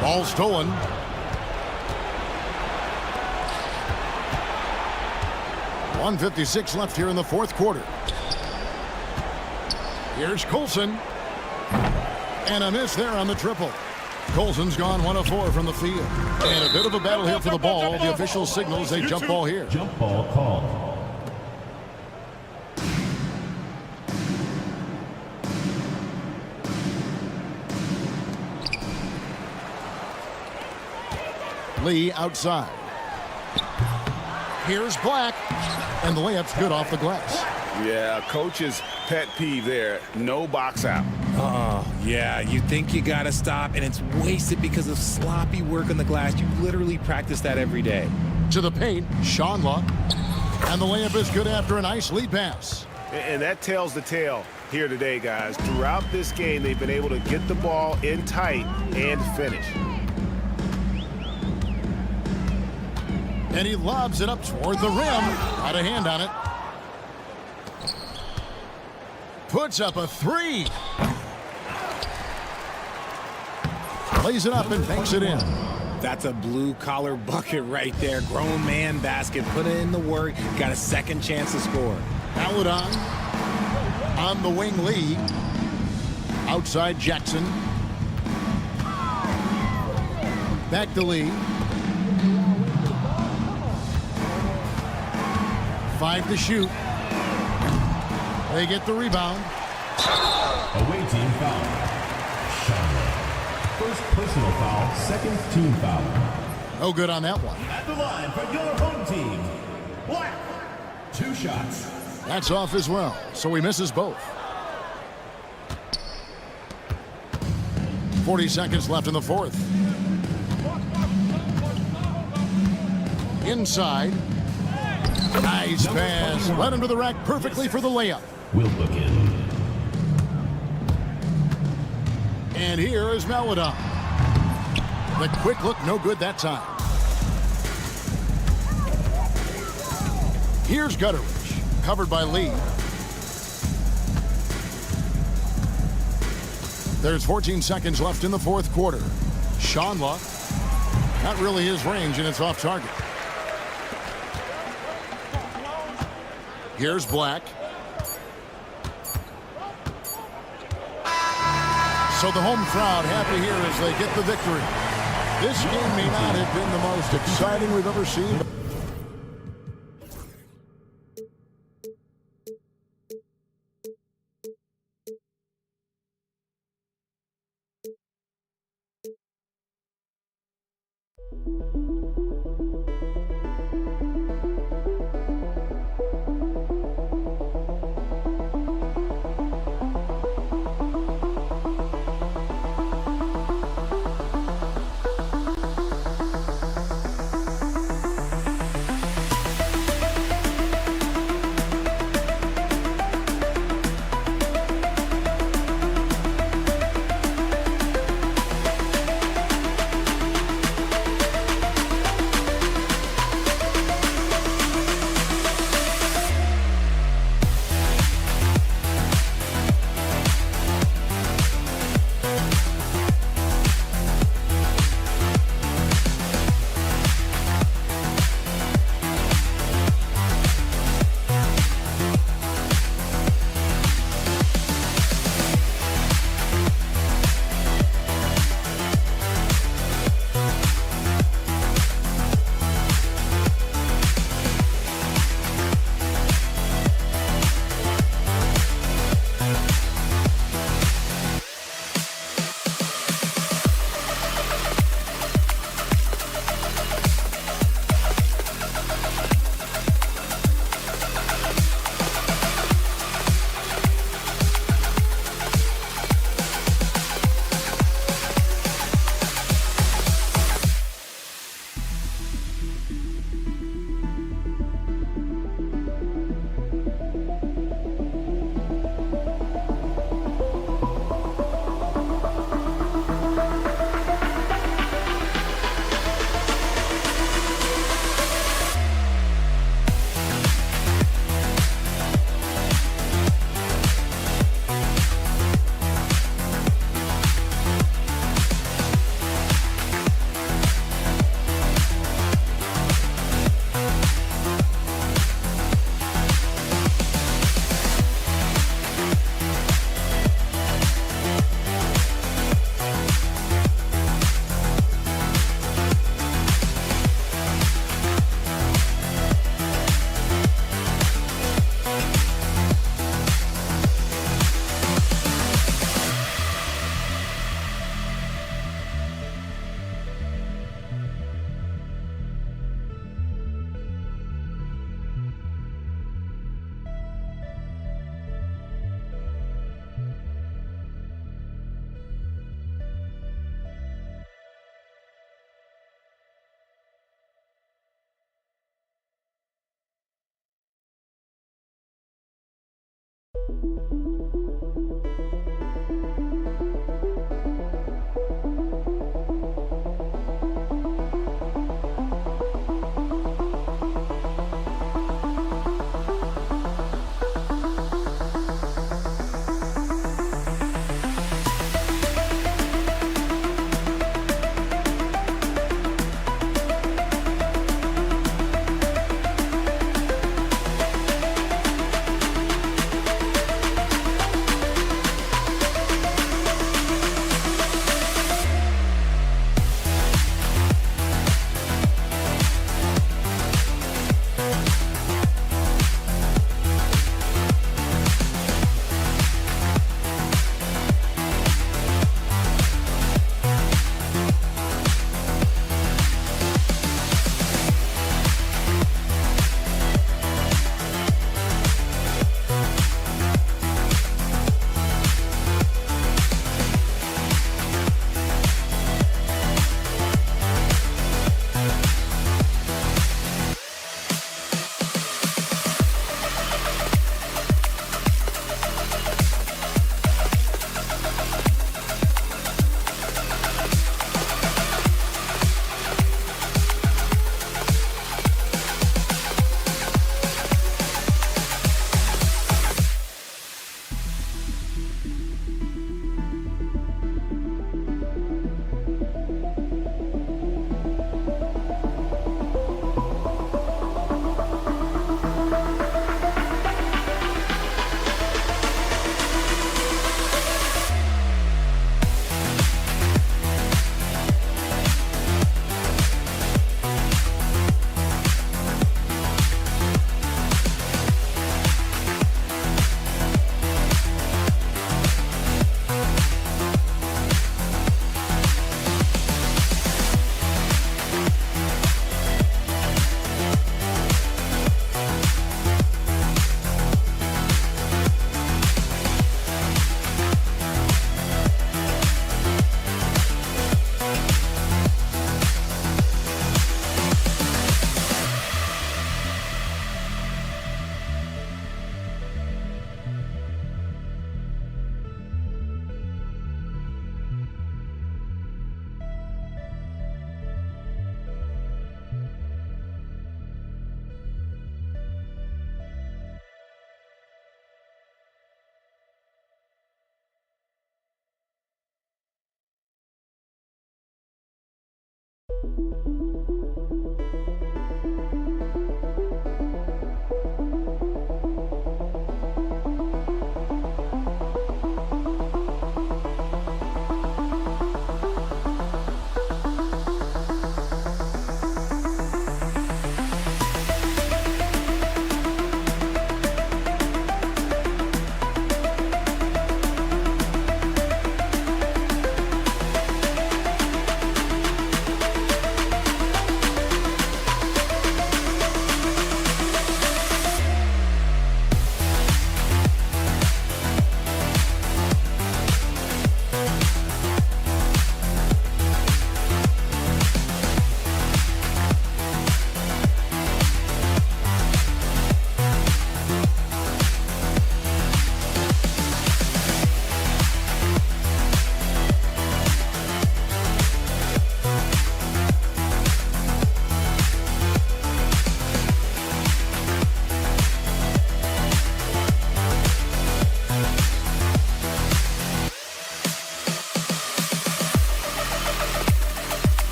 Ball stolen. .156 left here in the 4th quarter. Here's Colson. And a miss there on the triple. Colson's gone 1 of 4 from the field. And a bit of a battle here for the ball. The official signals a jump ball here. Jump ball called. Lee outside. Here's Black. And the layup's good off the glass. Yeah, coach's pet peeve there. No box out. Oh, yeah, you think you got to stop, and it's wasted because of sloppy work on the glass. You literally practice that every day. To the paint, Sean Luck. And the layup is good after a nice lead pass. And that tells the tale here today, guys. Throughout this game, they've been able to get the ball in tight and finish. And he lobs it up toward the rim. Got a hand on it. Puts up a three. Lays it up and banks it in. That's a blue-collar bucket right there. Grown man basket. Put in the work. Got a second chance to score. Paladon on the wing lead. Outside Jackson. Back to Lee. 5 to shoot. They get the rebound. Away team foul. First personal foul, second team foul. No good on that one. At the line for your home team, Black. 2 shots. That's off as well, so he misses both. 40 seconds left in the fourth. Inside. Nice pass. Led him to the rack perfectly for the layup. Will look in. And here is Maladon. The quick look, no good that time. Here's Gutteridge, covered by Lee. There's 14 seconds left in the fourth quarter. Shonla, not really his range, and it's off target. Here's Black. So the home crowd happy here as they get the victory. This game may not have been the most exciting we've ever seen.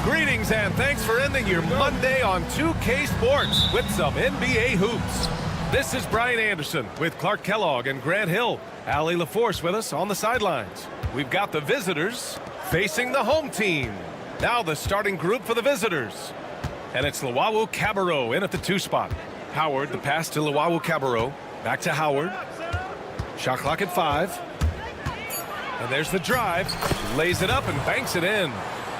Greetings and thanks for ending your Monday on 2K Sports with some NBA hoops. This is Brian Anderson with Clark Kellogg and Grant Hill. Allie LaForce with us on the sidelines. We've got the visitors facing the home team. Now the starting group for the visitors. And it's Luwawu Cabarrot in at the 2 spot. Howard, the pass to Luwawu Cabarrot. Back to Howard. Shot clock at 5. And there's the drive. Lays it up and banks it in.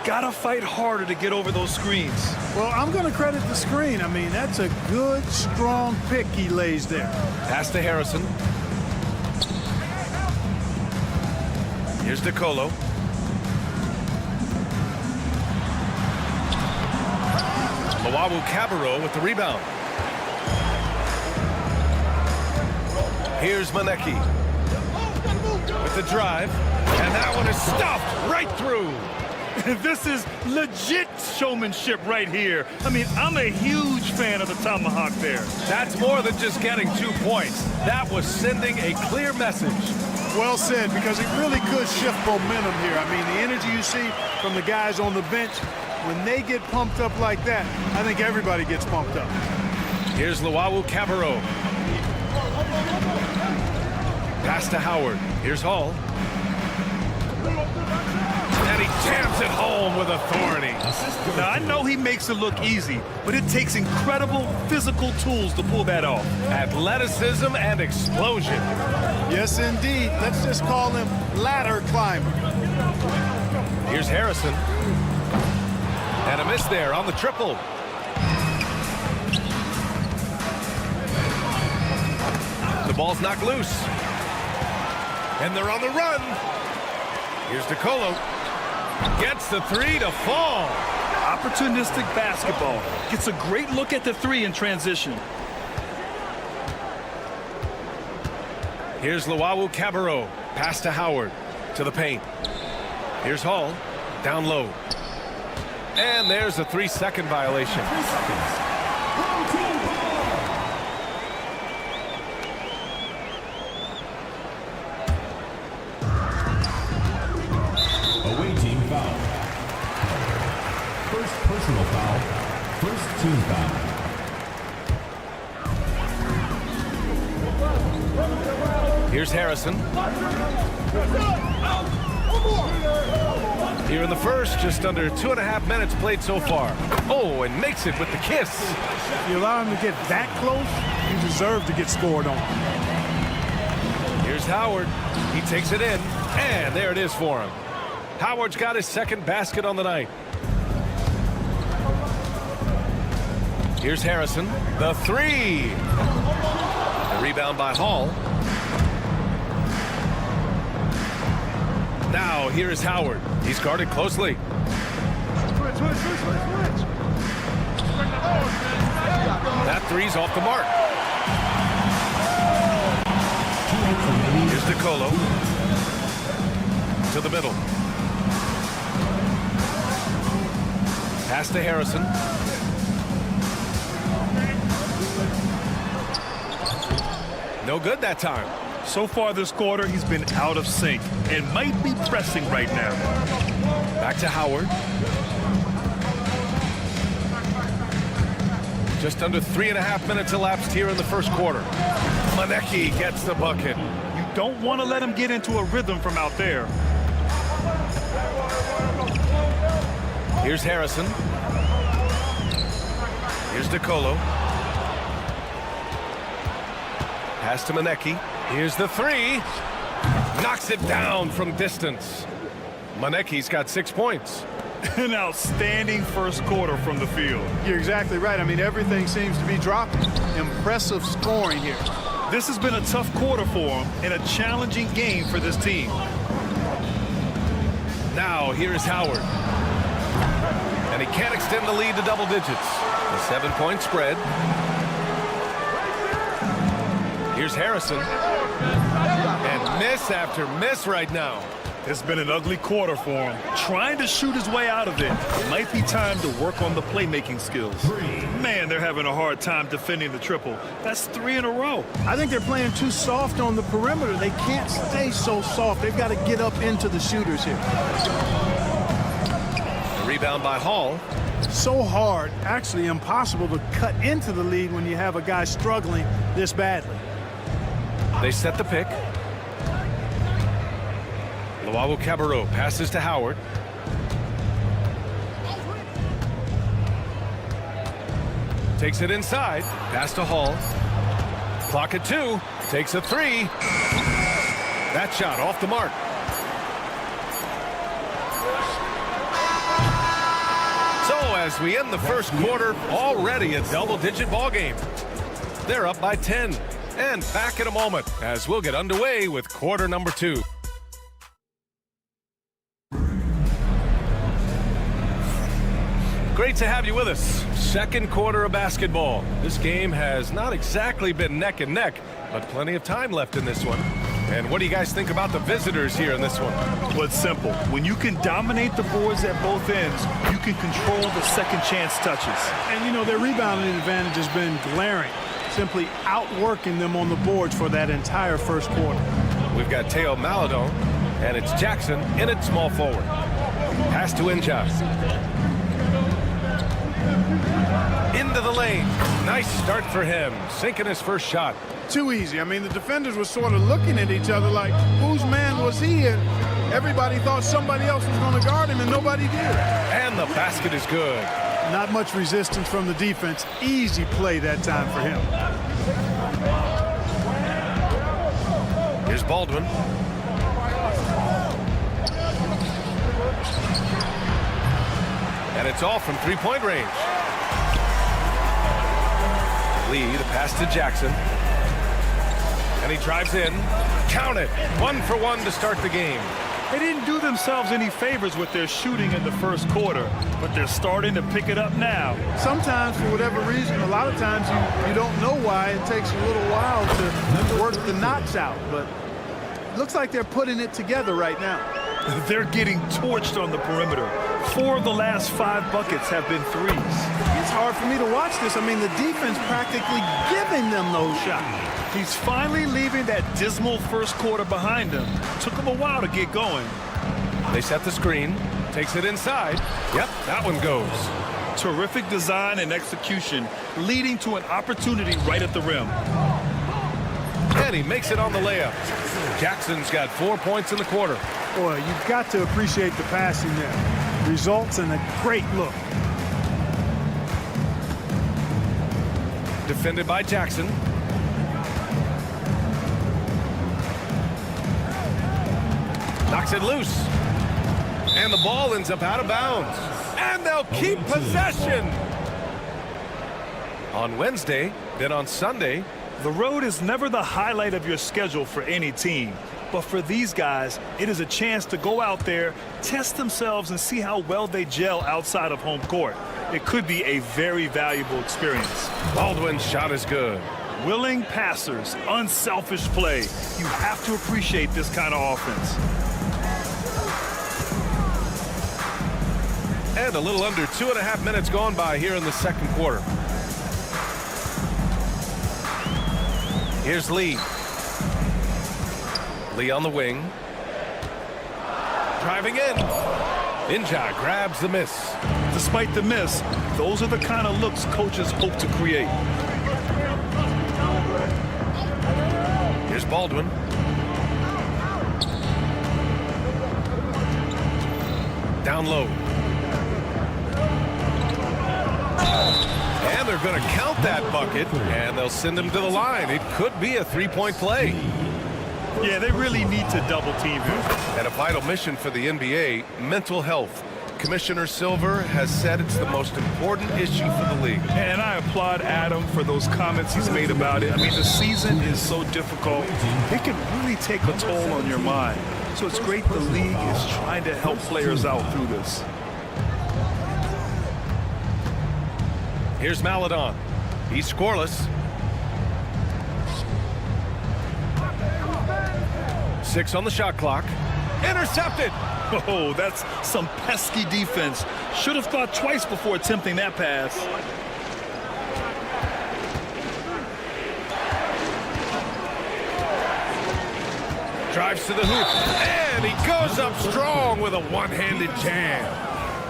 Gotta fight harder to get over those screens. Well, I'm going to credit the screen. I mean, that's a good, strong pick he lays there. Pass to Harrison. Here's DeColo. Luwawu Cabarrot with the rebound. Here's Maneki. with the drive. And that one is stuffed right through. This is legit showmanship right here. I mean, I'm a huge fan of the tomahawk there. That's more than just getting 2 points. That was sending a clear message. Well said, because it really could shift momentum here. I mean, the energy you see from the guys on the bench, when they get pumped up like that, I think everybody gets pumped up. Here's Luau Cabarro. Pass to Howard. Here's Hall. And he jams it home with authority. Now, I know he makes it look easy, but it takes incredible physical tools to pull that off. Athleticism and explosion. Yes, indeed. Let's just call him ladder climber. Here's Harrison. And a miss there on the triple. The ball's knocked loose. And they're on the run. Here's DeColo. Gets the three to fall. Opportunistic basketball. Gets a great look at the three in transition. Here's Luau Cabarro. Pass to Howard. To the paint. Here's Hall. Down low. And there's a 3-second violation. 3 seconds. Away team foul. First personal foul. First team foul. Here's Harrison. Here in the first, just under 2.5 minutes played so far. Oh, and makes it with the kiss. If you allow him to get that close, you deserve to get scored on. Here's Howard. He takes it in, and there it is for him. Howard's got his second basket on the night. Here's Harrison. The three. The rebound by Hall. Now, here is Howard. He's guarded closely. That three's off the mark. Here's DeColo. To the middle. Pass to Harrison. No good that time. So far this quarter, he's been out of sync and might be pressing right now. Back to Howard. Just under 3.5 minutes elapsed here in the first quarter. Manecki gets the bucket. You don't want to let him get into a rhythm from out there. Here's Harrison. Here's DeColo. Pass to Manecki. Here's the three. Knocks it down from distance. Manecki's got 6 points. An outstanding first quarter from the field. You're exactly right. I mean, everything seems to be dropping. Impressive scoring here. This has been a tough quarter for him and a challenging game for this team. Now, here is Howard. And he can't extend the lead to double digits. A 7-point spread. Here's Harrison. And miss after miss right now. It's been an ugly quarter for him. Trying to shoot his way out of it. It might be time to work on the playmaking skills. Man, they're having a hard time defending the triple. That's 3 in a row. I think they're playing too soft on the perimeter. They can't stay so soft. They've got to get up into the shooters here. A rebound by Hall. So hard, actually impossible to cut into the lead when you have a guy struggling this badly. They set the pick. Luau Cabarro passes to Howard. Takes it inside. Pass to Hall. Clock at 2. Takes a 3. That shot off the mark. So as we end the first quarter, already a double-digit ball game. They're up by 10. And back in a moment as we'll get underway with quarter number 2. Great to have you with us. Second quarter of basketball. This game has not exactly been neck and neck, but plenty of time left in this one. And what do you guys think about the visitors here in this one? Well, it's simple. When you can dominate the boards at both ends, you can control the second chance touches. And, you know, their rebounding advantage has been glaring, simply outworking them on the boards for that entire first quarter. We've got Teo Maladon, and it's Jackson in at small forward. Pass to Inja. Into the lane. Nice start for him, sinking his first shot. Too easy. I mean, the defenders were sort of looking at each other like, whose man was he? And everybody thought somebody else was going to guard him, and nobody did. And the basket is good. Not much resistance from the defense. Easy play that time for him. Here's Baldwin. And it's all from three-point range. Lee, the pass to Jackson. And he drives in. Count it. 1 for 1 to start the game. They didn't do themselves any favors with their shooting in the first quarter, but they're starting to pick it up now. Sometimes, for whatever reason, a lot of times you don't know why. It takes a little while to work the knots out, but it looks like they're putting it together right now. They're getting torched on the perimeter. 4 of the last 5 buckets have been threes. It's hard for me to watch this. I mean, the defense practically giving them those shots. He's finally leaving that dismal first quarter behind him. Took him a while to get going. They set the screen. Takes it inside. Yep, that one goes. Terrific design and execution, leading to an opportunity right at the rim. And he makes it on the layup. Jackson's got 4 points in the quarter. Boy, you've got to appreciate the passing there. Results in a great look. Defended by Jackson. Knocks it loose. And the ball ends up out of bounds. And they'll keep possession. On Wednesday, then on Sunday. The road is never the highlight of your schedule for any team. But for these guys, it is a chance to go out there, test themselves, and see how well they gel outside of home court. It could be a very valuable experience. Baldwin's shot is good. Willing passers, unselfish play. You have to appreciate this kind of offense. And a little under 2.5 minutes gone by here in the second quarter. Here's Lee. Lee on the wing. Driving in. Inja grabs the miss. Despite the miss, those are the kind of looks coaches hope to create. Here's Baldwin. Down low. And they're going to count that bucket, and they'll send him to the line. It could be a three-point play. Yeah, they really need to double team him. And a vital mission for the NBA, mental health. Commissioner Silver has said it's the most important issue for the league. And I applaud Adam for those comments he's made about it. I mean, the season is so difficult. It can really take a toll on your mind. So it's great the league is trying to help players out through this. Here's Maladon. He's scoreless. 6 on the shot clock. Intercepted. Oh, that's some pesky defense. Should have thought twice before attempting that pass. Drives to the hoop. And he goes up strong with a one-handed jam.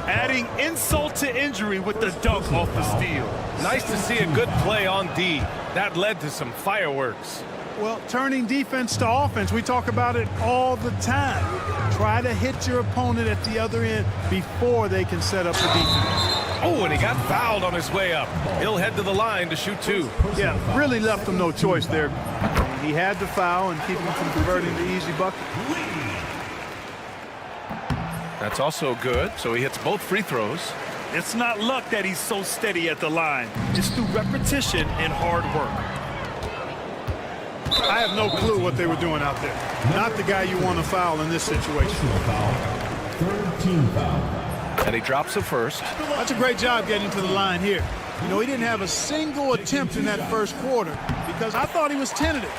Adding insult to injury with the dunk off the steal. Nice to see a good play on D. That led to some fireworks. Well, turning defense to offense, we talk about it all the time. Try to hit your opponent at the other end before they can set up the defense. Oh, and he got fouled on his way up. He'll head to the line to shoot 2. Yeah, really left him no choice there. He had to foul and keep him from converting the easy bucket. That's also good, so he hits both free throws. It's not luck that he's so steady at the line. It's through repetition and hard work. I have no clue what they were doing out there. Not the guy you want to foul in this situation. Third team foul. And he drops the first. That's a great job getting to the line here. You know, he didn't have a single attempt in that first quarter because I thought he was tentative.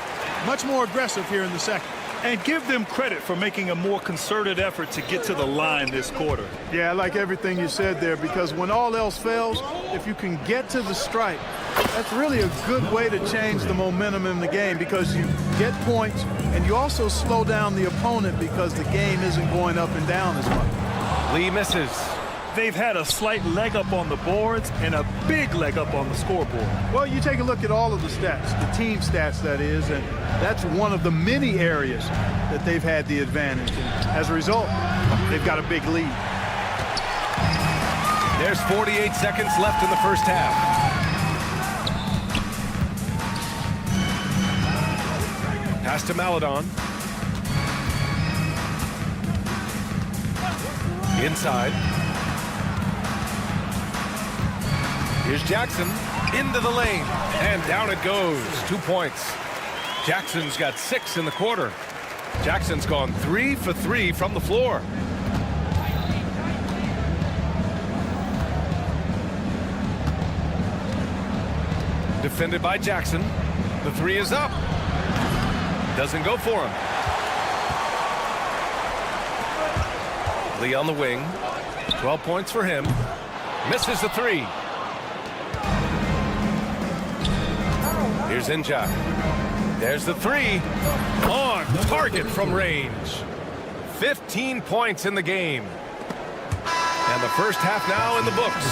Much more aggressive here in the second. And give them credit for making a more concerted effort to get to the line this quarter. Yeah, I like everything you said there, because when all else fails, if you can get to the stripe, that's really a good way to change the momentum in the game, because you get points and you also slow down the opponent because the game isn't going up and down as much. Lee misses. They've had a slight leg up on the boards and a big leg up on the scoreboard. Well, you take a look at all of the stats, the team stats that is, and that's one of the many areas that they've had the advantage. And as a result, they've got a big lead. There's 48 seconds left in the first half. Pass to Maladon. Inside. Here's Jackson into the lane, and down it goes. 2 points. Jackson's got 6 in the quarter. Jackson's gone 3 for 3 from the floor. Defended by Jackson. The 3 is up. Doesn't go for him. Lee on the wing. 12 points for him. Misses the 3. Here's Inja. There's the 3. On target from range. 15 points in the game. And the first half now in the books.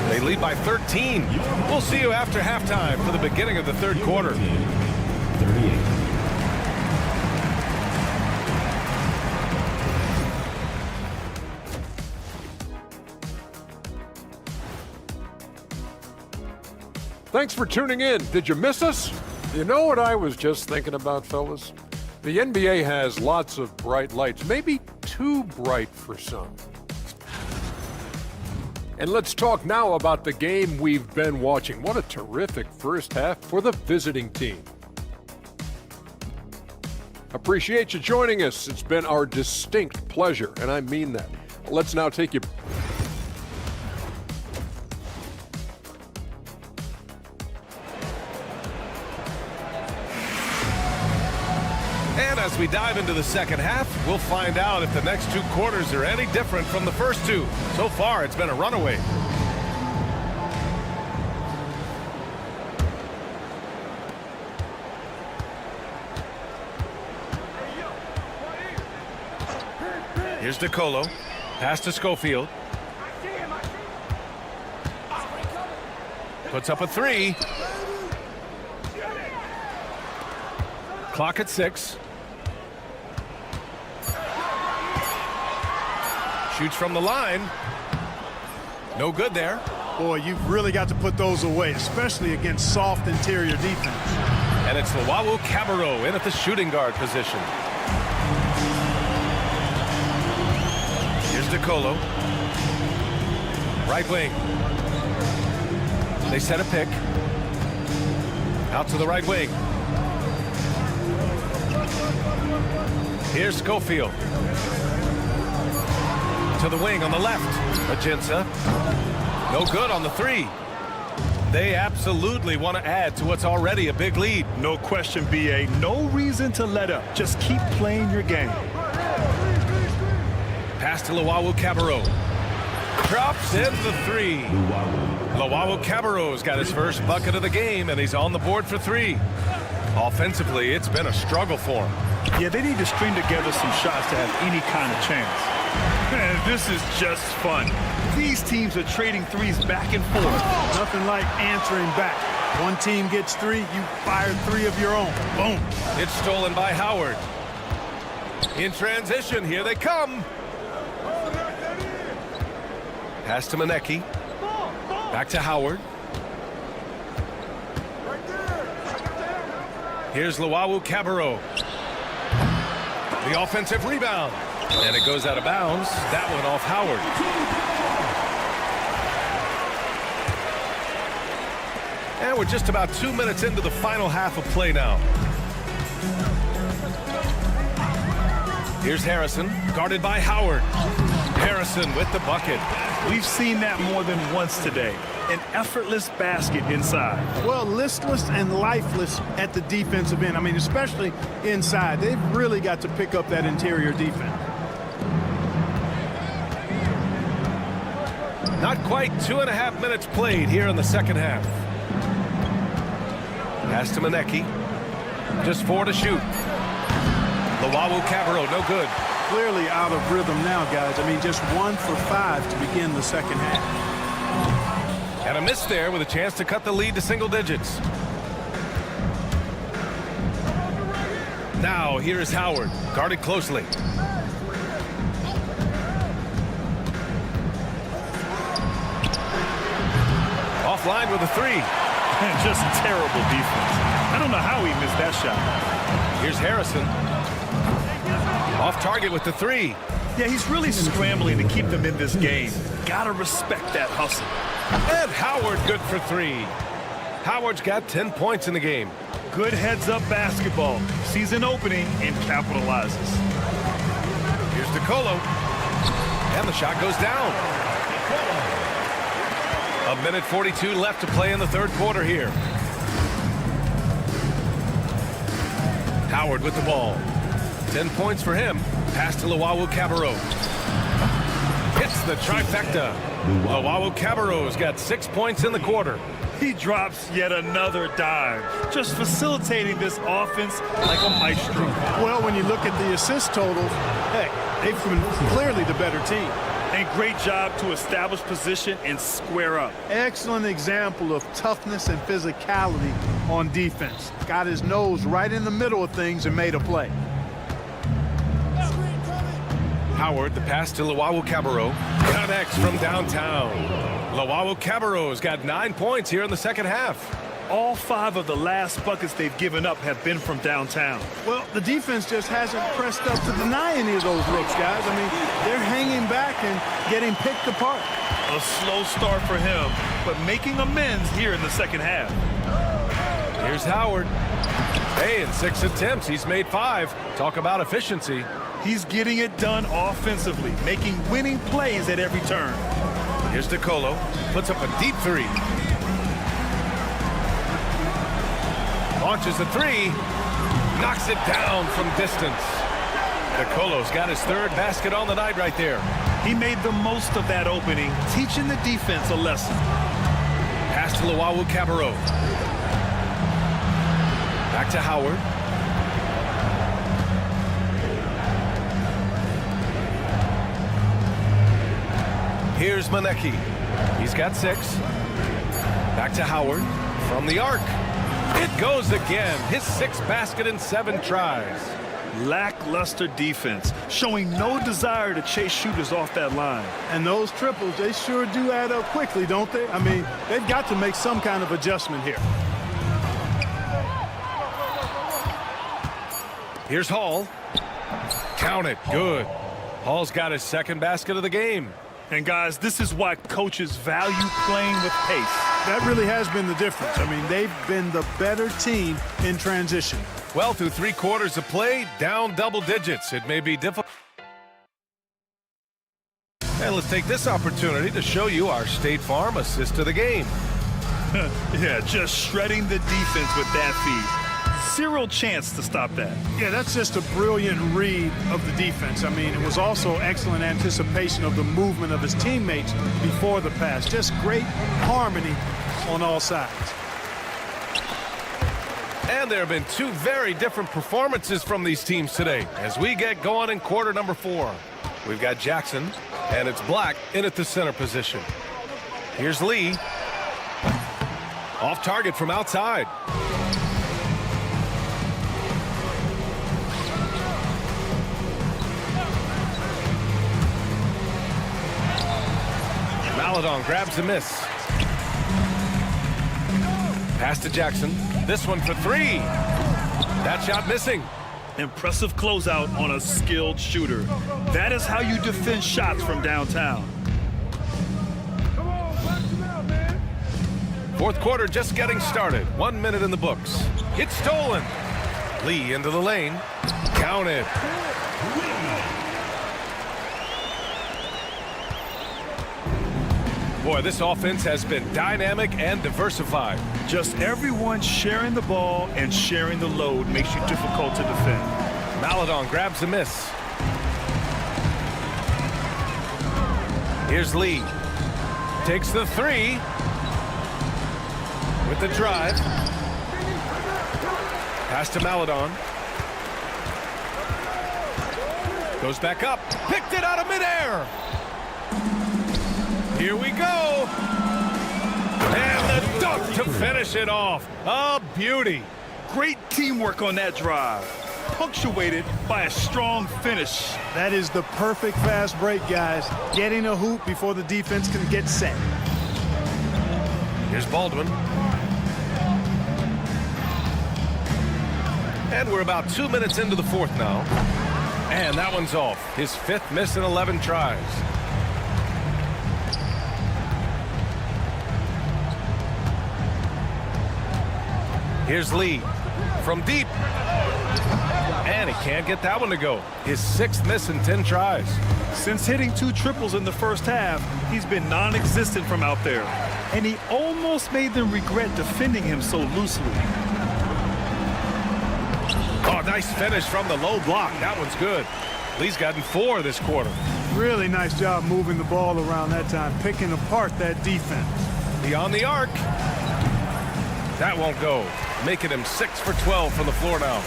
They lead by 13. We'll see you after halftime for the beginning of the third quarter. 38. Thanks for tuning in. Did you miss us? You know what I was just thinking about, fellas? The NBA has lots of bright lights, maybe too bright for some. And let's talk now about the game we've been watching. What a terrific first half for the visiting team. Appreciate you joining us. It's been our distinct pleasure, and I mean that. Let's now take you. And as we dive into the second half, we'll find out if the next 2 quarters are any different from the first 2. So far, it's been a runaway. Here's DeColo. Pass to Schofield. Puts up a 3. Clock at 6. Shoots from the line. No good there. Boy, you've really got to put those away, especially against soft interior defense. And it's Luwawu Cabarrot in at the shooting guard position. Here's DeColo. Right wing. They set a pick. Out to the right wing. Here's Schofield. To the wing on the left. Ajinça. No good on the 3. They absolutely want to add to what's already a big lead. No question, BA. No reason to let up. Just keep playing your game. Pass to Luwawu Cabarrot. Drops in the 3. Luwawu Cabarrot's got his first bucket of the game, and he's on the board for 3. Offensively, it's been a struggle for him. Yeah, they need to string together some shots to have any kind of chance. Man, this is just fun. These teams are trading threes back and forth. Nothing like answering back. One team gets 3, you fire 3 of your own. Boom. It's stolen by Howard. In transition, here they come. Pass to Manecki. Back to Howard. Here's Luwawu Cabarrot. The offensive rebound. And it goes out of bounds. That one off Howard. And we're just about 2 minutes into the final half of play now. Here's Harrison, guarded by Howard. Harrison with the bucket. We've seen that more than once today. An effortless basket inside. Well, listless and lifeless at the defensive end. I mean, especially inside. They've really got to pick up that interior defense. Not quite 2.5 minutes played here in the second half. Pass to Maneki. Just 4 to shoot. Lawawu Cabarro, no good. Clearly out of rhythm now, guys. I mean, just 1 for 5 to begin the second half. And a miss there with a chance to cut the lead to single digits. Now here is Howard, guarded closely. Offline with a 3. Just terrible defense. I don't know how he missed that shot. Here's Harrison. Off target with the 3. Yeah, he's really scrambling to keep them in this game. Gotta respect that hustle. And Howard good for 3. Howard's got 10 points in the game. Good heads-up basketball. Sees an opening and capitalizes. Here's DeColo. And the shot goes down. 1:42 left to play in the third quarter here. Howard with the ball. 10 points for him. Pass to Lawawu Cabarro. Hits the trifecta. Lawawu Cabarro's got 6 points in the quarter. He drops yet another dime, just facilitating this offense like a maestro. Well, when you look at the assist totals, heck, they've been clearly the better team. And great job to establish position and square up. Excellent example of toughness and physicality on defense. Got his nose right in the middle of things and made a play. Howard, the pass to Lawawu Cabarro. Connects from downtown. Lawawu Cabarro's got 9 points here in the second half. All 5 of the last buckets they've given up have been from downtown. Well, the defense just hasn't pressed up to deny any of those looks, guys. I mean, they're hanging back and getting picked apart. A slow start for him, but making amends here in the second half. Here's Howard. Hey, in 6 attempts, he's made 5. Talk about efficiency. He's getting it done offensively, making winning plays at every turn. Here's DeColo. Puts up a deep 3. Launches the 3. Knocks it down from distance. DeColo's got his 3rd basket on the night right there. He made the most of that opening, teaching the defense a lesson. Pass to Lawawu Cabarro. Back to Howard. Here's Maneki. He's got 6. Back to Howard. From the arc. It goes again. His 6th basket in 7 tries. Lackluster defense, showing no desire to chase shooters off that line. And those triples, they sure do add up quickly, don't they? I mean, they've got to make some kind of adjustment here. Here's Hall. Count it. Good. Hall's got his 2nd basket of the game. And guys, this is why coaches value playing with pace. That really has been the difference. I mean, they've been the better team in transition. Well, through 3 quarters of play, down double digits. It may be difficult. And let's take this opportunity to show you our State Farm assist to the game. Yeah, just shredding the defense with that feed. Zero chance to stop that. Yeah, that's just a brilliant read of the defense. I mean, it was also excellent anticipation of the movement of his teammates before the pass. Just great harmony on all sides. And there have been 2 very different performances from these teams today as we get going in quarter number 4. We've got Jackson, and it's Black in at the center position. Here's Lee. Off target from outside. Maladon grabs the miss. Pass to Jackson. This one for 3. That shot missing. Impressive closeout on a skilled shooter. That is how you defend shots from downtown. Fourth quarter just getting started. 1 minute in the books. It's stolen. Lee into the lane. Count it. Boy, this offense has been dynamic and diversified. Just everyone sharing the ball and sharing the load makes you difficult to defend. Maledon grabs the miss. Here's Lee. Takes the three. With the drive. Pass to Maledon. Goes back up. Picked it out of midair. Here we go. And the dunk to finish it off. A beauty. Great teamwork on that drive. Punctuated by a strong finish. That is the perfect fast break, guys. Getting a hoop before the defense can get set. Here's Baldwin. And we're about 2 minutes into the fourth now. And that one's off. His fifth miss in 11 tries. Here's Lee from deep. And he can't get that one to go. His sixth miss in 10 tries. Since hitting 2 triples in the first half, he's been non-existent from out there. And he almost made them regret defending him so loosely. Oh, nice finish from the low block. That one's good. Lee's gotten 4 this quarter. Really nice job moving the ball around that time, picking apart that defense. Beyond the arc. That won't go. Making him 6 for 12 from the floor now.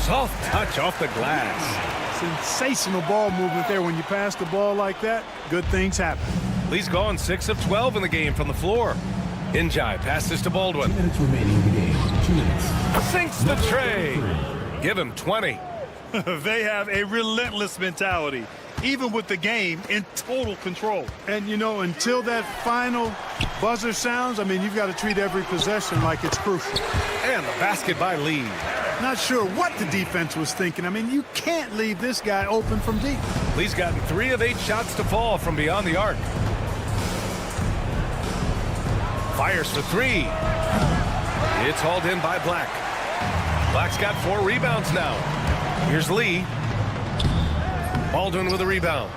Soft touch off the glass. Sensational ball movement there. When you pass the ball like that, good things happen. Lee's gone 6 of 12 in the game from the floor. Njai passes to Baldwin. 2 minutes remaining in the game. 2 minutes. Sinks the tray. Give him 20. They have a relentless mentality, even with the game in total control. And, you know, until that final buzzer sounds, I mean, you've got to treat every possession like it's crucial. And the basket by Lee. Not sure what the defense was thinking. I mean, you can't leave this guy open from deep. Lee's gotten 3 of 8 shots to fall from beyond the arc. Fires for 3. It's hauled in by Black. Black's got 4 rebounds now. Here's Lee. Baldwin with a rebound.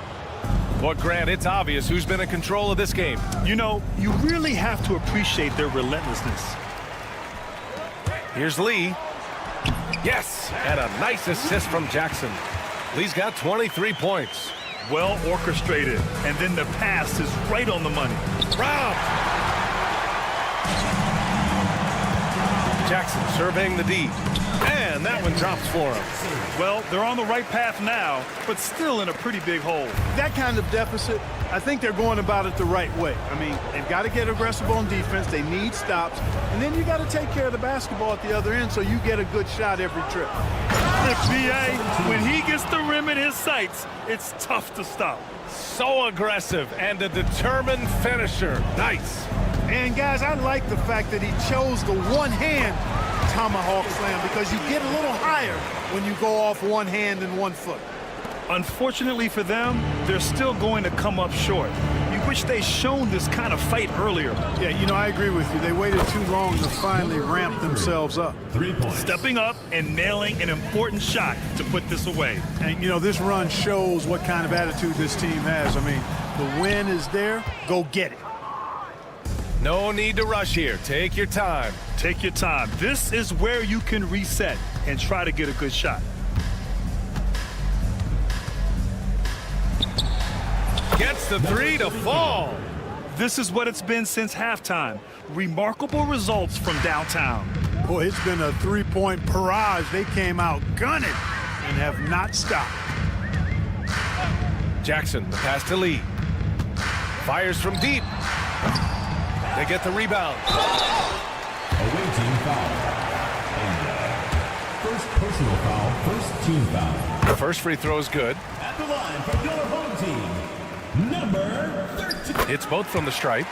But Grant, it's obvious who's been in control of this game. You know, you really have to appreciate their relentlessness. Here's Lee. Yes, and a nice assist from Jackson. Lee's got 23 points. Well orchestrated, and then the pass is right on the money. Rob! Jackson surveying the D. And that one drops for him. Well, they're on the right path now, but still in a pretty big hole. That kind of deficit, I think they're going about it the right way. I mean, they've got to get aggressive on defense. They need stops. And then you got to take care of the basketball at the other end so you get a good shot every trip. BA, when he gets the rim in his sights, it's tough to stop. So aggressive and a determined finisher. Nice. And, guys, I like the fact that he chose the one-hand tomahawk slam because you get a little higher when you go off one hand and 1 foot. Unfortunately for them, they're still going to come up short. You wish they'd shown this kind of fight earlier. Yeah, you know, I agree with you. They waited too long to finally ramp themselves up. 3 points. Stepping up and nailing an important shot to put this away. And, you know, this run shows what kind of attitude this team has. I mean, the win is there. Go get it. No need to rush here. Take your time. Take your time. This is where you can reset and try to get a good shot. Gets the 3 to fall. This is what it's been since halftime. Remarkable results from downtown. Boy, it's been a three-point barrage. They came out gunning and have not stopped. Jackson, the pass to Lee. Fires from deep. They get the rebound. Away team foul. And first personal foul, first team foul. The first free throw is good. At the line for your home team, number 13. It's both from the stripe.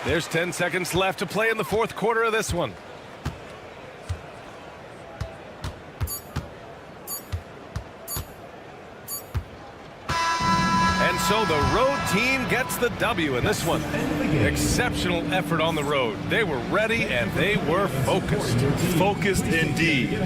There's 10 seconds left to play in the fourth quarter of this one. And so the road team gets the W in this one. Exceptional effort on the road. They were ready and they were focused. Focused indeed.